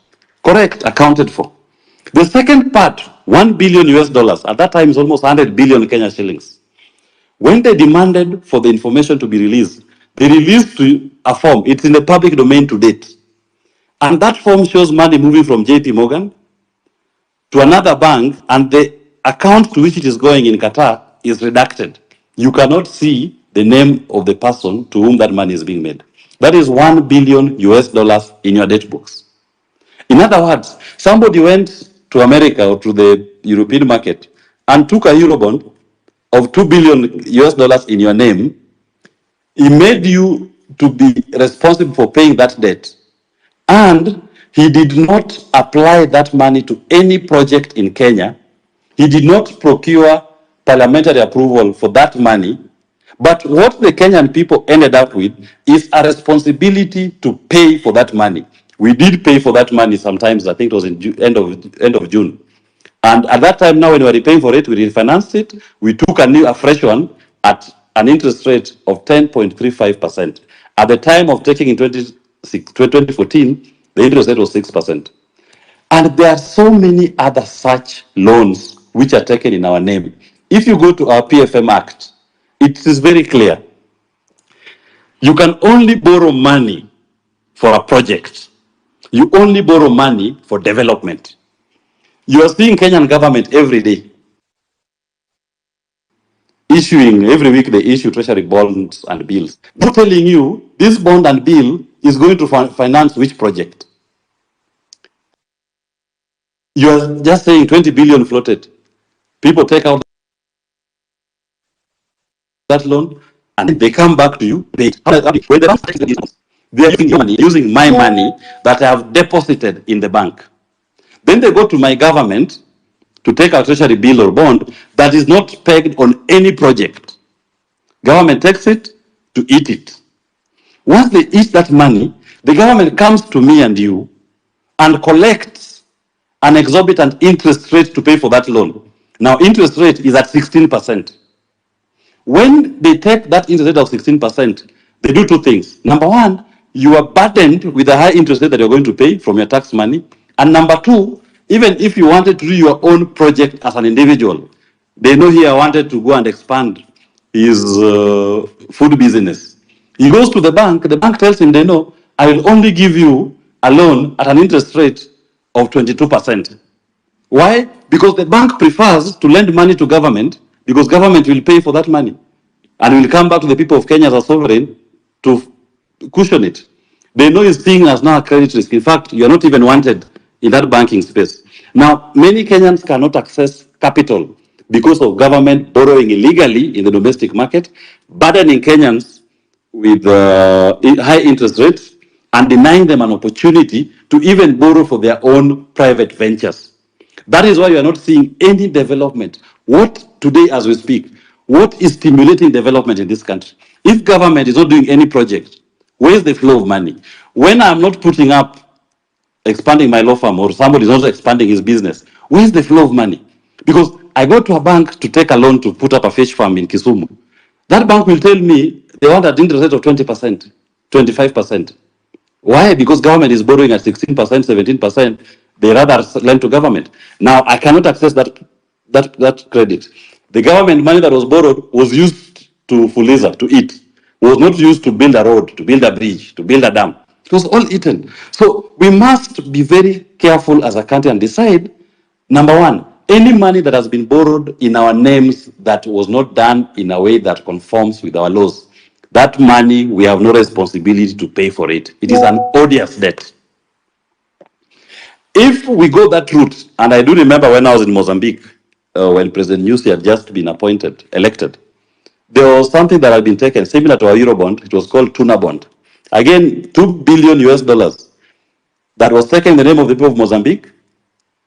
Correct, accounted for. The second part, 1 billion US dollars, at that time is almost 100 billion Kenya shillings. When they demanded for the information to be released, they released a form. It's in the public domain to date. And that form shows money moving from JP Morgan to another bank, and the account to which it is going in Qatar is redacted. You cannot see the name of the person to whom that money is being made. That is 1 billion US dollars in your debt books. In other words, somebody went to America or to the European market and took a Eurobond of 2 billion US dollars in your name. He made you to be responsible for paying that debt, and he did not apply that money to any project in Kenya. He did not procure parliamentary approval for that money. But what the Kenyan people ended up with is a responsibility to pay for that money. We did pay for that money sometimes, I think it was in end of June. And at that time, now when we were repaying for it, we refinanced it. We took a fresh one at an interest rate of 10.35%. At the time of taking in 2014, the interest rate was 6%. And there are so many other such loans which are taken in our name. If you go to our PFM Act, it is very clear. You can only borrow money for a project. You only borrow money for development. You are seeing Kenyan government every day issuing, every week they issue treasury bonds and bills. They're telling you this bond and bill is going to finance which project. You are just saying 20 billion floated. People take out that loan and they come back to you. When the bank takes these loans, they are using your money, using my money that I have deposited in the bank. Then they go to my government to take a treasury bill or bond that is not pegged on any project. Government takes it to eat it. Once they eat that money, the government comes to me and you and collects an exorbitant interest rate to pay for that loan. Now, interest rate is at 16%. When they take that interest rate of 16%, they do two things. Number one, you are burdened with a high interest rate that you're going to pay from your tax money. And number two, even if you wanted to do your own project as an individual, they know here wanted to go and expand his food business. He goes to the bank tells him, they know, I will only give you a loan at an interest rate of 22%. Why? Because the bank prefers to lend money to government because government will pay for that money and will come back to the people of Kenya as a sovereign to cushion it. They know it's seen as now a credit risk. In fact, you are not even wanted in that banking space. Now, many Kenyans cannot access capital because of government borrowing illegally in the domestic market, burdening Kenyans with high interest rates and denying them an opportunity to even borrow for their own private ventures. That is why you are not seeing any development. What today, as we speak, what is stimulating development in this country? If government is not doing any project, where is the flow of money? When I'm not putting up, expanding my law firm, or somebody is not expanding his business, where is the flow of money? Because I go to a bank to take a loan to put up a fish farm in Kisumu. That bank will tell me they want an interest rate of 20%, 25%. Why? Because government is borrowing at 16%, 17%. They rather lend to government. Now, I cannot access that credit. The government money that was borrowed was used to Fuliza, to eat. Was not used to build a road, to build a bridge, to build a dam. It was all eaten. So we must be very careful as a country and decide, number one, any money that has been borrowed in our names that was not done in a way that conforms with our laws, that money, we have no responsibility to pay for it. It is an odious debt. If we go that route, and I do remember when I was in Mozambique, when President Nyusi had just been elected, there was something that had been taken similar to our Eurobond. It was called tuna bond. Again, $2 billion that was taken in the name of the people of Mozambique.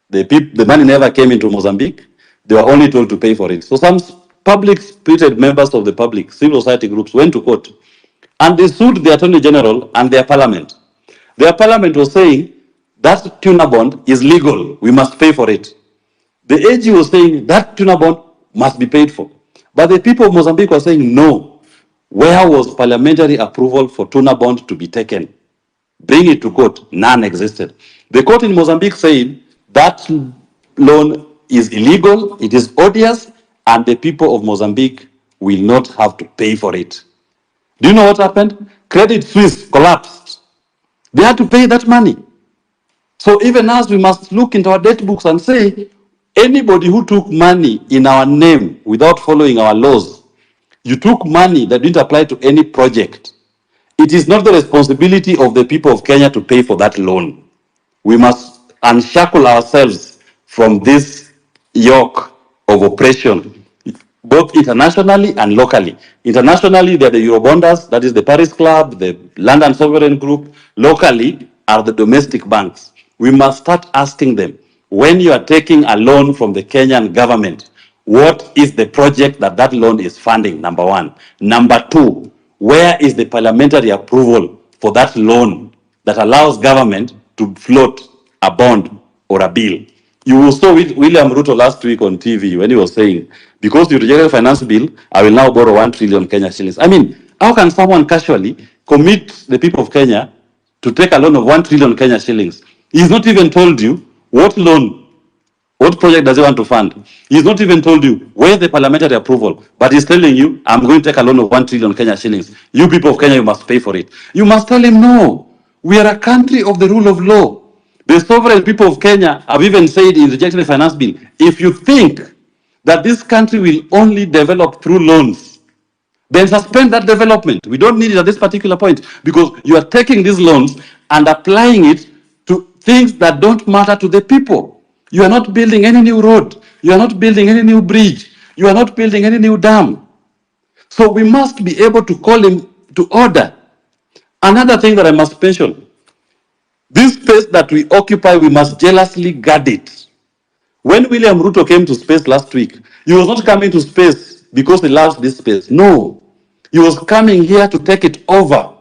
The money never came into Mozambique. They were only told to pay for it. So some public-spirited members of the public, civil society groups, went to court and they sued the Attorney General and their parliament. Their parliament was saying that tuna bond is legal. We must pay for it. The AG was saying that tuna bond must be paid for. But the people of Mozambique were saying no. Where was parliamentary approval for tuna bond to be taken? Bring it to court. None existed. The court in Mozambique said that loan is illegal, it is odious, and the people of Mozambique will not have to pay for it. Do you know what happened? Credit Suisse collapsed. They had to pay that money. So even as we must look into our debt books and say, anybody who took money in our name without following our laws, you took money that didn't apply to any project. It is not the responsibility of the people of Kenya to pay for that loan. We must unshackle ourselves from this yoke of oppression, both internationally and locally. Internationally, they are the Eurobonders, that is the Paris Club, the London Sovereign Group. Locally are the domestic banks. We must start asking them, when you are taking a loan from the Kenyan government, what is the project that loan is funding, number one? Number two, where is the parliamentary approval for that loan that allows government to float a bond or a bill? You saw with William Ruto last week on TV when he was saying, because you rejected the finance bill, I will now borrow 1 trillion Kenya shillings. I mean, how can someone casually commit the people of Kenya to take a loan of 1 trillion Kenya shillings? He's not even told you what loan, what project does he want to fund. He's not even told you where the parliamentary approval, but he's telling you, I'm going to take a loan of 1 trillion Kenya shillings. You people of Kenya, you must pay for it. You must tell him, no, we are a country of the rule of law. The sovereign people of Kenya have even said in rejecting the finance bill, if you think that this country will only develop through loans, then suspend that development. We don't need it at this particular point because you are taking these loans and applying it to things that don't matter to the people. You are not building any new road. You are not building any new bridge. You are not building any new dam. So we must be able to call him to order. Another thing that I must mention, this space that we occupy, we must jealously guard it. When William Ruto came to space last week, he was not coming to space because he loves this space. No, he was coming here to take it over.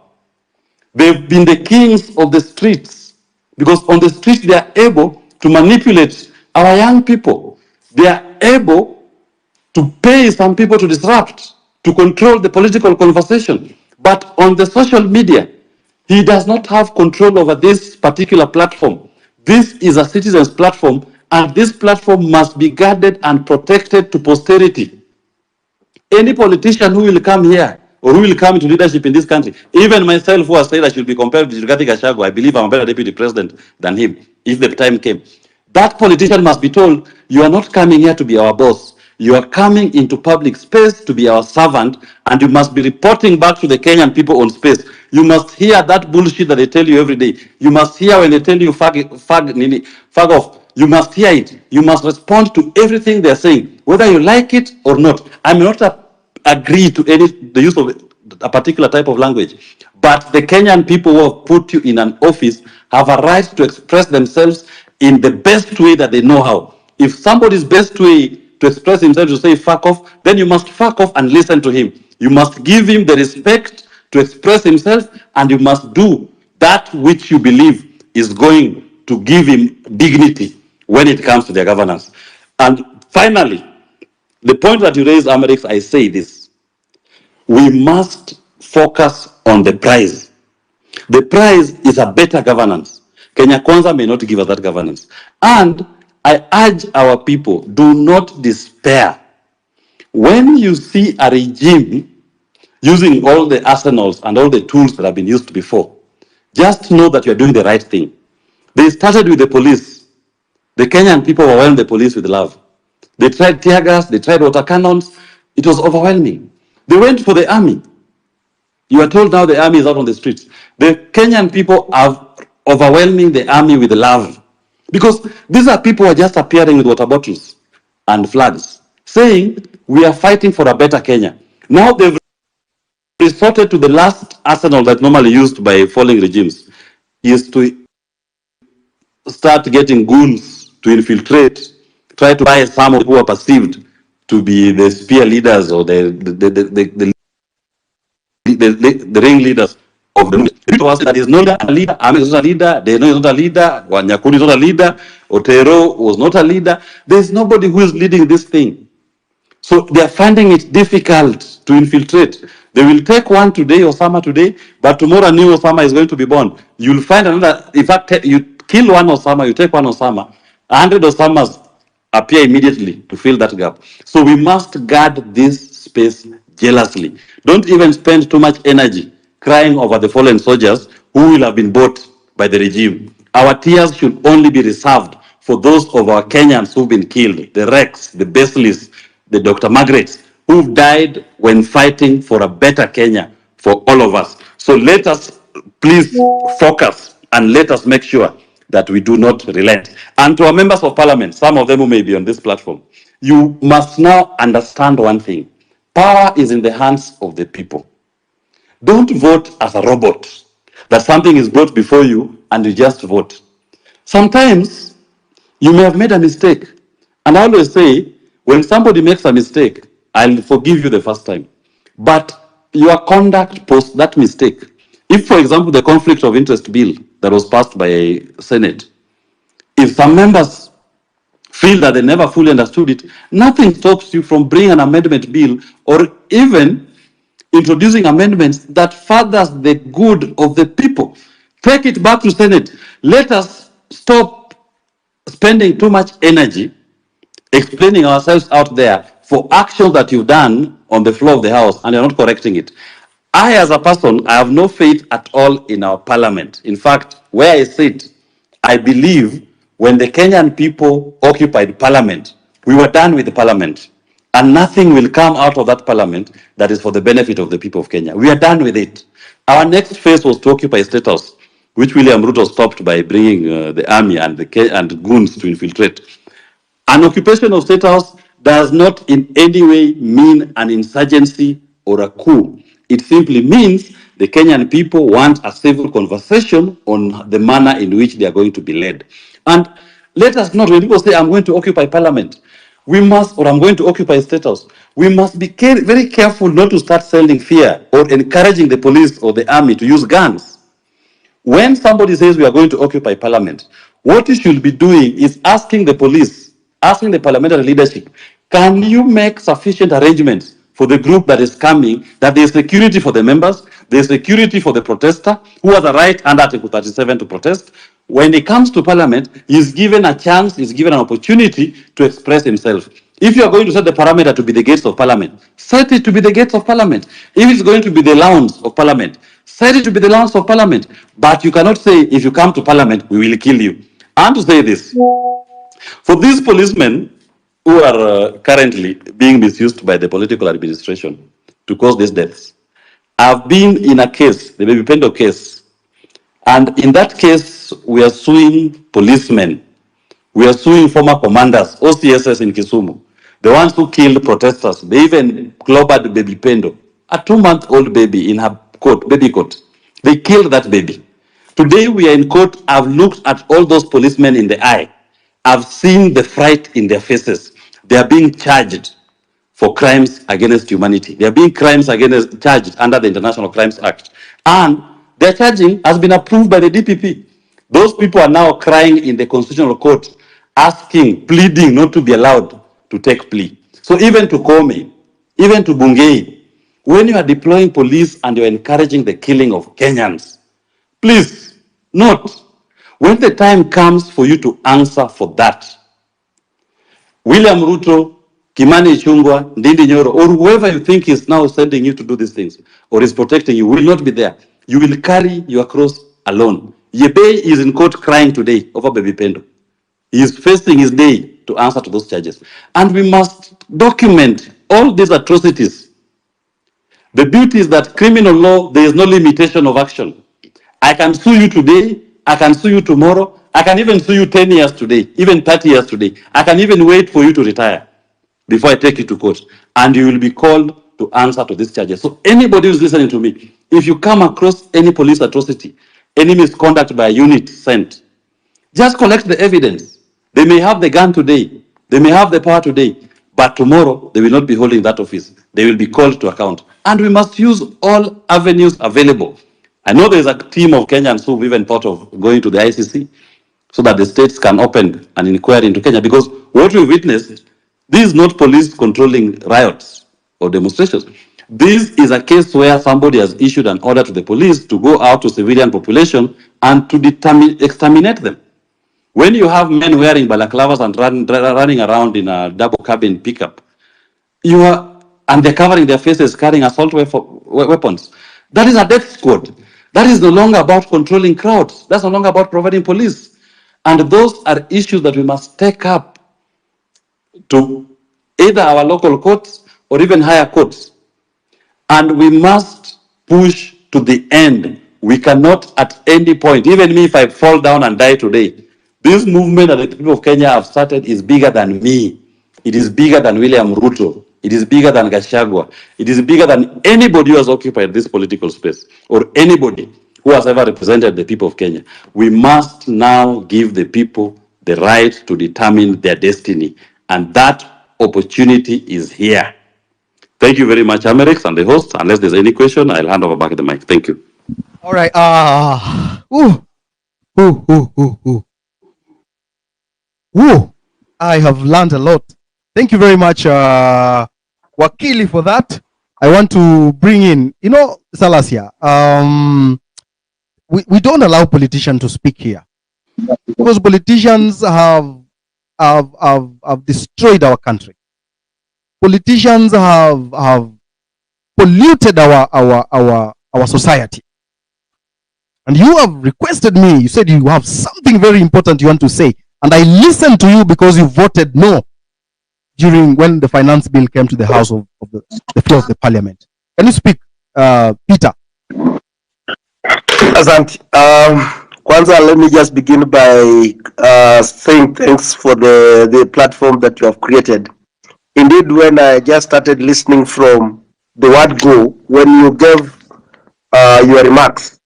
They've been the kings of the streets because on the streets they are able to manipulate our young people. They are able to pay some people to disrupt, to control the political conversation. But on the social media, he does not have control over this particular platform. This is a citizen's platform, and this platform must be guarded and protected to posterity. Any politician who will come here or who will come into leadership in this country, even myself who has said I should be compared with Rigathi Gachagua, I believe I'm a better deputy president than him, if the time came. That politician must be told, you are not coming here to be our boss. You are coming into public space to be our servant, and you must be reporting back to the Kenyan people on space. You must hear that bullshit that they tell you every day. You must hear when they tell you fag off. You must hear it. You must respond to everything they're saying, whether you like it or not. I may not agree to the use of a particular type of language, but the Kenyan people who have put you in an office have a right to express themselves in the best way that they know how. If somebody's best way to express himself is to say fuck off, then you must fuck off and listen to him. You must give him the respect to express himself, and you must do that which you believe is going to give him dignity when it comes to their governance. And finally, the point that you raised, Amerix, I say this. We must focus on the prize. The prize is a better governance. Kenya Kwanza may not give us that governance. And I urge our people, do not despair. When you see a regime using all the arsenals and all the tools that have been used before, just know that you're doing the right thing. They started with the police. The Kenyan people overwhelmed the police with love. They tried tear gas, they tried water cannons. It was overwhelming. They went for the army. You are told now the army is out on the streets. The Kenyan people are overwhelming the army with love. Because these are people who are just appearing with water bottles and flags, saying, we are fighting for a better Kenya. Now they've resorted to the last arsenal that's normally used by falling regimes, is to start getting goons to infiltrate, try to buy some who are perceived to be the spear leaders or the ringleaders of the movement. People say that is not a leader, Amerix is not a leader, Deno is not a leader, Wanyakuni is not a leader, Otero was not a leader. There is nobody who is leading this thing. So they are finding it difficult to infiltrate. They will take one today, Osama today, but tomorrow a new Osama is going to be born. You'll find another, in fact, you kill one Osama, you take one Osama, 100 Osamas appear immediately to fill that gap. So we must guard this space jealously. Don't even spend too much energy crying over the fallen soldiers who will have been bought by the regime. Our tears should only be reserved for those of our Kenyans who've been killed, the Rex, the Basilisk, the Dr. Margarets, who've died when fighting for a better Kenya for all of us. So let us please focus and let us make sure that we do not relent. And to our members of parliament, some of them who may be on this platform, you must now understand one thing. Power is in the hands of the people. Don't vote as a robot, that something is brought before you and you just vote. Sometimes you may have made a mistake. And I always say, when somebody makes a mistake, I'll forgive you the first time. But your conduct post that mistake. If, for example, the conflict of interest bill that was passed by a Senate, if some members feel that they never fully understood it, nothing stops you from bringing an amendment bill or even introducing amendments that furthers the good of the people. Take it back to Senate. Let us stop spending too much energy explaining ourselves out there for actions that you've done on the floor of the house and you're not correcting it. I, as a person, I have no faith at all in our parliament. In fact, where I sit, I believe when the Kenyan people occupied parliament, we were done with the parliament. And nothing will come out of that parliament that is for the benefit of the people of Kenya. We are done with it. Our next phase was to occupy State House, which William Ruto stopped by bringing the army and and goons to infiltrate. An occupation of State House does not in any way mean an insurgency or a coup. It simply means the Kenyan people want a civil conversation on the manner in which they are going to be led. And let us not, when people say, I'm going to occupy parliament, we must, or I'm going to occupy State House, we must be very careful not to start selling fear or encouraging the police or the army to use guns. When somebody says we are going to occupy parliament, what you should be doing is asking the police, asking the parliamentary leadership, can you make sufficient arrangements for the group that is coming, that there is security for the members, there is security for the protester, who has a right under Article 37 to protest. When he comes to parliament, he is given a chance, he is given an opportunity to express himself. If you are going to set the parameter to be the gates of parliament, set it to be the gates of parliament. If it's going to be the lawns of parliament, set it to be the lawns of parliament. But you cannot say, if you come to parliament, we will kill you. I want to say this. For these policemen who are currently being misused by the political administration to cause these deaths, I've been in a case, the Baby Pendo case, and in that case, we are suing policemen. We are suing former commanders, OCSS in Kisumu, the ones who killed protesters. They even clobbered Baby Pendo, a 2-month-old baby in her coat, baby coat. They killed that baby. Today we are in court. I've looked at all those policemen in the eye. I've seen the fright in their faces. They are being charged for crimes against humanity. They are being charged under the International Crimes Act. And their charging has been approved by the DPP. Those people are now crying in the Constitutional Court, asking, pleading not to be allowed to take plea. So even to Kome, even to Bungei, when you are deploying police and you are encouraging the killing of Kenyans, please note, when the time comes for you to answer for that, William Ruto, Kimani Ichung'wah, Ndindi Nyoro, or whoever you think is now sending you to do these things or is protecting you will not be there. You will carry your cross alone. Yebe is in court crying today over Baby Pendo. He is facing his day to answer to those charges. And we must document all these atrocities. The beauty is that criminal law, there is no limitation of action. I can sue you today, I can sue you tomorrow, I can even sue you 10 years today, even 30 years today. I can even wait for you to retire before I take you to court. And you will be called to answer to these charges. So anybody who's listening to me, if you come across any police atrocity, any misconduct by a unit sent, just collect the evidence. They may have the gun today, they may have the power today, but tomorrow they will not be holding that office. They will be called to account. And we must use all avenues available. I know there's a team of Kenyans who've even thought of going to the ICC so that the states can open an inquiry into Kenya. Because what we witnessed, this is not police controlling riots or demonstrations. This is a case where somebody has issued an order to the police to go out to civilian population and to exterminate them. When you have men wearing balaclavas and running around in a double cabin pickup, and they're covering their faces, carrying assault weapons. That is a death squad. That is no longer about controlling crowds. That's no longer about providing police. And those are issues that we must take up to either our local courts or even higher courts. And we must push to the end. We cannot at any point, even me if I fall down and die today, this movement that the people of Kenya have started is bigger than me. It is bigger than William Ruto. It is bigger than Gachagua. It is bigger than anybody who has occupied this political space or anybody who has ever represented the people of Kenya. We must now give the people the right to determine their destiny. And that opportunity is here. Thank you very much, Amerix and the host. Unless there's any question, I'll hand over back the mic. Thank you. All right. Ooh. I have learned a lot. Thank you very much, Wakili, for that. I want to bring in, Salasia, we don't allow politicians to speak here because politicians have destroyed our country. Politicians have polluted our society. And you have requested me, you said you have something very important you want to say. And I listened to you because you voted no during when the finance bill came to the house of the floor of the parliament. Can you speak, Peter? Asante. Kwanza, let me just begin by saying thanks for the platform that you have created. Indeed, when I just started listening from the word go, when you gave your remarks,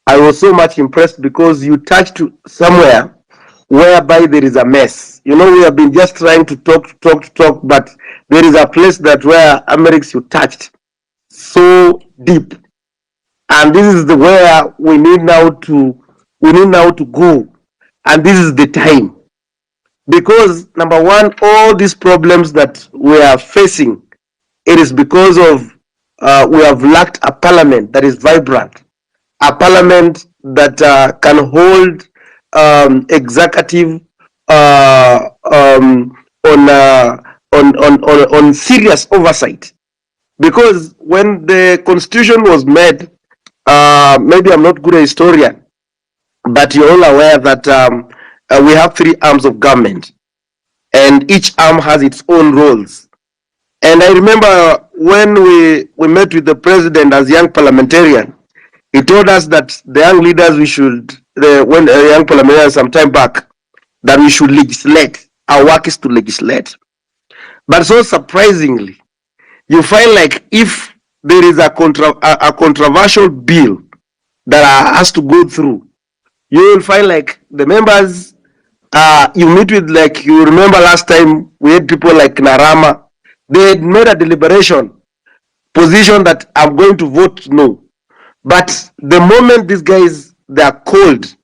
I was so much impressed because you touched somewhere whereby there is a mess. We have been just trying to talk, but there is a place that where Amerix you touched so deep. And this is the where we need now to go. And this is the time. Because number one, all these problems that we are facing, it is because of we have lacked a parliament that is vibrant, a parliament that can hold executive on serious oversight. Because when the constitution was made, maybe I'm not good a historian, but you're all aware that we have 3 arms of government, and each arm has its own roles. And I remember when we met with the president as young parliamentarian, he told us that the young leaders when a young parliamentarian some time back, that we should legislate. Our work is to legislate. But so surprisingly, you find like if there is a controversial bill that has to go through, you will find like the members you meet with, like you remember last time we had people like Narama, they had made a deliberation position that I'm going to vote no. But the moment these guys they are called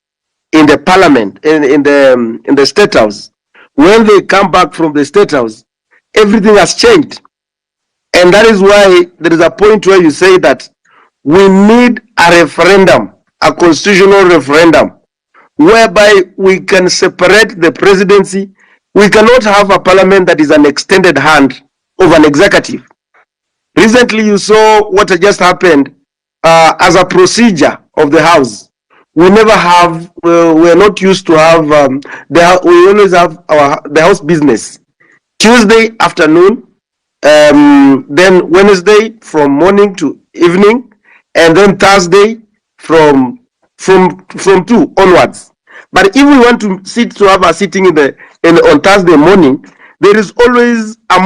in the parliament, in the state house, when they come back from the state house, everything has changed. And that is why there is a point where you say that we need a referendum, a constitutional referendum, whereby we can separate the presidency. We cannot have a parliament that is an extended hand of an executive. Recently, you saw what just happened as a procedure of the House. We never have, we're not used to have, we always have the House business. Tuesday afternoon, then Wednesday from morning to evening, and then Thursday from 2 onwards. But if we want to have a sitting on Thursday morning, there is always a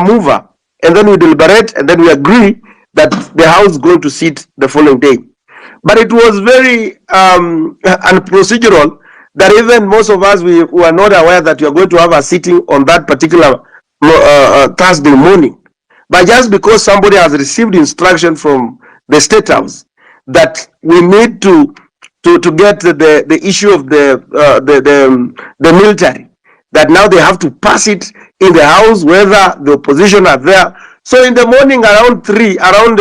mover, and then we deliberate, and then we agree that the House is going to sit the following day. But it was very unprocedural that even most of us we were not aware that we are going to have a sitting on that particular Thursday morning. But just because somebody has received instruction from the State House that we need to get the issue of the military, that now they have to pass it in the House whether the opposition are there. So in the morning around 3, around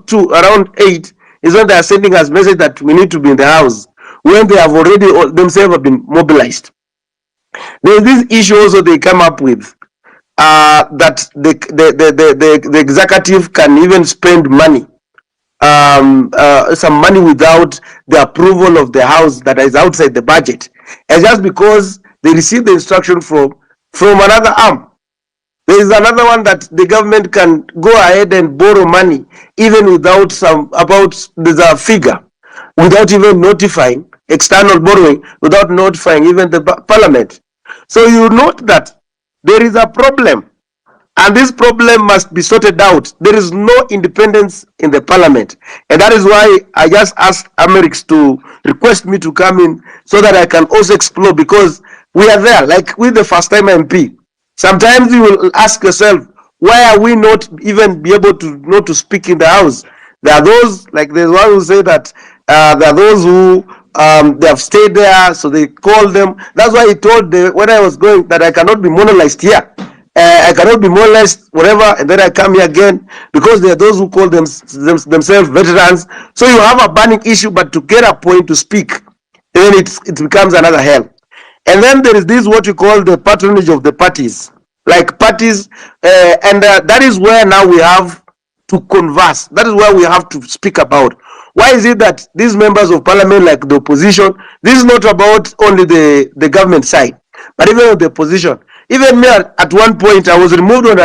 2, around 8 is when they are sending us message that we need to be in the House when they have already themselves have been mobilized. There's this issue also they come up with, that the executive can even spend money, some money without the approval of the House that is outside the budget, and just because they receive the instruction from another arm. There is another one that the government can go ahead and borrow money even without there's a figure, without even notifying external borrowing, without notifying even the parliament. So you note that there is a problem, and this problem must be sorted out. There is no independence in the parliament, and that is why I just asked Amerix to request me to come in so that I can also explore, because we are there, like with the first time MP. Sometimes you will ask yourself, why are we not even be able to speak in the House? There are those, like there's one who say that there are those who they have stayed there, so they called them. That's why he told when I was going that I cannot be monolized here. I cannot be monolized whatever, and then I come here again because there are those who call themselves veterans. So you have a burning issue, but to get a point to speak, then it becomes another hell. And then there is this what we call the patronage of the parties, like parties, and that is where now we have to converse. That is where we have to speak about. Why is it that these members of parliament, like the opposition, this is not about only the government side, but even the opposition. Even me, at one point, I was removed on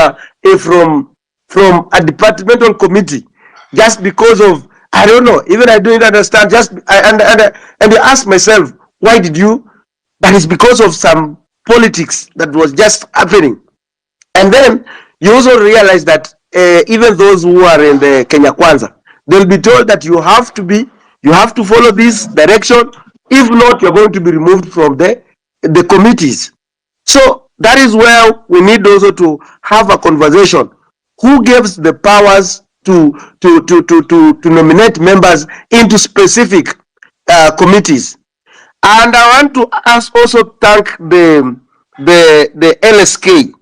from a departmental committee just because of, I don't know, even I don't understand. And I asked myself, why did you? That is because of some politics that was just happening. And then you also realize that even those who are in the Kenya Kwanza, they'll be told that you have to follow this direction. If not, you're going to be removed from the committees. So that is where we need also to have a conversation. Who gives the powers to nominate members into specific committees? And I want to also thank the LSK.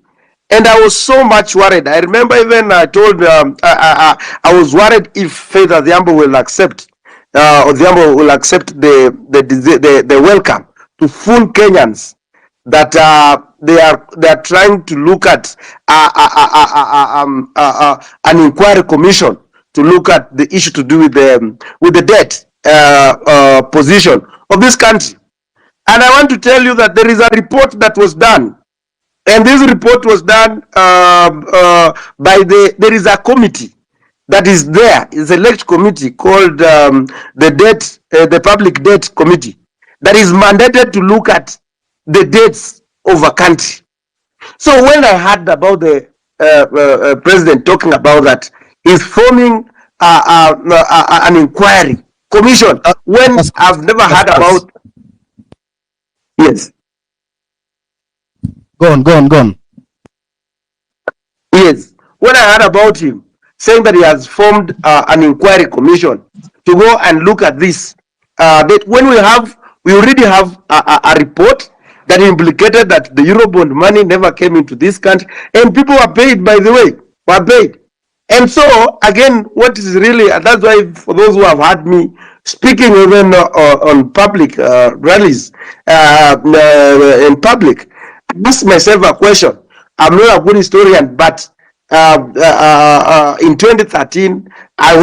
And I was so much worried. I remember even I told I was worried if Faith Adhiambo will accept Odhiambo will accept the welcome to full Kenyans that they are trying to look at an inquiry commission to look at the issue to do with the debt position of this country. And I want to tell you that there is a report that was done. And this report was done by there is a committee that is there. It's a select committee called the Public Debt Committee that is mandated to look at the debts of a country. So when I heard about the president talking about that, he's forming an inquiry commission when I've never heard about. Yes. Go on. Yes. When I heard about him saying that he has formed an inquiry commission to go and look at this, that when we already have a report that implicated that the Eurobond money never came into this country, and people were paid, by the way, were paid. And so, again, what is really, and that's why for those who have heard me speaking even on public rallies in public, I ask myself a question. I'm not a good historian, but in 2013, I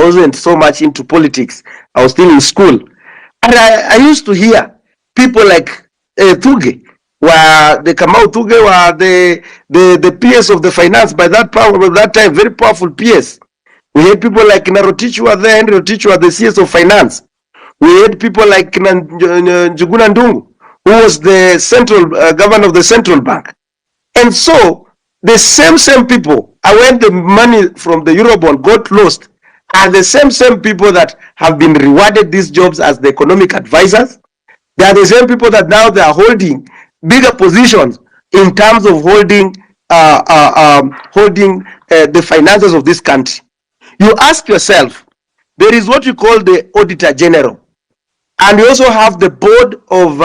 wasn't so much into politics. I was still in school. And I used to hear people like Thuge, where the Kamau Thuge were the PS of the finance by that time, very powerful PS. We had people like Narotich were there, Henry Rotich were the CS of finance. We had people like Njuguna Ndungu, who was the central governor of the central bank. And so the same people, when the money from the Eurobond got lost, are the same people that have been rewarded these jobs as the economic advisors. They are the same people that now they are holding bigger positions in terms of holding the finances of this country. You ask yourself, there is what you call the Auditor General, and you also have the board of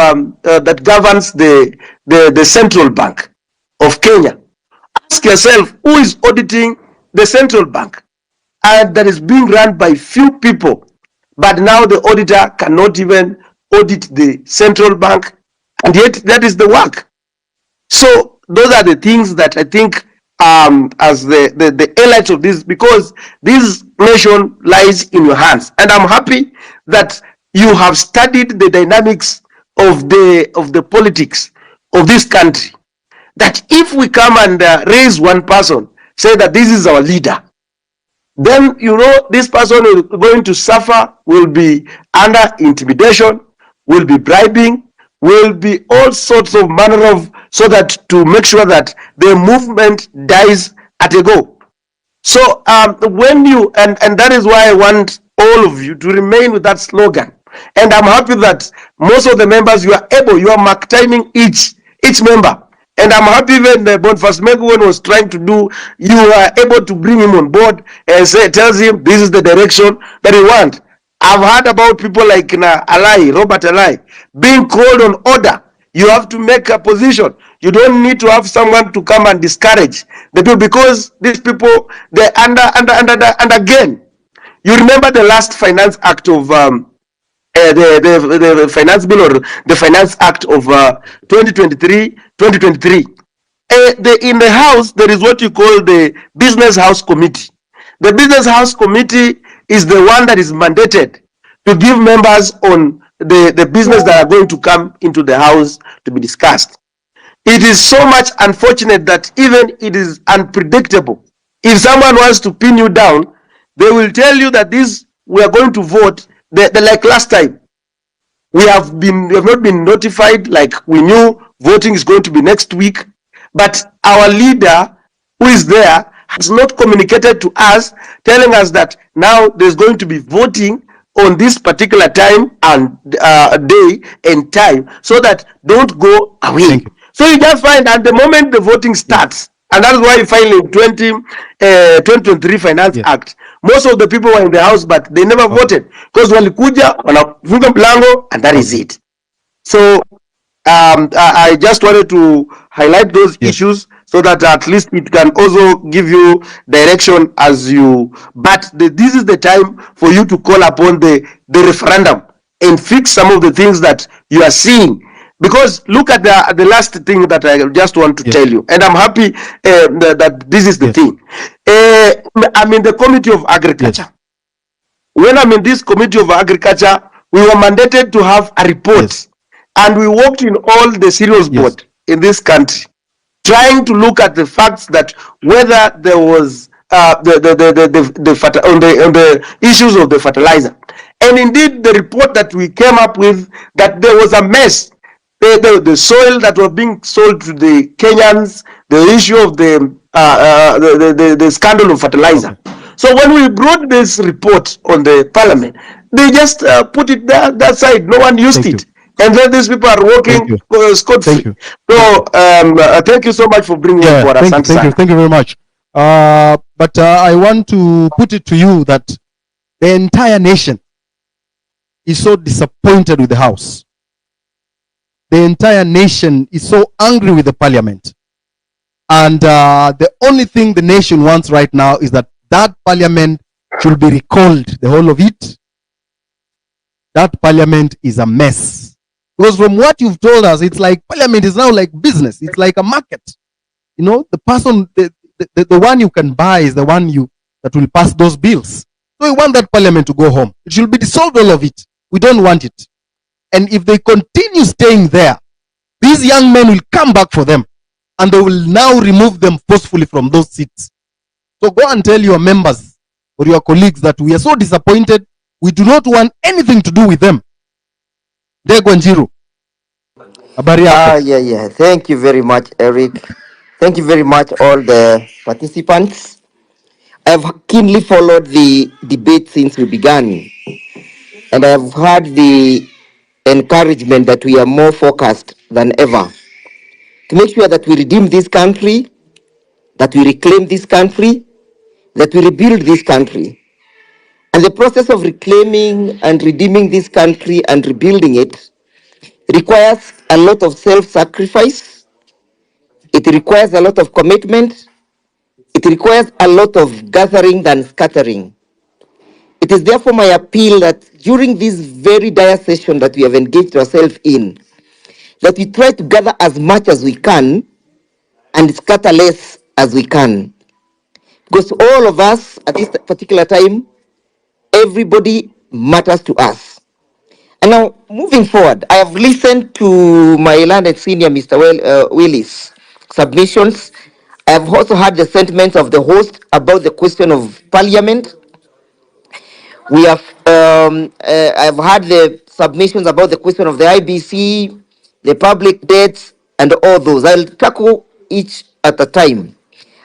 that governs the Central Bank of Kenya. Ask yourself, who is auditing the Central Bank? And that is being run by few people, but now the auditor cannot even audit the Central Bank, and yet that is the work. So those are the things that I think as the highlights of this, because this nation lies in your hands, and I'm happy that you have studied the dynamics of the politics of this country. That if we come and raise one person, say that this is our leader, then this person is going to suffer, will be under intimidation, will be bribing, will be all sorts of manner of, so that to make sure that the movement dies at a go. So when you, and that is why I want all of you to remain with that slogan. And I'm happy that most of the members, you are mark timing each member. And I'm happy when Boniface Megwen was trying to do, you are able to bring him on board and tells him this is the direction that he wants. I've heard about people like Robert Alai, being called on order. You have to make a position. You don't need to have someone to come and discourage the people, because these people, they're and again, you remember the last Finance Act of the Finance Bill, or the Finance Act of 2023. In the House, there is what you call the Business House Committee. The Business House Committee is the one that is mandated to give members on the business that are going to come into the House to be discussed. It is so much unfortunate that even it is unpredictable. If someone wants to pin you down, they will tell you that we are going to vote. Like last time, we have not been notified. Like, we knew voting is going to be next week, but our leader, who is there, has not communicated to us, telling us that now there's going to be voting on this particular time and day and time, so that don't go away. So you just find at the moment the voting starts, and that's why finally in 2023 Finance Act, most of the people were in the House, but they never voted, because walikuja wanafunga mlango, and that is it. So I just wanted to highlight those issues, so that at least it can also give you direction as you. But this is the time for you to call upon the referendum and fix some of the things that you are seeing. Because look at the last thing that I just want to tell you, and I'm happy that this is the thing. I'm in the Committee of Agriculture. When I'm in this Committee of Agriculture, we were mandated to have a report, and we worked in all the cereals board in this country, trying to look at the facts that whether there was on the issues of the fertilizer. And indeed, the report that we came up with, that there was a mess. The soil that was being sold to the Kenyans, the issue of the scandal of fertilizer. So when we brought this report on the parliament, they just put it that side. No one used it. And then these people are working scot-free. So thank you so much for bringing it for us. Thank you very much. But I want to put it to you that the entire nation is so disappointed with the House. The entire nation is so angry with the parliament. And the only thing the nation wants right now is that parliament should be recalled, the whole of it. That parliament is a mess. Because from what you've told us, it's like parliament is now like business. It's like a market. You know, the person, the one you can buy is the one that will pass those bills. So we want that parliament to go home. It should be dissolved, all of it. We don't want it. And if they continue staying there, these young men will come back for them, and they will now remove them forcefully from those seats. So go and tell your members or your colleagues that we are so disappointed. We do not want anything to do with them. Degwanjiru. Yeah. Thank you very much, Eric. Thank you very much, all the participants. I've keenly followed the debate since we began, and I've heard the encouragement that we are more focused than ever to make sure that we redeem this country, that we reclaim this country, that we rebuild this country. And the process of reclaiming and redeeming this country and rebuilding it requires a lot of self-sacrifice. It requires a lot of commitment. It requires a lot of gathering than scattering. It is therefore my appeal that during this very dire session that we have engaged ourselves in, that we try to gather as much as we can and scatter less as we can. Because all of us at this particular time, everybody matters to us. And now, moving forward, I have listened to my learned senior, Mr. Willis' submissions. I have also heard the sentiments of the host about the question of parliament. We have, I've heard the submissions about the question of the IBC, the public debts, and all those. I'll tackle each at a time.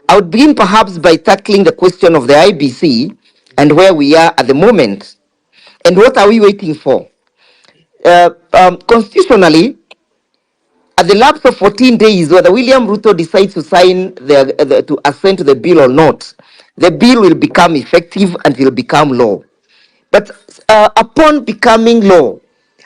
I would begin perhaps by tackling the question of the IBC and where we are at the moment. And what are we waiting for? Constitutionally, at the lapse of 14 days, whether William Ruto decides to sign to assent to the bill or not, the bill will become effective and will become law. But upon becoming law,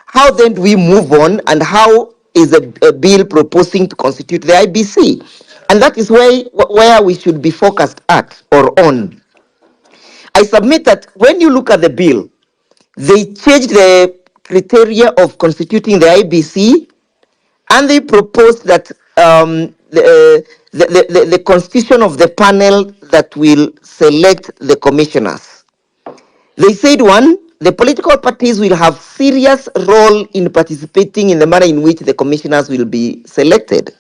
how then do we move on, and how is a bill proposing to constitute the IBC? And that is where we should be focused at or on. I submit that when you look at the bill, they changed the criteria of constituting the IBC, and they proposed that the constitution of the panel that will select the commissioners. They said, one, the political parties will have serious role in participating in the manner in which the commissioners will be selected.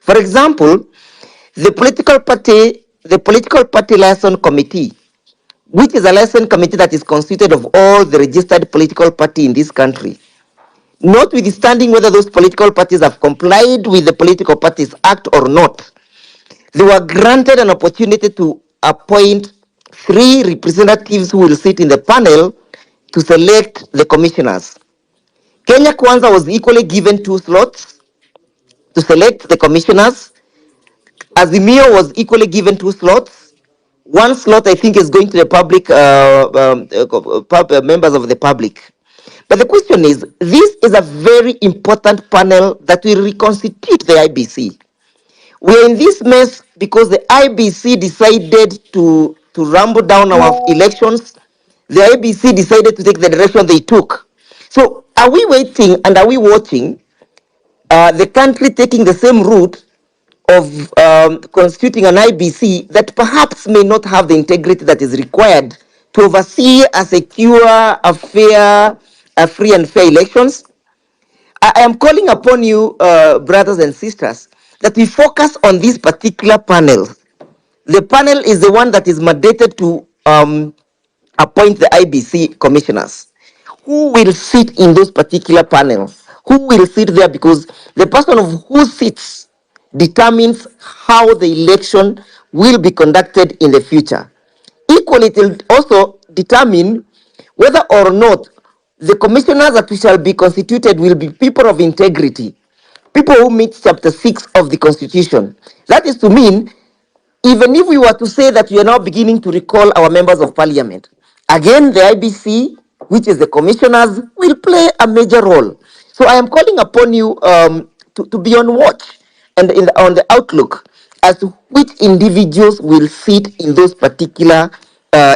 For example, the political party liaison committee, which is a liaison committee that is constituted of all the registered political party in this country, notwithstanding whether those political parties have complied with the Political Parties Act or not, they were granted an opportunity to appoint 3 representatives who will sit in the panel to select the commissioners. Kenya Kwanza was equally given 2 slots to select the commissioners. Azimio was equally given 2 slots. 1 slot, I think, is going to the public, members of the public. But the question is, this is a very important panel that will reconstitute the IBC. We are in this mess because the IBC decided to ramble down our elections. The IBC decided to take the direction they took. So are we waiting and are we watching the country taking the same route of constituting an IBC that perhaps may not have the integrity that is required to oversee a secure, a fair, a free and fair elections? I am calling upon you, brothers and sisters, that we focus on this particular panel. The panel is the one that is mandated to appoint the IBC commissioners. Who will sit in those particular panels? Who will sit there? Because the person of who sits determines how the election will be conducted in the future. Equally, it will also determine whether or not the commissioners that we shall be constituted will be people of integrity, people who meet chapter 6 of the Constitution. That is to mean, even if we were to say that we are now beginning to recall our members of parliament, again, the IBC, which is the commissioners, will play a major role. So I am calling upon you to be on watch and on the outlook as to which individuals will sit in those particular,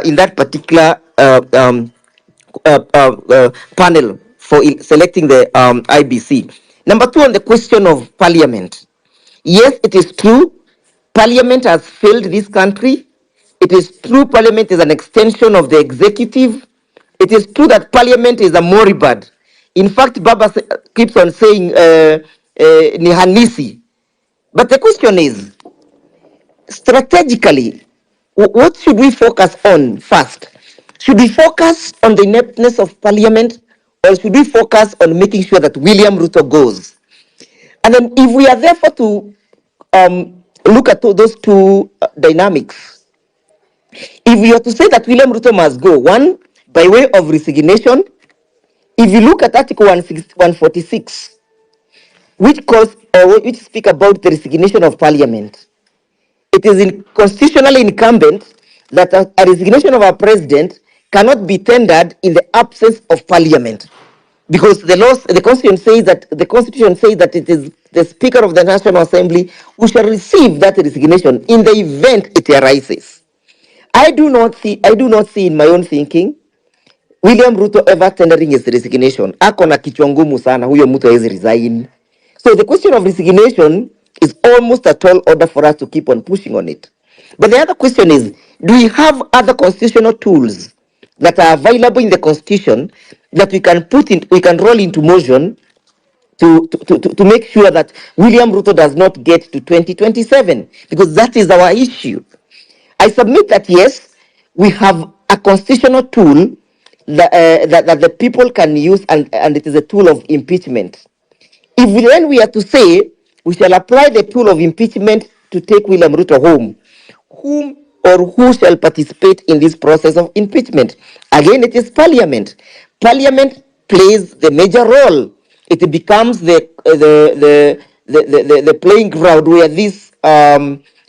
in that particular panel for selecting the IBC. Number 2, on the question of parliament. Yes, it is true, parliament has failed this country. It is true, parliament is an extension of the executive. It is true that parliament is a moribund. In fact, Baba keeps on saying ni hanisi. But the question is, strategically, what should we focus on first? Should we focus on the ineptness of parliament, or should we focus on making sure that William Ruto goes? And then if we are therefore to look at those 2 dynamics, if we are to say that William Ruto must go, 1, by way of resignation, if you look at Article 146, which calls or which speak about the resignation of parliament, it is constitutionally incumbent that a resignation of a president cannot be tendered in the absence of parliament, because the constitution says that it is the Speaker of the National Assembly who shall receive that resignation in the event it arises. I do not see in my own thinking William Ruto ever tendering his resignation. Ako na kichwa ngumu sana, huyo mtu hawezi resign. So the question of resignation is almost a tall order for us to keep on pushing on it. But the other question is, do we have other constitutional tools that are available in the Constitution that we can roll into motion to make sure that William Ruto does not get to 2027? Because that is our issue. I submit that yes, we have a constitutional tool that the people can use, and it is a tool of impeachment. If we are to say we shall apply the tool of impeachment to take William Ruto home, whom or who shall participate in this process of impeachment? Again, it is Parliament. Parliament plays the major role. It becomes the playing ground where this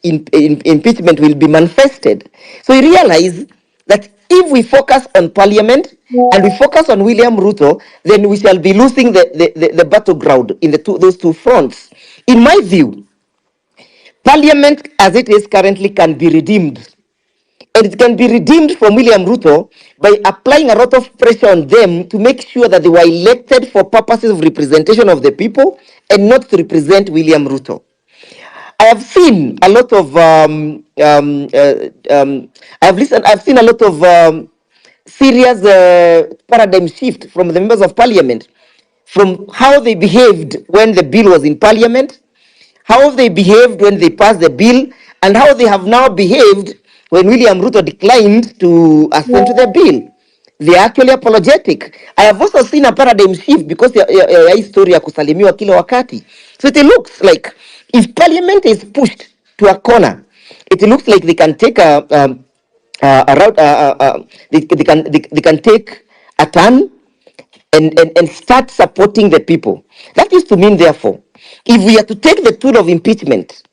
impeachment will be manifested. So you realize that if we focus on parliament and we focus on William Ruto, then we shall be losing the battleground in those two fronts. In my view, parliament as it is currently can be redeemed. And it can be redeemed from William Ruto by applying a lot of pressure on them to make sure that they were elected for purposes of representation of the people and not to represent William Ruto. I have seen a lot of I've seen a lot of serious paradigm shift from the members of parliament, from how they behaved when the bill was in parliament, how they behaved when they passed the bill, and how they have now behaved when William Ruto declined to assent to the bill. They are actually apologetic. I have also seen a paradigm shift because ya historia kusalimiwa kila wakati. So it looks like if parliament is pushed to a corner, it looks like they can take a route, they can take a turn and start supporting the people. That is to mean, therefore, if we are to take the tool of impeachment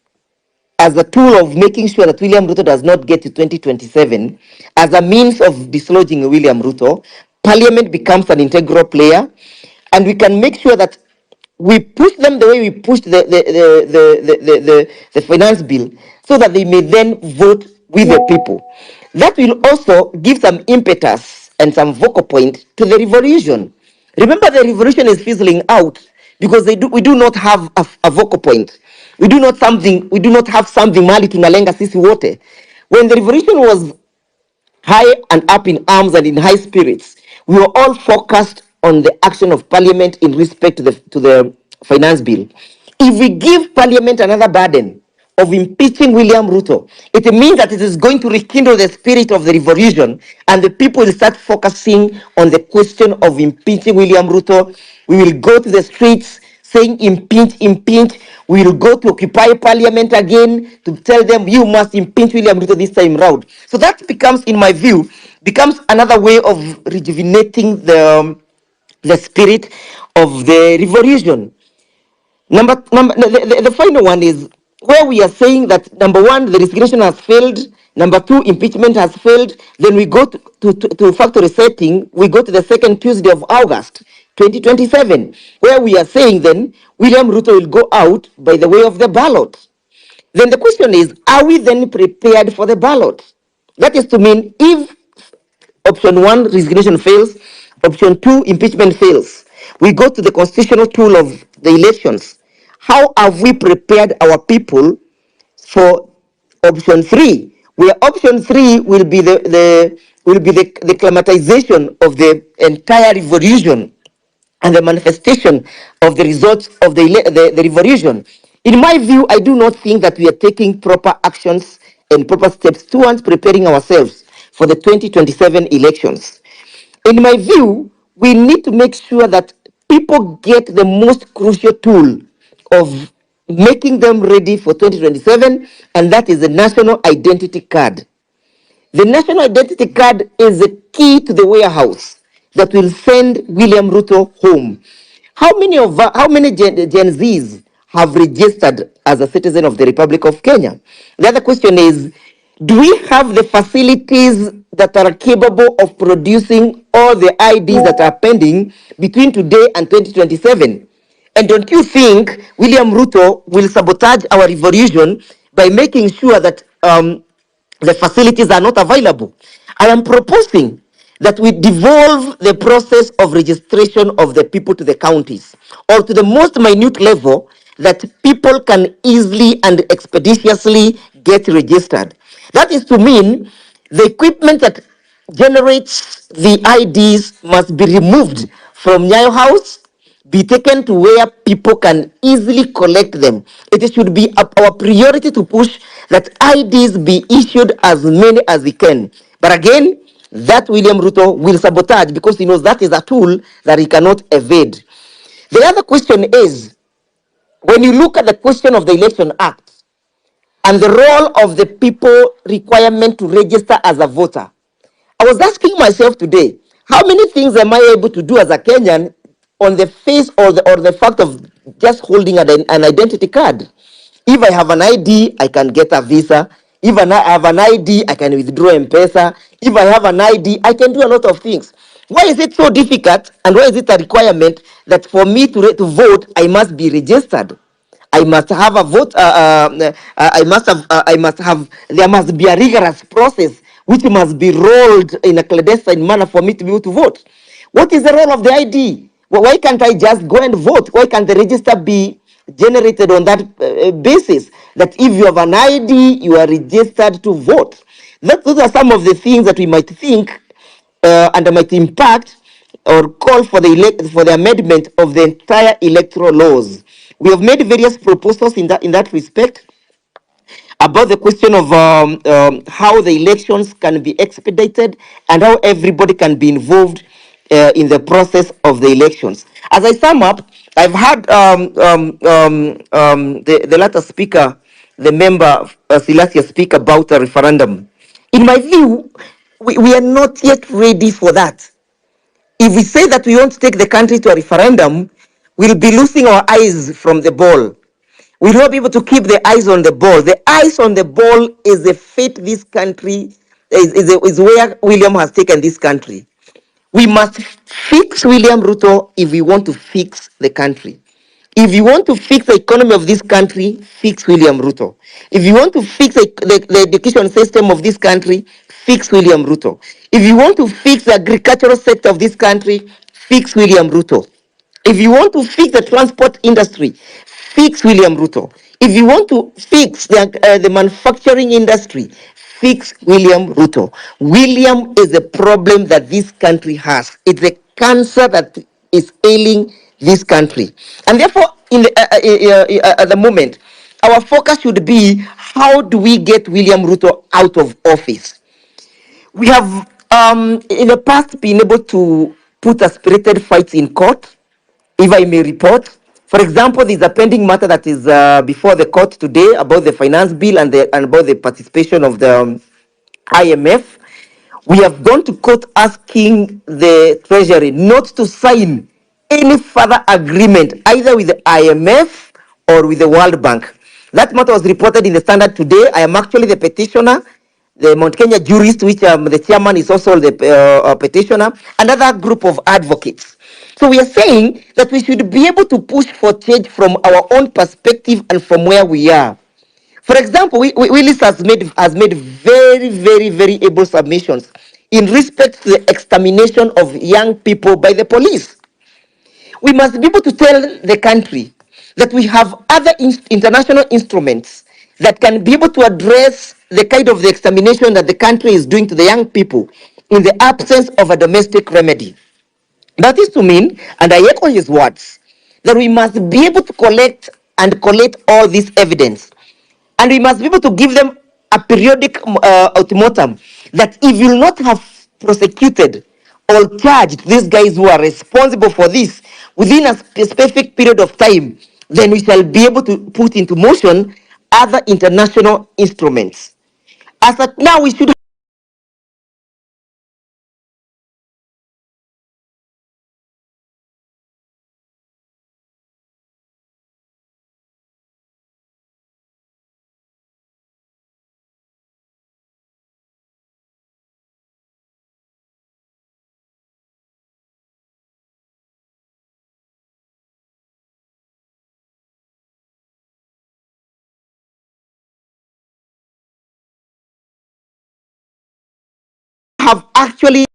as a tool of making sure that William Ruto does not get to 2027, as a means of dislodging William Ruto, Parliament becomes an integral player, and we can make sure that we push them the way we pushed the finance bill, so that they may then vote with the people. That will also give some impetus and some vocal point to the revolution. Remember, the revolution is fizzling out because we do not have a vocal point. We do not have something mali tunalenga sisi wote. When the revolution was high and up in arms and in high spirits, we were all focused on the action of parliament in respect to the finance bill. If we give parliament another burden of impeaching William Ruto, it means that it is going to rekindle the spirit of the revolution, and the people will start focusing on the question of impeaching William Ruto. We will go to the streets saying impeach, impeach. We will go to occupy parliament again to tell them you must impeach William Ruto this time round. So that becomes, in my view, becomes another way of rejuvenating the spirit of the revolution. The final one is where we are saying that number one, the resignation has failed. Number two, impeachment has failed. Then we go to factory setting. We go to the second Tuesday of August, 2027, where we are saying then William Ruto will go out by the way of the ballot. Then the question is, are we then prepared for the ballot? That is to mean if option one, resignation fails, option two, impeachment fails, we go to the constitutional tool of the elections. How have we prepared our people for option three? Where option three will be the climatization of the entire revolution and the manifestation of the results of the revolution. In my view, I do not think that we are taking proper actions and proper steps towards preparing ourselves for the 2027 elections. In my view, we need to make sure that people get the most crucial tool of making them ready for 2027, and that is the national identity card. The national identity card is the key to the warehouse that will send William Ruto home. How many Gen Zs have registered as a citizen of the Republic of Kenya? The other question is, do we have the facilities that are capable of producing all the IDs that are pending between today and 2027? And don't you think William Ruto will sabotage our revolution by making sure that the facilities are not available? I am proposing that we devolve the process of registration of the people to the counties, or to the most minute level that people can easily and expeditiously get registered. That is to mean the equipment that generates the IDs must be removed from Nyayo House, be taken to where people can easily collect them. It should be our priority to push that IDs be issued as many as we can. But again, that William Ruto will sabotage because he knows that is a tool that he cannot evade. The other question is, when you look at the question of the Election Act and the role of the people requirement to register as a voter, I was asking myself today, how many things am I able to do as a Kenyan on the face or the fact of just holding an identity card? If I have an ID, I can get a visa. If I have an ID, I can withdraw M-Pesa. If I have an ID, I can do a lot of things. Why is it so difficult, and why is it a requirement that for me to vote, I must be registered? I must have a vote. I must have. I must have. There must be a rigorous process which must be rolled in a clandestine manner for me to be able to vote. What is the role of the ID? Why can't I just go and vote? Why can't the register be generated on that basis? That if you have an ID, you are registered to vote. Those are some of the things that we might think and might impact or call for for the amendment of the entire electoral laws. We have made various proposals in that respect about the question of how the elections can be expedited and how everybody can be involved in the process of the elections. As I sum up, I've had the latter speaker, the member Silasia, speak about a referendum. In my view, we are not yet ready for that. If we say that we want to take the country to a referendum, we'll be losing our eyes from the ball. We'll not be able to keep the eyes on the ball. The eyes on the ball is the fate this country is where William has taken this country. We must fix William Ruto if we want to fix the country. If you want to fix the economy of this country, fix William Ruto. If you want to fix the education system of this country, fix William Ruto. If you want to fix the agricultural sector of this country, fix William Ruto. If you want to fix the transport industry, fix William Ruto. If you want to fix the manufacturing industry, fix William Ruto. William is the problem that this country has. It's a cancer that is ailing this country. And therefore, at the moment, our focus should be how do we get William Ruto out of office? We have, in the past, been able to put a spirited fight in court, if I may report. For example, there's a pending matter that is before the court today about the finance bill and about the participation of the IMF. We have gone to court asking the Treasury not to sign any further agreement either with the IMF or with the World Bank. That matter was reported in the Standard today. I am actually the petitioner. The Mount Kenya jurist, which the chairman is also the petitioner, another group of advocates. So we are saying that we should be able to push for change from our own perspective and from where we are. For example, Willis has made very, very, very able submissions in respect to the extermination of young people by the police. We must be able to tell the country that we have other international instruments that can be able to address the kind of the extermination that the country is doing to the young people in the absence of a domestic remedy. That is to mean, and I echo his words, that we must be able to collect all this evidence. And we must be able to give them a periodic ultimatum that if you will not have prosecuted or charged these guys who are responsible for this within a specific period of time, then we shall be able to put into motion other international instruments. As at now, we should have actually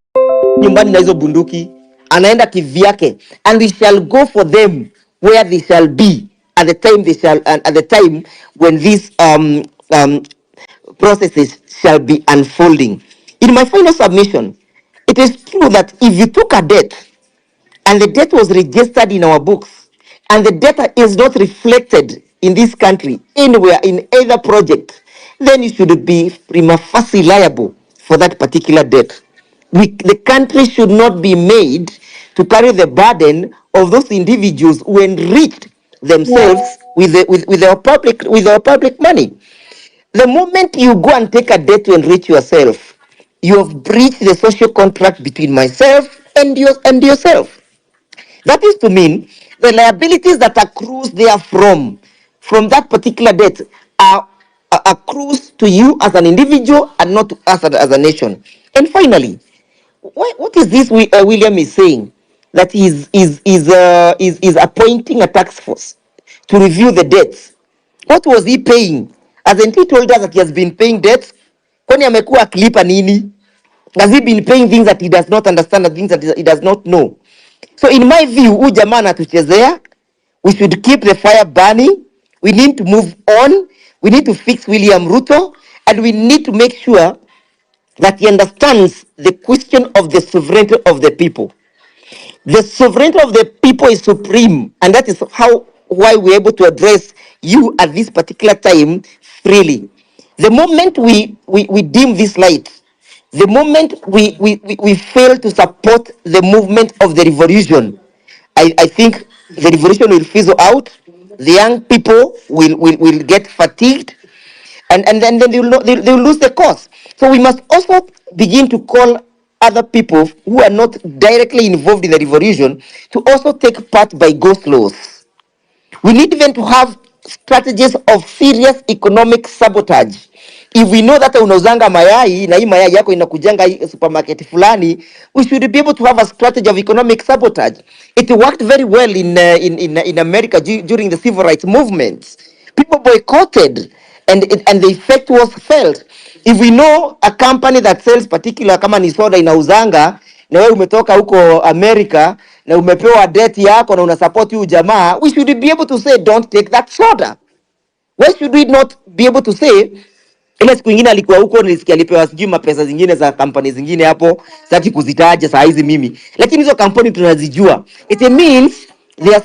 nyumbani na hizo bunduki anaenda kivyake, and we shall go for them where they shall be at the time at the time when these processes shall be unfolding. In my final submission, it is true that if you took a debt and the debt was registered in our books and the data is not reflected in this country anywhere in either project, then you should be prima facie liable for that particular debt. The country should not be made to carry the burden of those individuals who enriched themselves with our public money. The moment you go and take a debt to enrich yourself, you have breached the social contract between myself and yourself. That is to mean the liabilities that accrues therefrom from that particular debt are accrues to you as an individual and not to us as a nation. And finally, what is this William is saying? That is appointing a task force to review the debts. What was he paying? Hasn't he told us that he has been paying debts? Kwani amekuwa akilipa nini? Has he been paying things that he does not understand and things that he does not know? So in my view, huyu jamaa anatuchezea. We should keep the fire burning. We need to move on. We need to fix William Ruto, and we need to make sure that he understands the question of the sovereignty of the people. The sovereignty of the people is supreme, and that is why we're able to address you at this particular time freely. The moment we dim this light, the moment we fail to support the movement of the revolution, I think the revolution will fizzle out. The young people will get fatigued, and then they will lose the cause. So we must also begin to call other people who are not directly involved in the revolution to also take part by ghost laws. We need even to have strategies of serious economic sabotage. If we know that unauzanga mayai na hii mayai yako inakujanga hii supermarket fulani, we should be able to have a strategy of economic sabotage. It worked very well in America during the civil rights movement. People boycotted, and the effect was felt. If we know a company that sells particular kama ni soda inauzanga na wewe umetoka huko America na umepewa debt yako na unasupport huyu jamaa, we should be able to say don't take that soda. Why should we not be able to say, ile siku nyingine alikuwa huko nilisikia alipewa sijui mapesa zingine za kampani zingine hapo, sitaki kuzitaja saa hizi mimi, lakini hizo kampani tunazijua. It means they are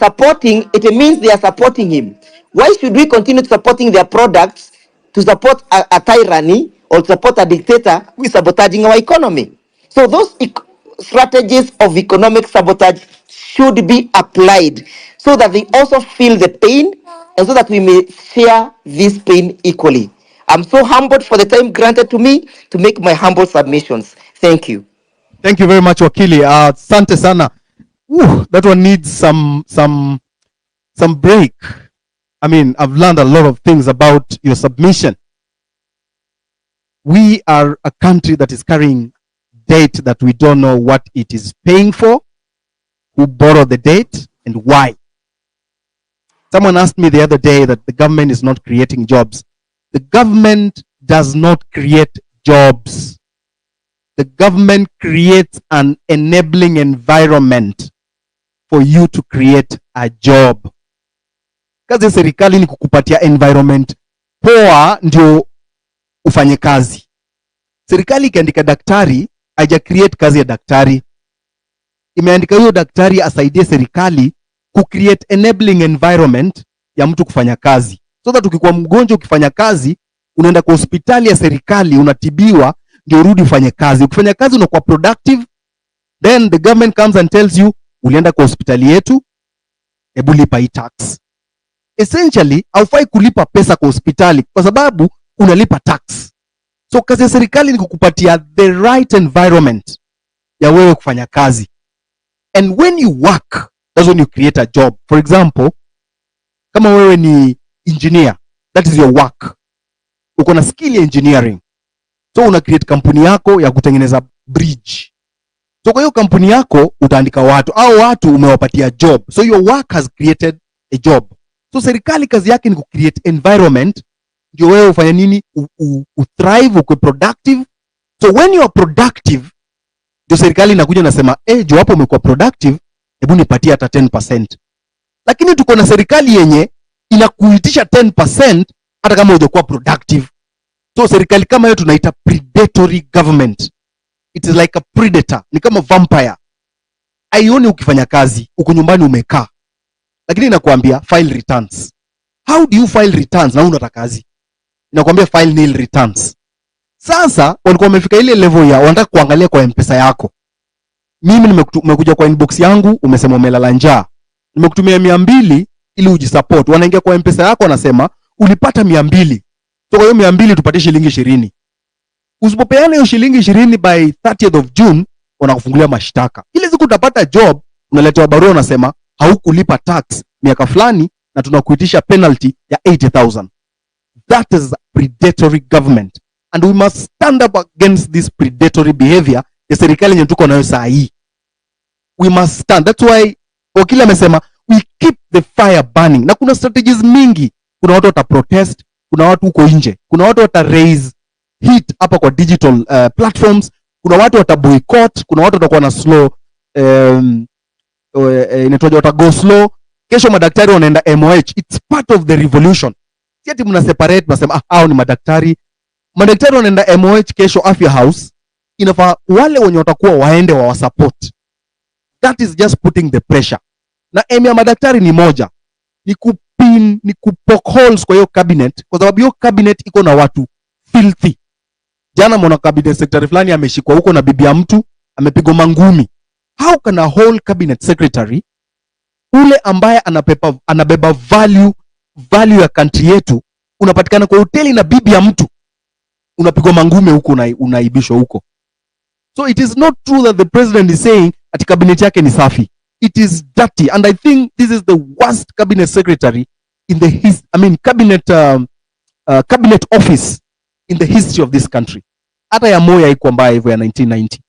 supporting him. Why should we continue supporting their products to support a tyranny or support a dictator who is sabotaging our economy? So those strategies of economic sabotage should be applied so that they also feel the pain and so that we may share this pain equally. I'm so humbled for the time granted to me to make my humble submissions. Thank you. Thank you very much, Wakili. Asante sana. That one needs some break. I mean, I've learned a lot of things about your submission. We are a country that is carrying debt that we don't know what it is paying for, who borrowed the debt, and why. Someone asked me the other day that the government is not creating jobs. The government does not create jobs. The government creates an enabling environment for you to create a job. Kazi ya serikali ni kukupatia environment poa ndio ufanye kazi. Serikali ikiandika daktari, haija create kazi ya daktari. Imeandika huyo daktari asaidie serikali ku create enabling environment ya mtu kufanya kazi. So that ukikuwa mgonjwa ukifanya kazi, unaenda kwa hospitali ya serikali, unatibiwa, ndio urudi ufanye kazi. Ukifanya kazi unakuwa productive, then the government comes and tells you, ulienda kwa hospitali yetu, hebu lipa hii tax. Essentially, haufai kulipa pesa kwa hospitali kwa sababu unalipa tax. So kazi ya serikali ni kukupatia the right environment ya wewe kufanya kazi. And when you work, that's when you create a job. For example, kama wewe ni engineer, that is your work. Uko na skill ya engineering. So una create kampuni yako ya kutengeneza bridge. So kwa hiyo kampuni yako utaandika watu, au watu umewapatia job. So your work has created a job. So serikali kazi yake ni ku create environment ndio wewe ufanye nini? Thrive, uko productive. So when you are productive, ndio serikali inakuja nasema, jo hapo umekuwa productive, hebu nipatie hata 10%. Lakini tuko na serikali yenye inakuitisha 10% hata kama hujakuwa productive. So serikali kama hiyo tunaita predatory government. It is like a predator, ni kama vampire. Aioni ukifanya kazi, uko nyumbani umekaa. Lakini inakuambia file returns. How do you file returns na unataka kazi? Inakuambia file nil returns. Sasa walikuwa wamefika ile level ya wanataka kuangalia kwa M-Pesa yako. Mimi nimekuja kwa inbox yangu, umesema umelala njaa. Nimekutumia 200 ili ujisupport. Wanaingia kwa M-Pesa yako wanasema ulipata 200. So kwa hiyo 200 tupatie shilingi 20. Usipopeana hiyo shilingi 20 by 30th of June, wanakufungulia mashtaka. Ile siku utapata job, unaletewa barua unasema haukulipa tax miaka fulani na tunakuitisha penalty ya 80,000. That is predatory government. and we must stand up against this predatory behavior ya serikali yenye tuko nayo saa hii. We must stand. That's why wakili amesema we keep the fire burning. Na kuna strategies mingi. Kuna watu wata protest, kuna watu huko nje, kuna watu wata raise heat hapa kwa digital platforms, kuna watu wata boycott, kuna watu watakuwa na slow inatoja wata go slow. Kesho madaktari wanaenda MOH. It's part of the revolution. Si ati mna separate mnasema hao ni madaktari. Madaktari wanaenda MOH kesho Afya House. Inafaa wale wenye watakuwa waende wa support. That is just putting the pressure. Na aim ya madaktari ni moja. Ni kupoke holes kwa hiyo cabinet, kwa sababu hiyo cabinet iko na watu filthy. Jana mwana cabinet secretary fulani ameshikwa huko na bibi ya mtu, amepigwa mangumi. How can a whole cabinet secretary, ule ambaye anabeba value ya country yetu, unapatikana kwa hoteli na bibi ya mtu, unapigwa mangumi huko, unaibishwa huko? So it is not true that the president is saying ati cabinet yake ni safi. It is dirty, and I think this is the worst cabinet secretary in the cabinet office in the history of this country. Hata ya Moi haikuwa mbaya hivyo ya 1990.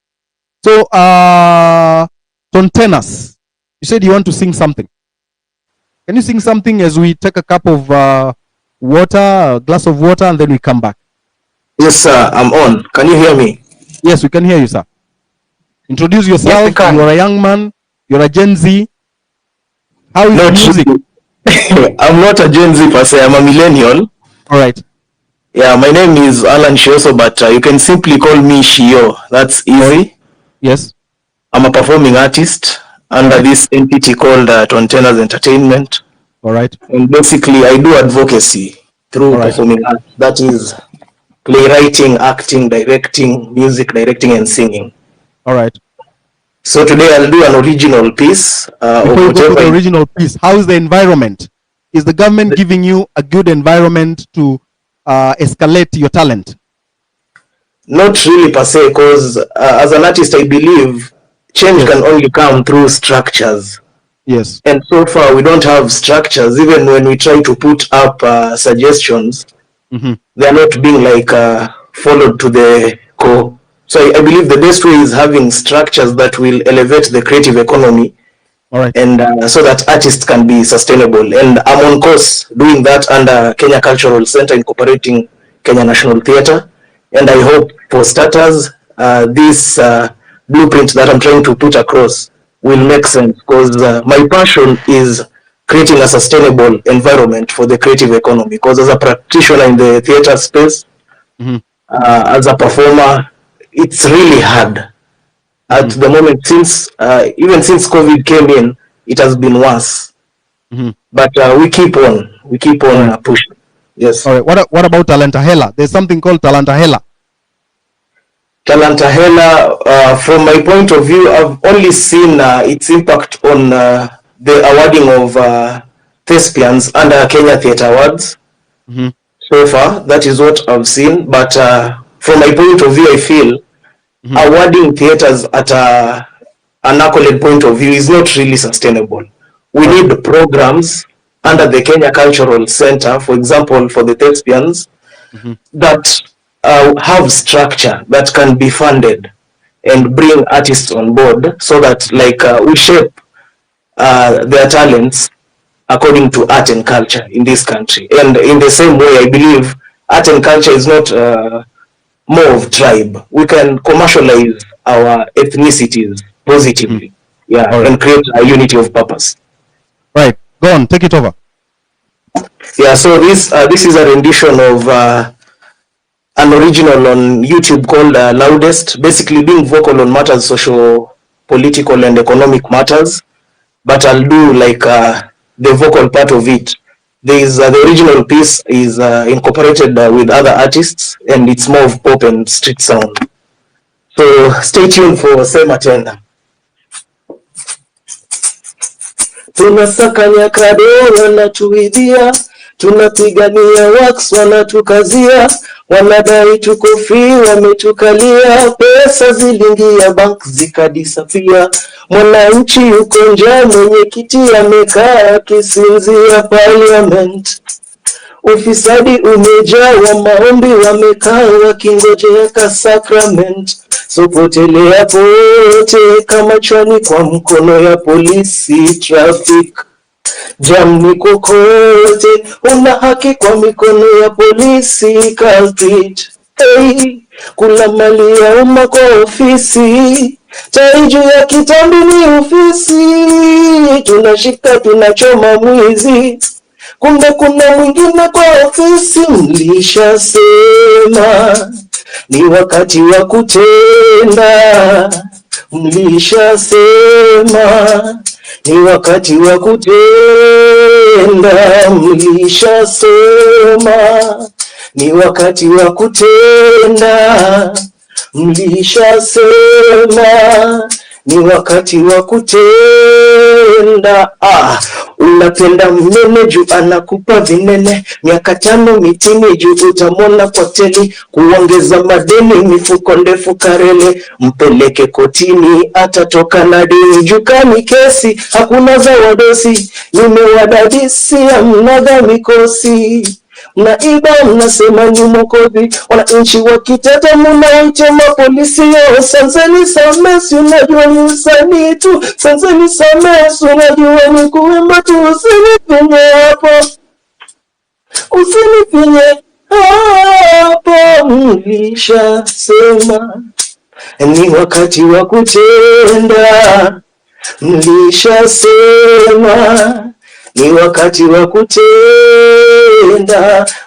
So Tontenas, you said you want to sing something. Can you sing something as we take a cup of water, a glass of water, and then we come back? Yes, sir. I'm on. Can you hear me? Yes, we can hear you, sir. Introduce yourself. Yes, you are a young man. You're a Gen Z. How is the music? I'm not a Gen Z per se. I'm a millennial. All right. Yeah, my name is Alan Shioso, but you can simply call me Shio. That's easy. Yes. I'm a performing artist under this entity called Tontenas Entertainment. All right. And basically, I do advocacy through performing art. That is playwriting, acting, directing, music directing, and singing. All right. So today I'll do an original piece. Before you go to the original piece, how is the environment? Is the government giving you a good environment to escalate your talent? Not really per se, because as an artist, I believe change can only come through structures. Yes. And so far, we don't have structures. Even when we try to put up suggestions, they are not being followed to the core. So I believe the best way is having structures that will elevate the creative economy. All right. And so that artists can be sustainable. And I'm on course doing that under Kenya Cultural Center, incorporating Kenya National Theatre. And I hope for starters, this blueprint that I'm trying to put across will make sense, because my passion is creating a sustainable environment for the creative economy. Because as a practitioner in the theatre space, as a performer, it's really hard. At the moment, even since COVID came in, it has been worse. But we keep on pushing. Yes. All right. What about Talantahela? There's something called Talantahela. Talantahela, from my point of view, I've only seen its impact on the awarding of thespians under Kenya Theatre Awards. So far, that is what I've seen. But from my point of view, I feel awarding theatres at an accolade point of view is not really sustainable. We need programs under the Kenya Cultural Center, for example, for the thespians, that have structure that can be funded and bring artists on board, so that we shape their talents according to art and culture in this country. And in the same way, I believe art and culture is not more of tribe. We can commercialize our ethnicities positively, and create a unity of purpose. Right, go on, take it over. Yeah, so this is a rendition of an original on YouTube called Loudest, basically being vocal on matters social, political, and economic matters. But I'll do the vocal part of it. The original piece is incorporated with other artists, and it's more of pop and street sound. So stay tuned for Sema Tena. Tunasakanya kado wanatuidhia, tunapigania wax wanatukazia, wanadai tuko free wametukalia, pesa zilingia bank zikadisapia, mwananchi yuko njaa mwenyekiti amekaa akisinzia parliament. ufisadi umejawa, maombi wamekaa wakingojea ka sacrament. So potelea pote kama chwani kwa mkono ya polisi traffic. Jam ni kokote, una haki kwa mikono ya polisi culprit. Hey, kula mali ya umma kwa ofisi, tai juu ya kitambi ni ofisi. Tunashika tunachoma mwizi, kumbe kuna mwingine kwa ofisi. Mlishasema ni wakati wa kutenda, mlishasema ni wakati wa kutenda, mlishasema ni wakati wa kutenda, mlishasema ni wakati wa kutenda. Unapenda mnene juu anakupa vinene, miaka 5 mitini juu utamona kwa teli, kuongeza madeni mifuko ndefu karele, mpeleke kotini atatoka na dini. Jukani kesi hakuna za wadosi, nimewadadisi amnaga mikosi. Mnaiba mnasema ni mokozi, wananchi wakiteta mnaita mapolisi. Yo sansani samesi, unajua ni usanii tu. Sansani samesi, unajua ni kuimba tu. Usinifinye hapo, usinifinye hapo. Mlishasema ni wakati wa kutenda, mlishasema ni wakati wa kutenda,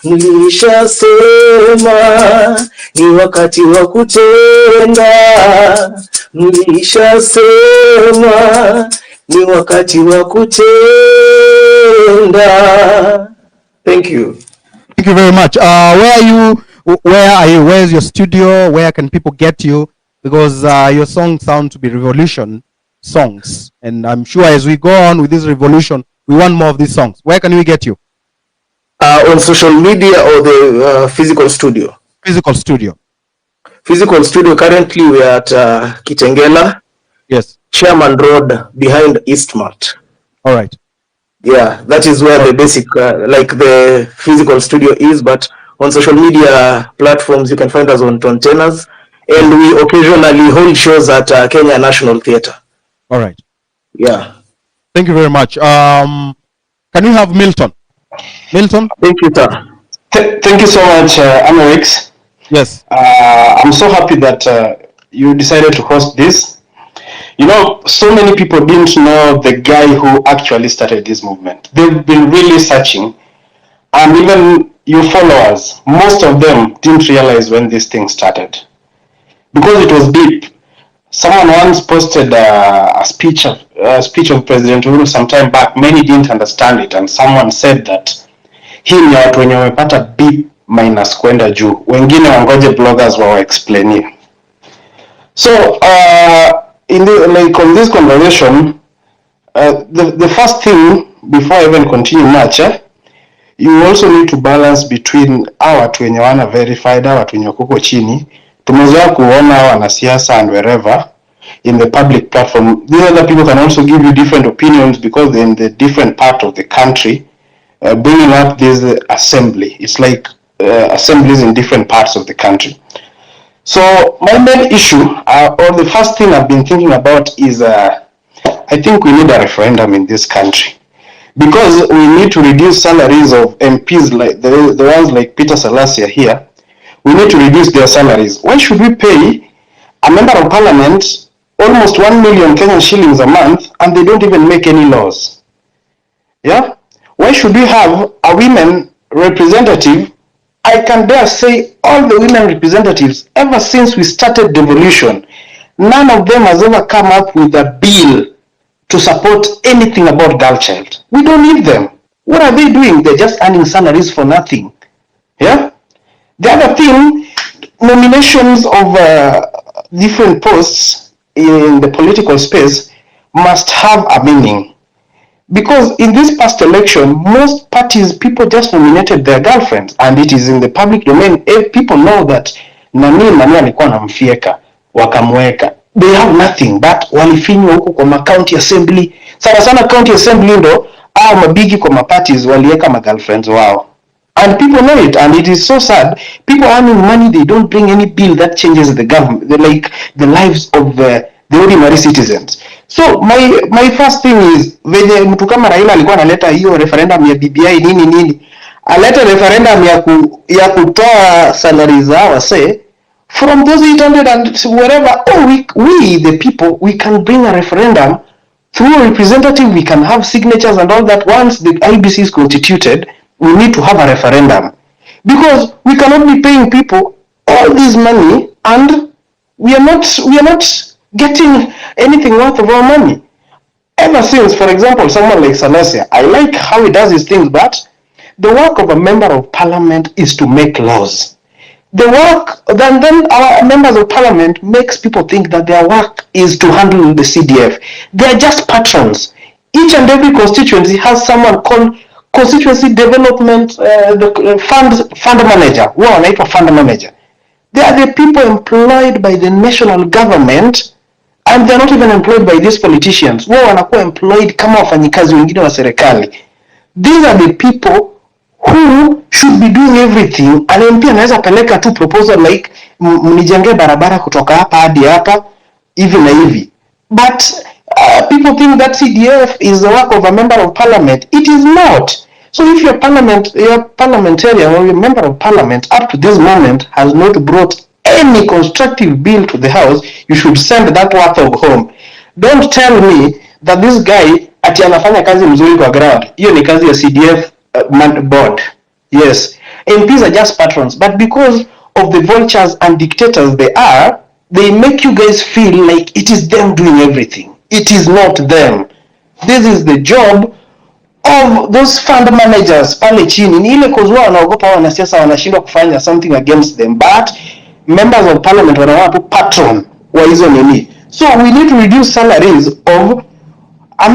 mlishasema ni wakati wa kutenda, mlishasema ni wakati wa kutenda. Thank you. Thank you very much. Where are you? Where's your studio? Where can people get you? Because your songs sound to be revolution songs, and I'm sure as we go on with this revolution, we want more of these songs. Where can we get you? On social media or the physical studio? Physical studio. Physical studio, currently we are at Kitengela. Yes. Sherman Road behind Eastmart. All right. Yeah, that is where the basic, like the physical studio is, but on social media platforms, you can find us on Tontenas, and we occasionally hold shows at Kenya National Theatre. All right. Yeah. Thank you very much. Can we have Milton? Milton? Thank you, sir. Thank you so much, Amerix. Yes. I'm so happy that you decided to host this. You know, so many people didn't know the guy who actually started this movement. They've been really searching. And even your followers, most of them didn't realize when this thing started. Because it was deep. Someone once posted a speech of President Uhuru some time back. Many didn't understand it, and someone said that hii ni watu wenye wamepata B- kwenda juu, wengine wangoje bloggers wa explain. So in the, like on this conversation, the first thing before I even continue much, you also need to balance between our watu wenye wana verified, our watu wenye kuko chini. Tumezoea kuona wanasiasa and wherever in the public platform. These other people can also give you different opinions because they're in the different part of the country, bringing up this assembly. It's like assemblies in different parts of the country. So my main issue, or the first thing I've been thinking about is, I think we need a referendum in this country. Because we need to reduce salaries of MPs, like the ones like Peter Salasya here. We need to reduce their salaries. Why should we pay a member of parliament almost 1 million Kenyan shillings a month and they don't even make any laws? Yeah? Why should we have a women representative? I can dare say all the women representatives, ever since we started devolution, none of them has ever come up with a bill to support anything about girl child. We don't need them. What are they doing? They're just earning salaries for nothing. Yeah? The other thing, nominations of different posts in the political space must have a meaning. Because in this past election, most parties, people just nominated their girlfriends, and it is in the public domain. People know that nani alikuwa anamfieka, wakamweka. They have nothing but walifinywa huko kwa county assembly. Sana county assembly ndo au mabigi kwa parties walieka girlfriends wao. And people know it, and it is so sad. People earning money, they don't bring any bill that changes the government, like the lives of the ordinary citizens. So my first thing is, venye mtu kama Raila alikuwa analeta hiyo referendum ya BBI nini, aleta referendum ya kutoa salary za wase from those 800 and wherever. We the people, we can bring a referendum through a representative. We can have signatures and all that. Once the IBC is constituted, we need to have a referendum, because we cannot be paying people all this money and we are not getting anything worth of our money. Ever since, for example, someone like Salasia, I like how he does his things, but the work of a member of parliament is to make laws. The work, then our members of parliament makes people think that their work is to handle the CDF. They are just patrons. Each and every constituency has someone called constituency development fund manager. Wao wanaitwa fund manager. They are the people employed by the national government, and they're not even employed by these politicians. Wao wanakuwa employed kama wafanyikazi wengine wa serikali. These are the people who should be doing everything. And MP anaweza peleka tu proposal like mnijenge barabara kutoka hapa hadi hapa hivi na hivi. But people think that CDF is the work of a member of parliament. It is not. So if your parliamentarian or your member of parliament up to this moment has not brought any constructive bill to the house, you should send that work of home. Don't tell me that this guy ati anafanya kazi mzuri kwa ground. Hiyo ni kazi ya CDF board. Yes, MPs are just patrons, but because of the vultures and dictators they make you guys feel like it is them doing everything. It is not them. This is the job of those fund managers pale chini. Ni ile kozua wanaogopa wanasiasa wanashindwa kufanya something against them, but members of parliament wanakuwa tu patron wa hizo nini. So we need to reduce salaries of a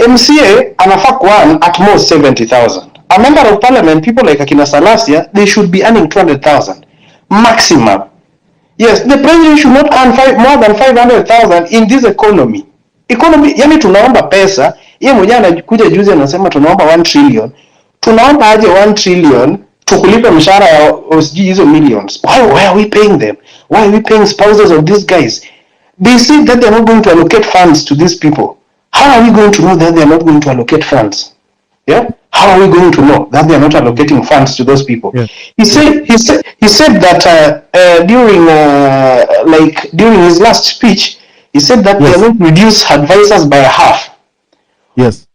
MCA anafaa kuearn at most 70,000. A member of parliament, people like Akina Salasia, they should be earning 200,000 maximum. Yes, the president should not earn more than 500,000 in this economy. Yani tunaomba pesa, yeye mwenyewe anakuja juzi anasema tunaomba 1 trillion. Tunaomba aje 1 trillion tukulipe mshahara ya hizo millions. Why are we paying them? Why are we paying spouses of these guys? They say that they are not going to allocate funds to these people. How are we going to know that they are not going to allocate funds? Yeah, how are we going to know that they are not allocating funds to those people? Yeah. He said that during his last speech, he said that they are going to reduce advisors by half. Yes.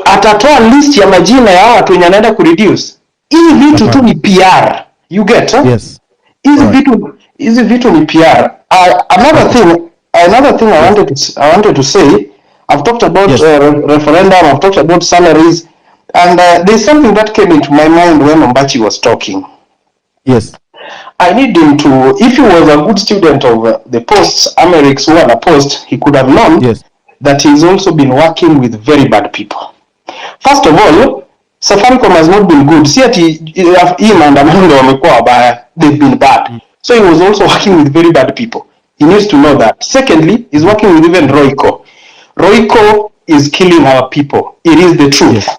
Atatoa list ya majina ya watu wenye anaenda kureduce. Hizi vitu tu ni PR. You get? Huh? Yes. Hizi vitu ni PR. Another thing I wanted to say. I've talked about referendum, I've talked about salaries, and there's something that came into my mind when Ombachi was talking. Yes. I need him to, if he was a good student of the posts, Amerix who are a post, he could have known that he's also been working with very bad people. First of all, Safaricom has not been good. See, him and Amanda, they've been bad. So he was also working with very bad people. He needs to know that. Secondly, he's working with even Royco. Royco is killing our people. It is the truth. Yes.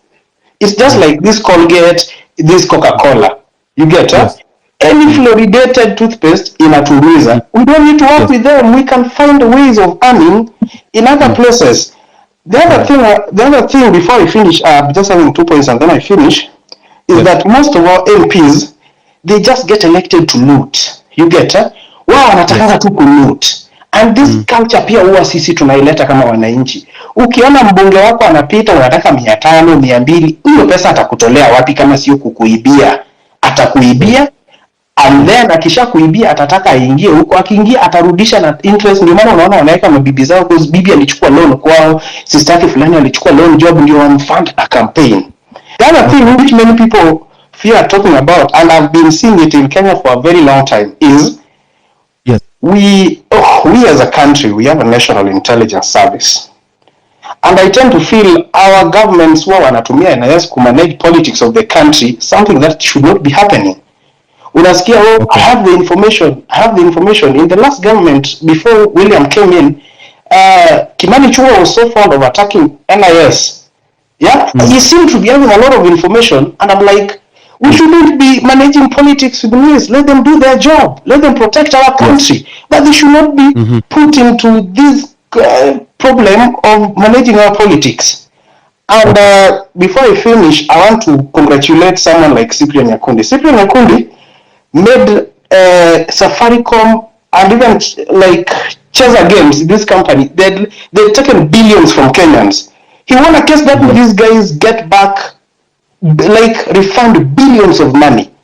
It's just like this Colgate, this Coca-Cola. You get it? Any fluoridated toothpaste in a tourism, we don't need to work with them. We can find ways of earning in other places. The other thing before I finish, just having 2 points and then I finish, is that most of our MPs, they just get elected to loot. You get it? Wow, wanatakanga tu kuloot. And this culture pia huwa sisi tunaileta kama wananchi. Ukiona mbunge wako anapita unataka 500, 200, hiyo pesa atakutolea wapi kama sio kukuibia? Atakuibia, and then akisha kuibia atataka aingie huko, akiingia atarudisha na interest. Ndio maana unaona wanaweka mabibi zao, kwa bibi alichukua loan kwao, sister yake fulani alichukua loan job, ndio wamfund a campaign. The other thing which many people fear talking about, and I've been seeing it in Kenya for a very long time, is we as a country, we have a national intelligence service, and I tend to feel our governments who wanatumia NIS to manage politics of the country, something that should not be happening. Unasikia, I have the information. In the last government before William came in, Kimani Chungwa was so fond of attacking NIS. Yeah, he seemed to be having a lot of information, and I'm like, We shouldn't be managing politics with this. Let them do their job. Let them protect our country. But they should not be put into this problem of managing our politics. And before I finish, I want to congratulate someone like Cyprian Yakundi. Cyprian Yakundi made Safaricom and even like Cheza Games, this company, they'd taken billions from Kenyans. He won a case that these guys get back, like refund billions of money.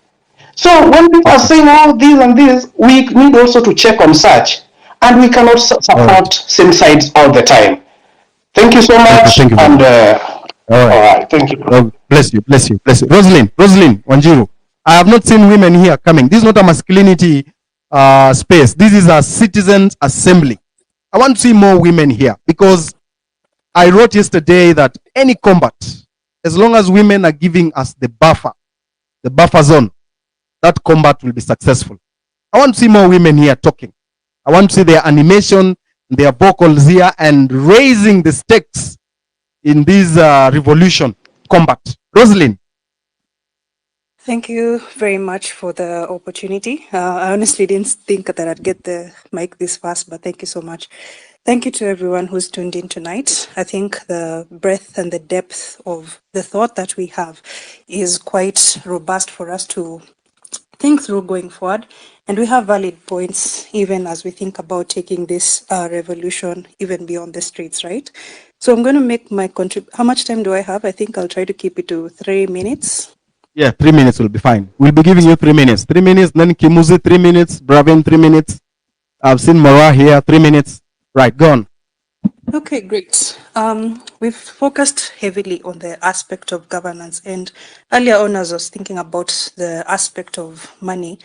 So when people are saying all this and this, we need also to check on such, and we cannot support same sides all the time. Thank you so much. Thank you very And All right, thank you. Bless you, bless you, bless you. Rosalind, Wanjiru. I have not seen women here coming. This is not a masculinity space. This is a citizens' assembly. I want to see more women here because I wrote yesterday that any combat, as long as women are giving us the buffer zone, that combat will be successful. I want to see more women here talking. I want to see their animation, their vocals here, and raising the stakes in this revolution combat. Rosalind. Thank you very much for the opportunity. I honestly didn't think that I'd get the mic this fast, but thank you so much. Thank you to everyone who's tuned in tonight. I think the breadth and the depth of the thought that we have is quite robust for us to think through going forward. And we have valid points even as we think about taking this revolution even beyond the streets, right? So I'm going to make my How much time do I have? I think I'll try to keep it to 3 minutes. Yeah, 3 minutes will be fine. We'll be giving you 3 minutes. 3 minutes, then Kimuzi 3 minutes, Bravin 3 minutes. I've seen Mara here, 3 minutes. Right, go on. Okay, great. We've focused heavily on the aspect of governance, and earlier on as I was thinking about the aspect of money,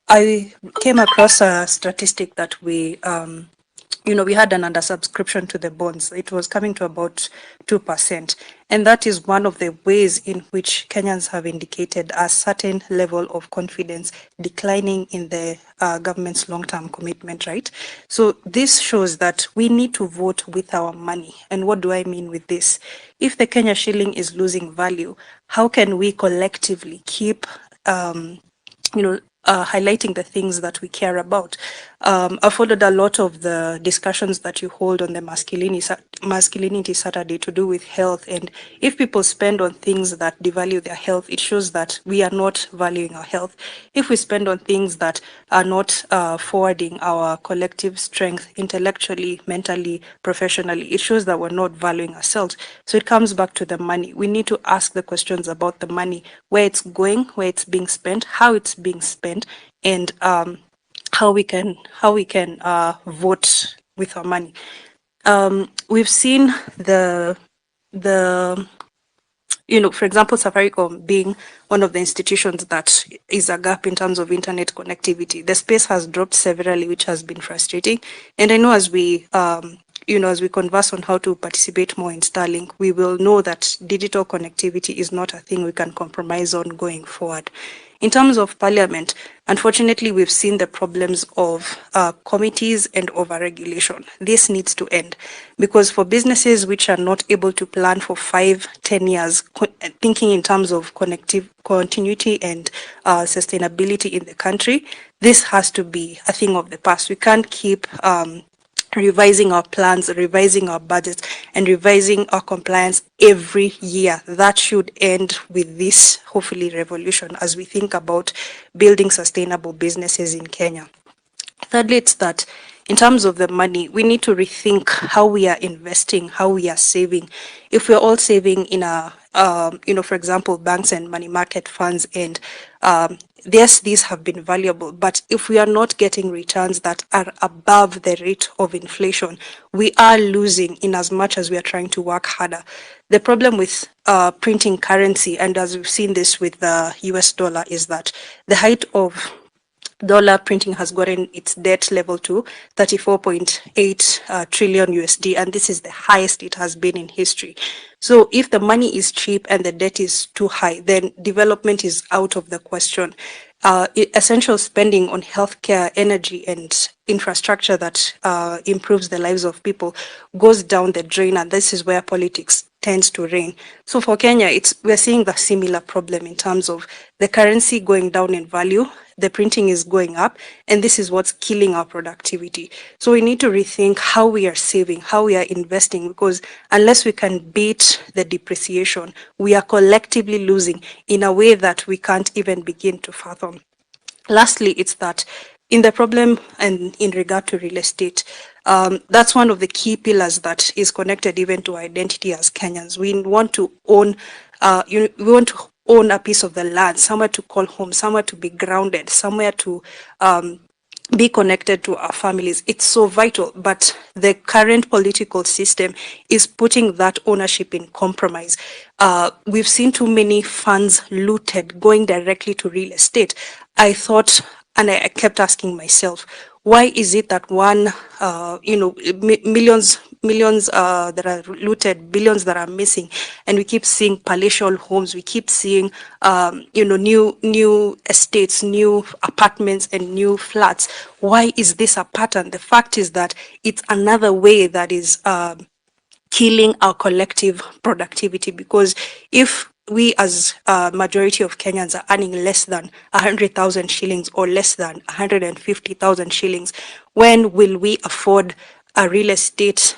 I came across a statistic that we had an undersubscription to the bonds. It was coming to about 2%. And that is one of the ways in which Kenyans have indicated a certain level of confidence declining in the government's long-term commitment, right? So this shows that we need to vote with our money. And what do I mean with this? If the Kenya shilling is losing value, how can we collectively keep highlighting the things that we care about? I followed a lot of the discussions that you hold on the Masculinity Saturday to do with health. And if people spend on things that devalue their health, it shows that we are not valuing our health. If we spend on things that are not forwarding our collective strength intellectually, mentally, professionally, it shows that we're not valuing ourselves. So it comes back to the money. We need to ask the questions about the money, where it's going, where it's being spent, how it's being spent, and how we can vote with our money. We've seen for example, Safaricom being one of the institutions that is a gap in terms of internet connectivity. The space has dropped severally, which has been frustrating. And I know as we as we converse on how to participate more in Starlink, we will know that digital connectivity is not a thing we can compromise on going forward. In terms of parliament, unfortunately, we've seen the problems of committees and overregulation. This needs to end because for businesses which are not able to plan for 5-10 years, thinking in terms of continuity and sustainability in the country, this has to be a thing of the past. We can't keep revising our plans, revising our budgets, and revising our compliance every year. That should end with this, hopefully, revolution as we think about building sustainable businesses in Kenya. Thirdly, it's that in terms of the money, we need to rethink how we are investing, how we are saving. If we're all saving in for example, banks and money market funds, and yes, these have been valuable, but if we are not getting returns that are above the rate of inflation, we are losing in as much as we are trying to work harder. The problem with printing currency, and as we've seen this with the US dollar, is that the height of dollar printing has gotten its debt level to 34.8 trillion USD, and this is the highest it has been in history. So if the money is cheap and the debt is too high, then development is out of the question. Essential spending on healthcare, energy, and infrastructure that improves the lives of people goes down the drain, and this is where politics tends to reign. So for Kenya, we're seeing the similar problem in terms of the currency going down in value, the printing is going up, and this is what's killing our productivity. So we need to rethink how we are saving, how we are investing, because unless we can beat the depreciation, we are collectively losing in a way that we can't even begin to fathom. Lastly, it's that in the problem and in regard to real estate, that's one of the key pillars that is connected even to identity as Kenyans. We want to own, we want to own a piece of the land, somewhere to call home, somewhere to be grounded, somewhere to be connected to our families. It's so vital, but the current political system is putting that ownership in compromise. We've seen too many funds looted going directly to real estate. I thought, and I kept asking myself, why is it that millions that are looted, billions that are missing, and we keep seeing palatial homes, we keep seeing, new estates, new apartments, and new flats? Why is this a pattern? The fact is that it's another way that is killing our collective productivity, because if we as a majority of Kenyans are earning less than 100,000 shillings or less than 150,000 shillings, when will we afford a real estate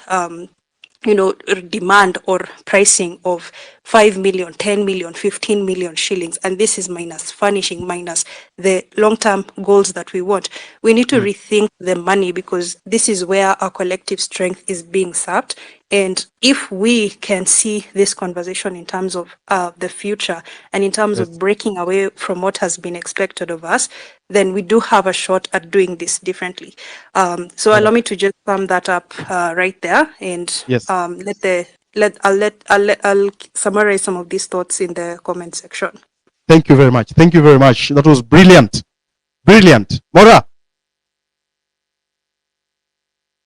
demand or pricing of 5 million, 10 million, 15 million shillings? And this is minus furnishing, minus the long-term goals that we want. We need to rethink the money, because this is where our collective strength is being sapped. And if we can see this conversation in terms of the future and in terms of breaking away from what has been expected of us, then we do have a shot at doing this differently. So allow me to just sum that up right there, and I'll summarize some of these thoughts in the comment section. Thank you very much. Thank you very much. That was brilliant. Brilliant. Mora.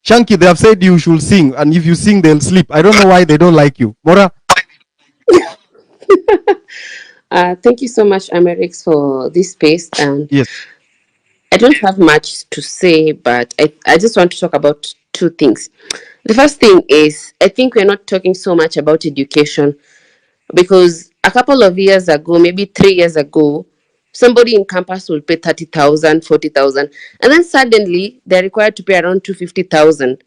Shanky, they have said you should sing, and if you sing, they'll sleep. I don't know why they don't like you. Mora. Thank you so much, Amerix, for this space. And yes, I don't have much to say, but I just want to talk about two things. The first thing is, I think we're not talking so much about education, because a couple of years ago, maybe 3 years ago, somebody in campus will pay 30,000, 40,000, and then suddenly they're required to pay around 250,000.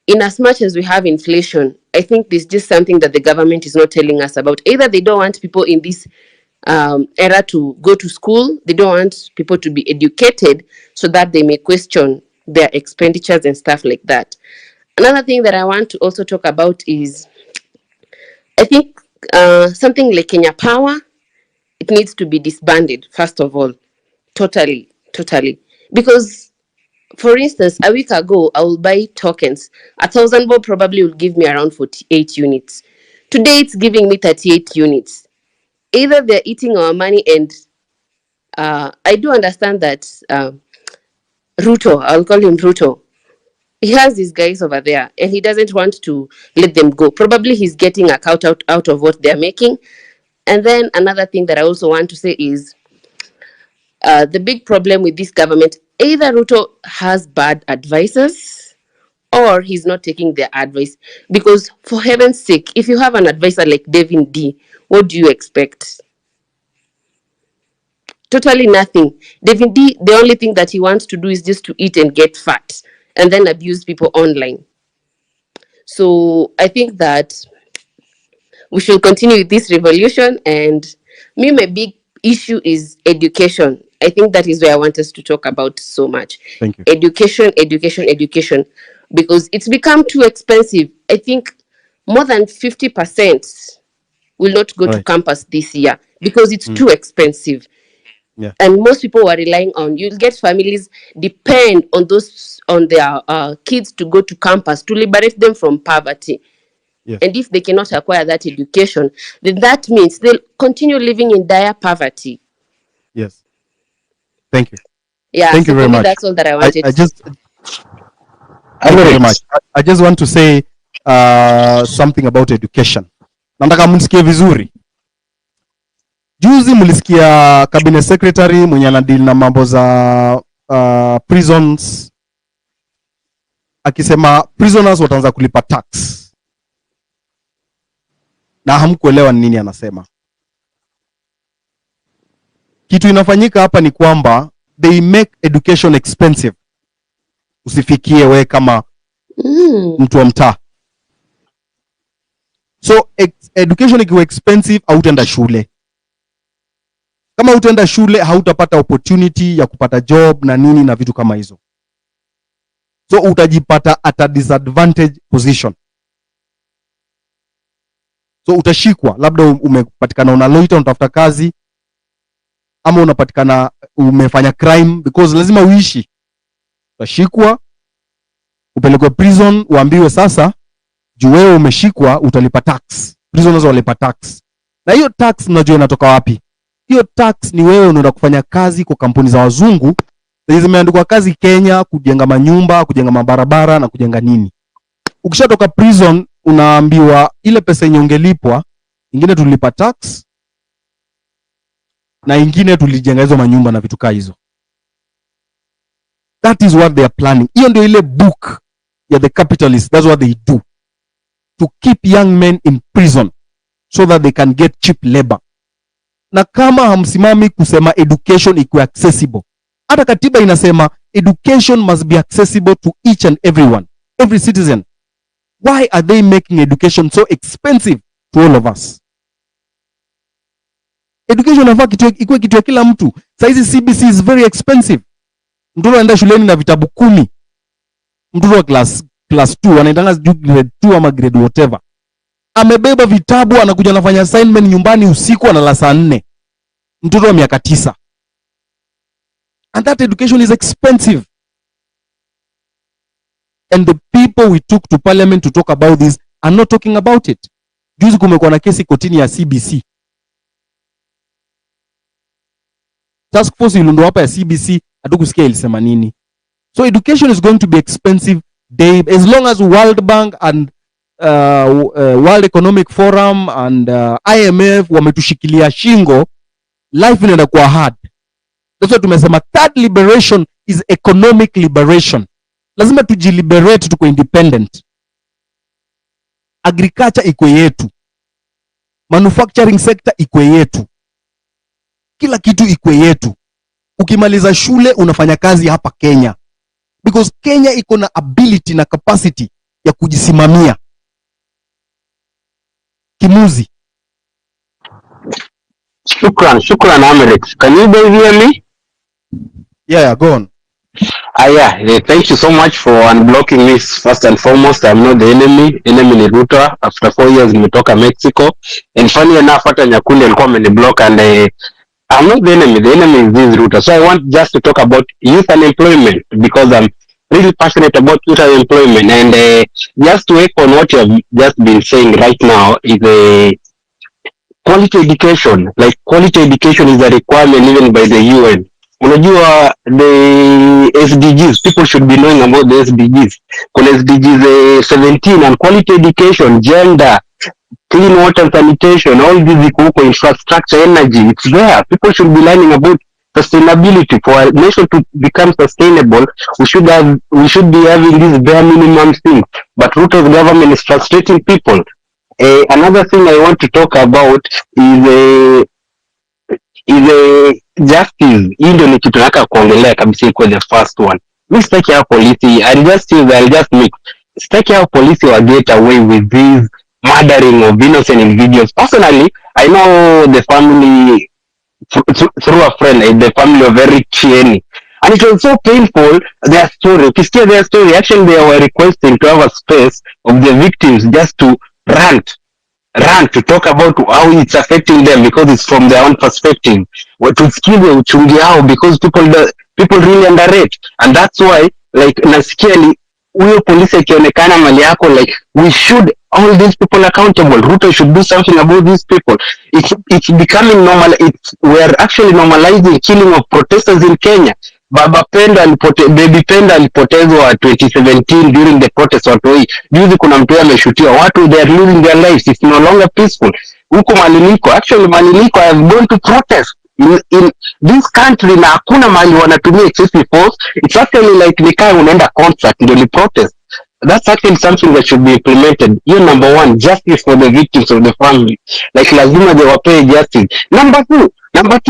In as much as we have inflation, I think there's just something that the government is not telling us about. Either they don't want people in this era to go to school, they don't want people to be educated so that they may question their expenditures and stuff like that. Another thing that I want to also talk about is, I think something like Kenya Power, it needs to be disbanded, first of all. Totally. Because, for instance, a week ago, I will buy tokens. 1,000 bob probably will give me around 48 units. Today, it's giving me 38 units. Either they're eating our money, and I do understand that Ruto, I'll call him Ruto, he has these guys over there, and he doesn't want to let them go. Probably he's getting a cut out of what they're making. And then another thing that I also want to say is, the big problem with this government, either Ruto has bad advisors or he's not taking their advice. Because for heaven's sake, if you have an advisor like David D, what do you expect? Totally nothing. David D, the only thing that he wants to do is just to eat and get fat and then abuse people online. So I think that we should continue with this revolution. And my big issue is education. I think that is where I want us to talk about so much. Thank you. Education, because it's become too expensive. I think more than 50% will not go to campus this year because it's too expensive. Yeah. And most people are relying on, you'll get families depend on their kids to go to campus to liberate them from poverty. Yes. And if they cannot acquire that education, then that means they'll continue living in dire poverty. Yes. Thank you. Yeah. Thank you very much. That's all that I wanted. Thank you very much. I just want to say something about education. Nataka mnisikie vizuri. Juzi mlisikia cabinet secretary mwenye anadeal na mambo za prisons, akisema prisoners wataanza kulipa tax, na hamkuelewa nini anasema. Kitu inafanyika hapa ni kwamba they make education expensive. Usifikie we kama mtu wa mtaa. So education ikiwa expensive, hautaenda shule. Kama utaenda shule, hautapata opportunity ya kupata job na nini na vitu kama hizo. So utajipata at a disadvantage position. So utashikwa, labda umepatikana una loiter, unatafuta kazi, ama unapatikana umefanya crime, because lazima uishi. Utashikwa, upelekwe prison, uambiwe sasa juu wewe umeshikwa utalipa tax. Prisoners walipa tax. Na hiyo tax unajua inatoka wapi? Hiyo tax ni wewe unaenda kufanya kazi kwa kampuni za wazungu, zimeandikwa kazi Kenya, kujenga manyumba, kujenga mabarabara na kujenga nini. Ukishatoka prison unaambiwa ile pesa yenye ungelipwa, ingine tulipa tax na ingine tulijenga hizo manyumba na vitu kama hizo. That is what they are planning. Hiyo ndio ile book ya the capitalists. That's what they do. To keep young men in prison so that they can get cheap labor. Na kama hamsimami kusema education ikuwe accessible, hata katiba inasema education must be accessible to each and everyone, every citizen. Why are they making education so expensive to all of us? Education inafaa ikuwe kitu ya kila mtu. Saizi CBC is very expensive. Mtoto anaenda shuleni na vitabu 10. Mtoto wa class 2 anaendanga grade 2 ama grade whatever. Amebeba vitabu, anakuja anafanya assignment nyumbani usiku, analala saa 4. Mtoto wa miaka 9. And that education is expensive. And the people we took to parliament to talk about this are not talking about it. Juzi kumekuwa na kesi kotini ya CBC. Task force iliundwa hapa ya CBC, hatukusikia ilisema nini. So education is going to be expensive, Dave, as long as World Bank and World Economic Forum and IMF wametushikilia shingo, life inaenda kuwa hard. That's why tumesema third liberation is economic liberation. Lazima tujiliberate, tuko independent. Agriculture iko yetu. Manufacturing sector iko yetu. Kila kitu iko yetu. Ukimaliza shule unafanya kazi hapa Kenya. Because Kenya iko na ability na capacity ya kujisimamia. Kimuzi. Shukran Amerix. Can you guys hear me? Yeah, go on. Thank you so much for unblocking me. First and foremost, I'm not the enemy. Enemy ni Ruto. After 4 years nimetoka Mexico. And funny enough, hata Nyakundi alikuwa ameniblock, and I'm not the enemy. The enemy is this Ruto. So I want just to talk about youth unemployment, because I'm really passionate about youth unemployment. And just to echo on what you have just been saying right now is quality education. Like quality education is a requirement even by the UN. Unajua the SDGs, people should be knowing about the SDGs. Kuna SDGs 17 and quality education, gender, clean water sanitation, all these huko, infrastructure, energy, it's there. People should be learning about sustainability. For a nation to become sustainable, we should be having these bare minimum things. But Ruto's government is frustrating people. Another thing I want to talk about is justice. Hii ndio ni kitu nataka kuongelea kabisa, iko the first one. Mimi sitaki hao polisi, I'll just mix. Sitaki hao polisi wa get away with this murdering of innocent individuals. Personally, I know the family through a friend, the family of Eric Chieni. And it was so painful, their story. Ukisikia their story, actually they were requesting to have a space of the victims just to rant to talk about how it's affecting them, because it's from their own perspective. Tusikize uchungi hao, because people really underrate. And that's why, like, nasikia huyo polisi akionekana mali yako, like, we should hold these people accountable. Ruto should do something about these people. It's becoming normal. We are actually normalizing killing of protesters in Kenya. Baby Penda alipotezwa 2017 during the protest watoi. Juzi kuna mtu ameshutiwa. Watu, they are losing their lives. It's no longer peaceful. Huko Maliliko, actually Maliliko, I have gone to protest. in this country na hakuna mahali wanatumia excessive force. It's actually like ni kama unaenda concert ndio ni protest. That's actually something that should be implemented. You number one, justice for the victims of the family. Like lazima they pay justice. Number two,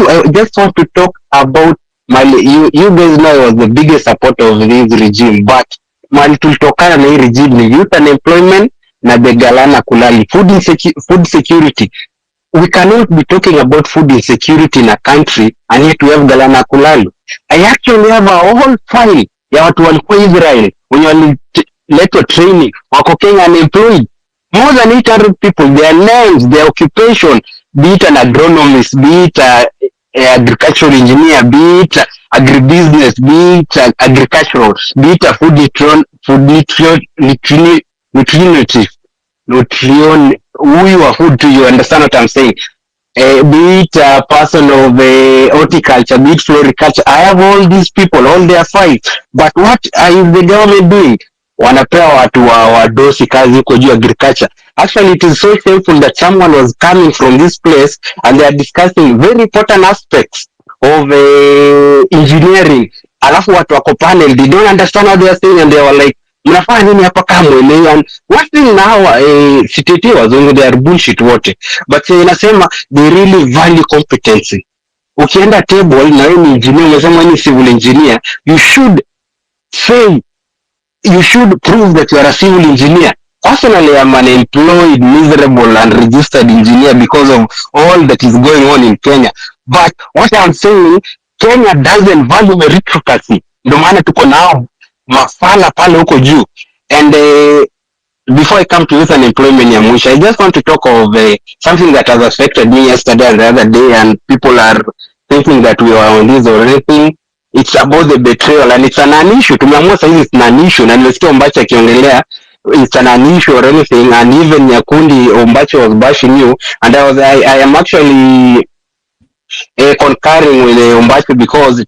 I just want to talk about you guys know I was the biggest supporter of this regime, but mali tulitokana na hii regime ni youth unemployment na the galana kulali. Food security. We cannot be talking about food insecurity in a country and yet we have galana kulali. I actually have a whole file ya watu walikuwa Israel wenye waliletwa training wako Kenya unemployed. More than 800 people, their names, their occupation, be it an agronomist, be it an agricultural engineer, be it agribusiness, be it agricultural, be it a food nutrition, who you are food to, you understand what I'm saying? Be it a person of horticulture, be it floriculture. I have all these people, all their files. But what is the government doing? Wanapea watu wadosi kazi huko juu agriculture. Actually, it is so shameful that someone was coming from this place and they are discussing very important aspects of engineering. Alafu watu wako panel, they don't understand what they are saying and they were like, mnafanya nini hapa kama mwelewi? And one thing now, CTT was only they are bullshit wote. But inasema they really value competency. Ukienda table na wewe ni engineer, unasema ni civil engineer, you should prove that you are a civil engineer. Personally, I'm an employed, miserable, and registered engineer because of all that is going on in Kenya. But what I'm saying, Kenya doesn't value meritocracy. Ndio maana tuko nao mafala pale huko juu. And before I come to youth unemployment ya mwisho, I just want to talk of something that has affected me yesterday and the other day, and people are thinking that we are on this or anything. It's about the betrayal and it's an issue. Tumeamua sasa hivi it's an issue na nimesikia Ombachi akiongelea it's an issue or anything, and even Nyakundi Ombachi was bashing you, and I am actually concurring with Ombachi because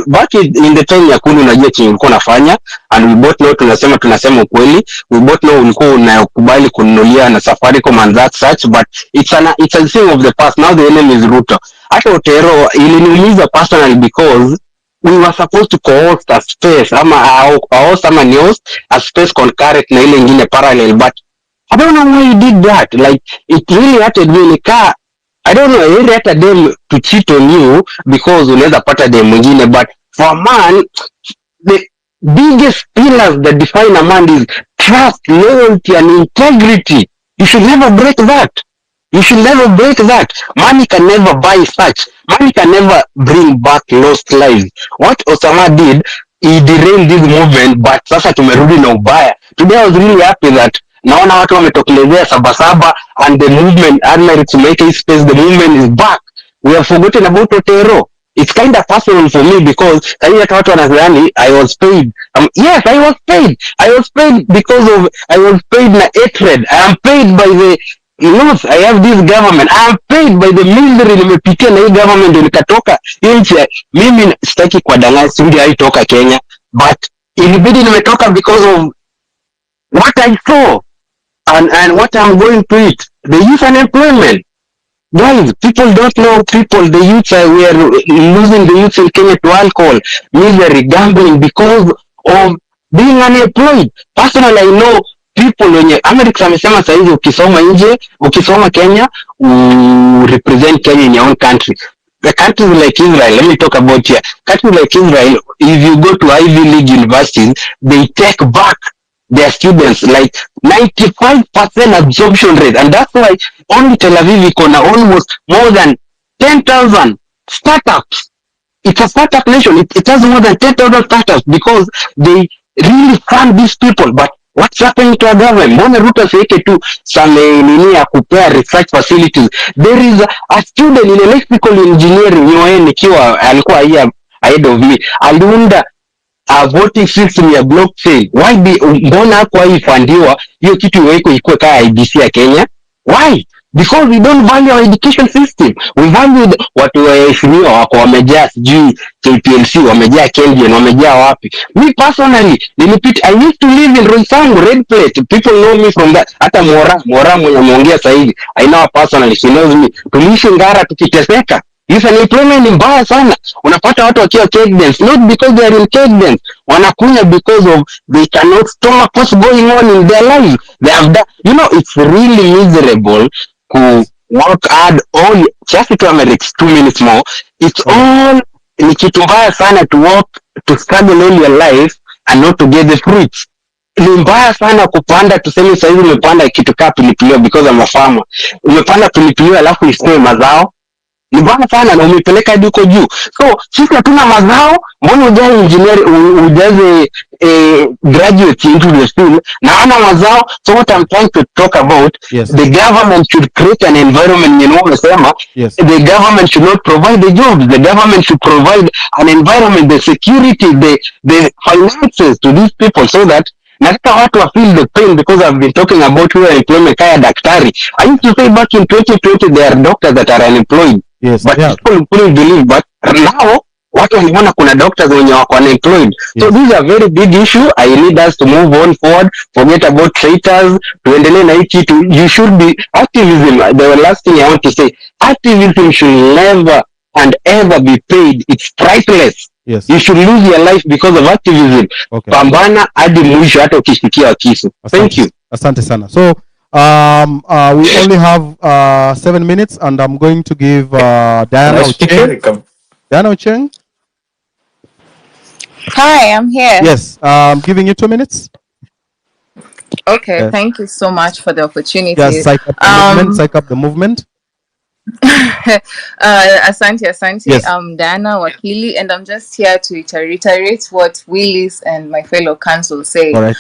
back in the time Nyakundi unajua chenye ulikuwa unafanya, and we both know tunasema ukweli, we both know ulikuwa unakubali kununulia na Safaricom and that such, but it's a thing of the past. Now the enemy is Ruto. Hata Otero iliniumiza personally because we were supposed to co-host a space ama news a space concurrent na ile ingine parallel, but I don't know why you did that. Like it really hurted me. I don't know, I really hurted them to cheat on you because unaweza pata dem mwingine, but for a man the biggest pillars that define a man is trust, loyalty and integrity. You should never break that. You should never break that. Money can never buy such. Money can never bring back lost lives. What Osama did, he derailed this movement, but sasa tumerudi na ubaya. Today I was really happy that naona watu wametokelezea Saba Saba and the movement, Amerix to make his space, the movement is back. We have forgotten about Otero. It's kind of personal for me because hata watu wanadhani I was paid. Yes, I was paid. I was paid because of, I was paid na hatred. I am paid by the North, I have this government. I am paid by the misery nimepitia na hii government ndio nikatoka nchi. Mimi sitaki kwa danganya, singi haitoka Kenya, but ilibidi nimetoka because of what I saw and what I'm going to it. The youth unemployment. Guys, people don't know people. The youth we are losing the youth in Kenya to alcohol, misery, gambling because of being unemployed. Personally, I know people wenye Amerix amesema sasa hivi ukisoma nje, ukisoma Kenya, represent Kenya in your own country. The countries like Israel, let me talk about here. Countries like Israel, if you go to Ivy League universities, they take back their students like 95% absorption rate, and that's why only Tel Aviv iko almost more than 10,000 startups. It's a startup nation. It has more than 10,000 startups because they really fund these people. But what's happening to our government? Mbona Ruto siweke tu nini ya kupea research facilities? There is a student in electrical engineering nikiwa alikuwa ahead of me. Aliunda a voting system ya blockchain. Mbona hakuwa ifandiwa hiyo kitu iweko ikuwe kama IBC ya Kenya? Why? Because we don't value our education system. We value watu waheshimiwa wako wamejaa sijui KPLC, wamejaa Kengen, wamejaa wapi. Me personally, I used to live in Roysambu, Red Plate. People know me from that. Hata Mora mwenye muongea sasa hivi. I know her personally, she knows me. Tuliishi Ngara tukiteseka. Youth unemployment ni mbaya sana. Unapata watu wakiwa kegdens, not because they are in kegdens, wanakunya because of they cannot stomach what's going on in their life. They have done, you know, it's really miserable to work hard all, just to Amerix 2 minutes more. It's all, ni kitu mbaya sana to work, to struggle all your life and not to get the fruits. Ni mbaya sana kupanda, tuseme saizi umepanda kitu kaa pilipili because I'm a farmer. Umepanda pilipili alafu isitoe mazao. Ni mbaya sana na umepeleka hadi huko juu. So sisi hatuna mazao, mbona ujaze engineer, ujaze graduates into the field na hana mazao? So what I'm trying to talk about, the government should create an environment, you know, umesema, the government should not provide the jobs, the government should provide an environment, the security, the finances to these people so that nataka watu wa feel the pain, because I've been talking about who are employment kaya daktari. I used to say back in 2020 there are doctors that are unemployed. But people couldn't believe, but now watu waliona kuna doctors wenye wako unemployed. So this is a very big issue. I need us to move on forward, forget about traitors, tuendelee na hiki, you should be activism. The last thing I want to say, activism should never and ever be paid. It's priceless. You should lose your life because of activism. Pambana hadi mwisho hata ukishikia kisu. Thank you. Asante sana. So we only have 7 minutes and I'm going to give Diana Ocheng. Diana Ocheng? Hi, I'm here. Yes, I'm giving you 2 minutes. Okay, thank you so much for the opportunity. Yes, psych up the movement. Asante. Yes. I'm Diana Wakili, and I'm just here to reiterate what Willis and my fellow council say. All right.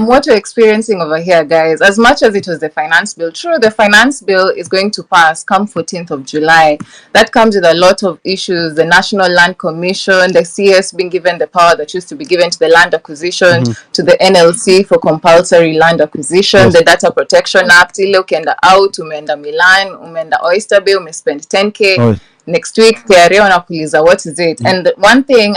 What we're experiencing over here, guys, as much as it was the finance bill, true, the finance bill is going to pass come 14th of July. That comes with a lot of issues. The National Land Commission, the CS being given the power that used to be given to the Land Acquisition, to the NLC for compulsory land acquisition, the Data Protection Act, ile ukienda out, umeenda Milan, umeenda Oyster Bay, umespend 10K. Next week, what is it? And one thing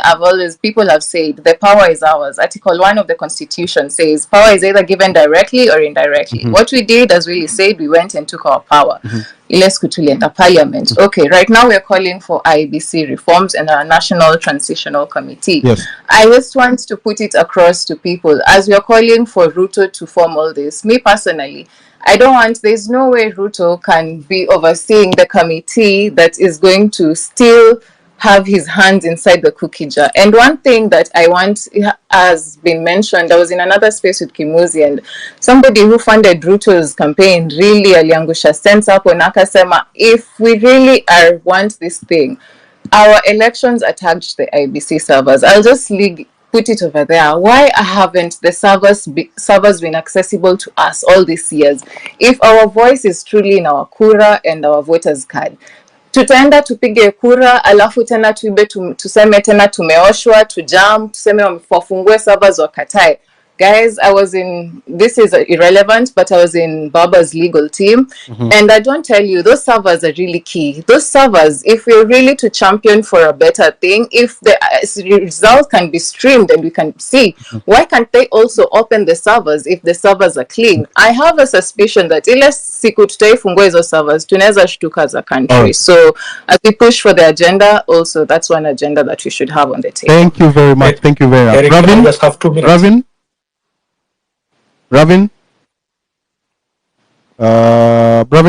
people have said, the power is ours. Article 1 of the Constitution says power is either given directly or indirectly. What we did, as Willie said, we went and took our power. Parliament. Okay, right now we're calling for IBC reforms and our National Transitional Committee. I just want to put it across to people, as we are calling for Ruto to form all this, me personally, there's no way Ruto can be overseeing the committee that is going to still have his hands inside the cookie jar. And one thing that I want has been mentioned, I was in another space with Kimuzi, and somebody who funded Ruto's campaign really aliangusha sense up on akasema, if we really want this thing, our elections attached the IBC servers. I'll just put it over there. Why haven't the servers been accessible to us all these years? If our voice is truly in our kura and our voters card, tutaenda tupige kura alafu tena tuseme tena tumeoshwa, tujam, tuseme wafungue servers wakatae. Guys, this is irrelevant, but I was in Baba's legal team, and I don't tell you, those servers are really key. Those servers, if we're really to champion for a better thing, if the results can be streamed and we can see, why can't they also open the servers if the servers are clean? I have a suspicion that unless siku tutaifungue hizo servers, tunaweza shtuka as a country. So as we push for the agenda, also that's one agenda that we should have on the table. Thank you very much. Thank you very much. Eric, Ravin? just have 2 minutes. Ravin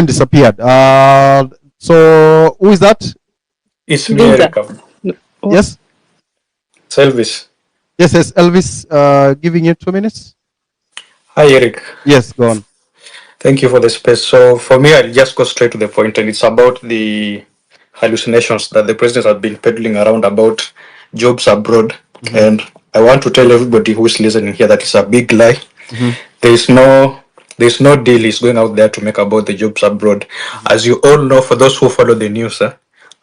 disappeared. So who is that? It's me, Eric. Yes? It's Elvis. Yes, Elvis, giving you 2 minutes. Hi, Eric. Yes, go on. Thank you for the space. So for me, I'll just go straight to the point, and it's about the hallucinations that the president has been peddling around about jobs abroad. And I want to tell everybody who is listening here that it's a big lie. There's no deal is going out there to make about the jobs abroad. As you all know, for those who follow the news,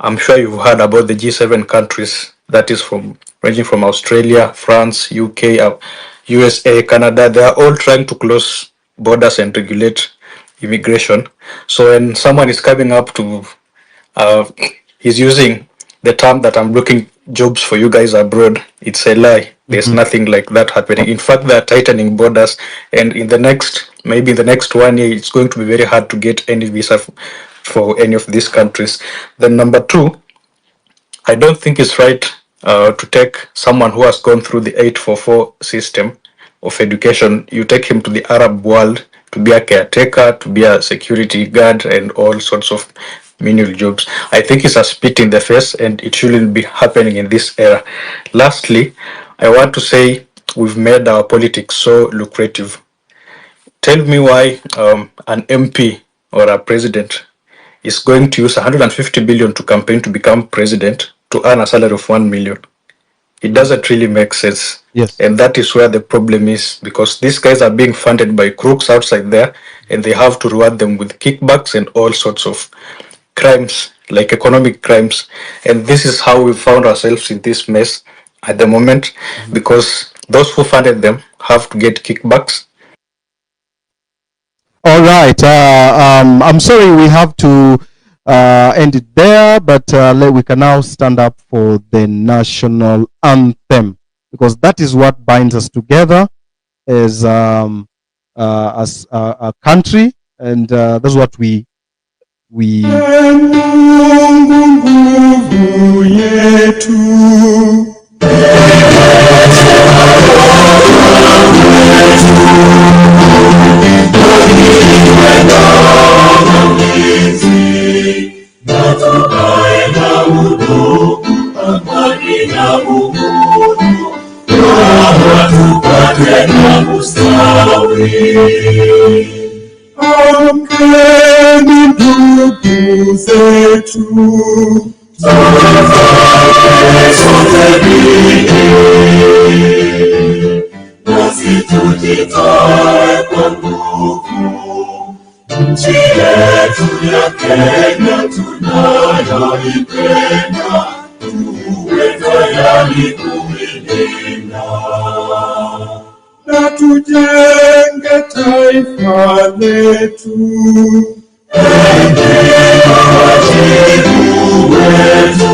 I'm sure you've heard about the G7 countries, that is ranging from Australia, France, UK, USA, Canada. They are all trying to close borders and regulate immigration. So when someone is coming up to he's using the term that I'm looking jobs for you guys abroad, it's a lie. There's nothing like that happening. In fact, they're tightening borders, and maybe in the next 1 year, it's going to be very hard to get any visa for any of these countries. Then number two, I don't think it's right to take someone who has gone through the 844 system of education, you take him to the Arab world to be a caretaker, to be a security guard, and all sorts of menial jobs. I think it's a spit in the face, and it shouldn't be happening in this era. Lastly, I want to say we've made our politics so lucrative. Tell me why an MP or a president is going to use 150 billion to campaign to become president to earn a salary of 1 million. It doesn't really make sense. Yes. And that is where the problem is, because these guys are being funded by crooks outside there, and they have to reward them with kickbacks and all sorts of crimes, like economic crimes. And this is how we found ourselves in this mess at the moment, because those who funded them have to get kickbacks. All right. I'm sorry we have to end it there, but we can now stand up for the national anthem, because that is what binds us together as a country, and that's what we Amkeni ndugu zetu, sote bidii, nasi tujitoe kwa nguvu, nchi yetu ya Kenya tunayoipenda, tuwe tayari kuilinda. Na tujenge taifa letu. Wajibu wetu,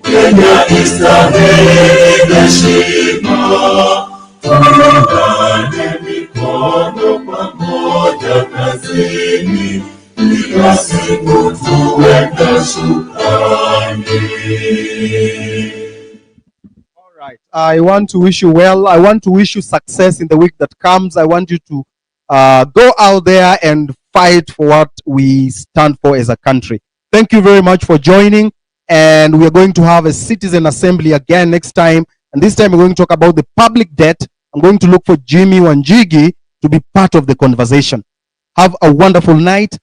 Kenya istahili heshima, tuungane mikono pamoja kazini, kila siku tuwe na shukrani. I want to wish you well. I want to wish you success in the week that comes. I want you to go out there and fight for what we stand for as a country. Thank you very much for joining. And we are going to have a citizen assembly again next time. And this time we're going to talk about the public debt. I'm going to look for Jimmy Wanjigi to be part of the conversation. Have a wonderful night.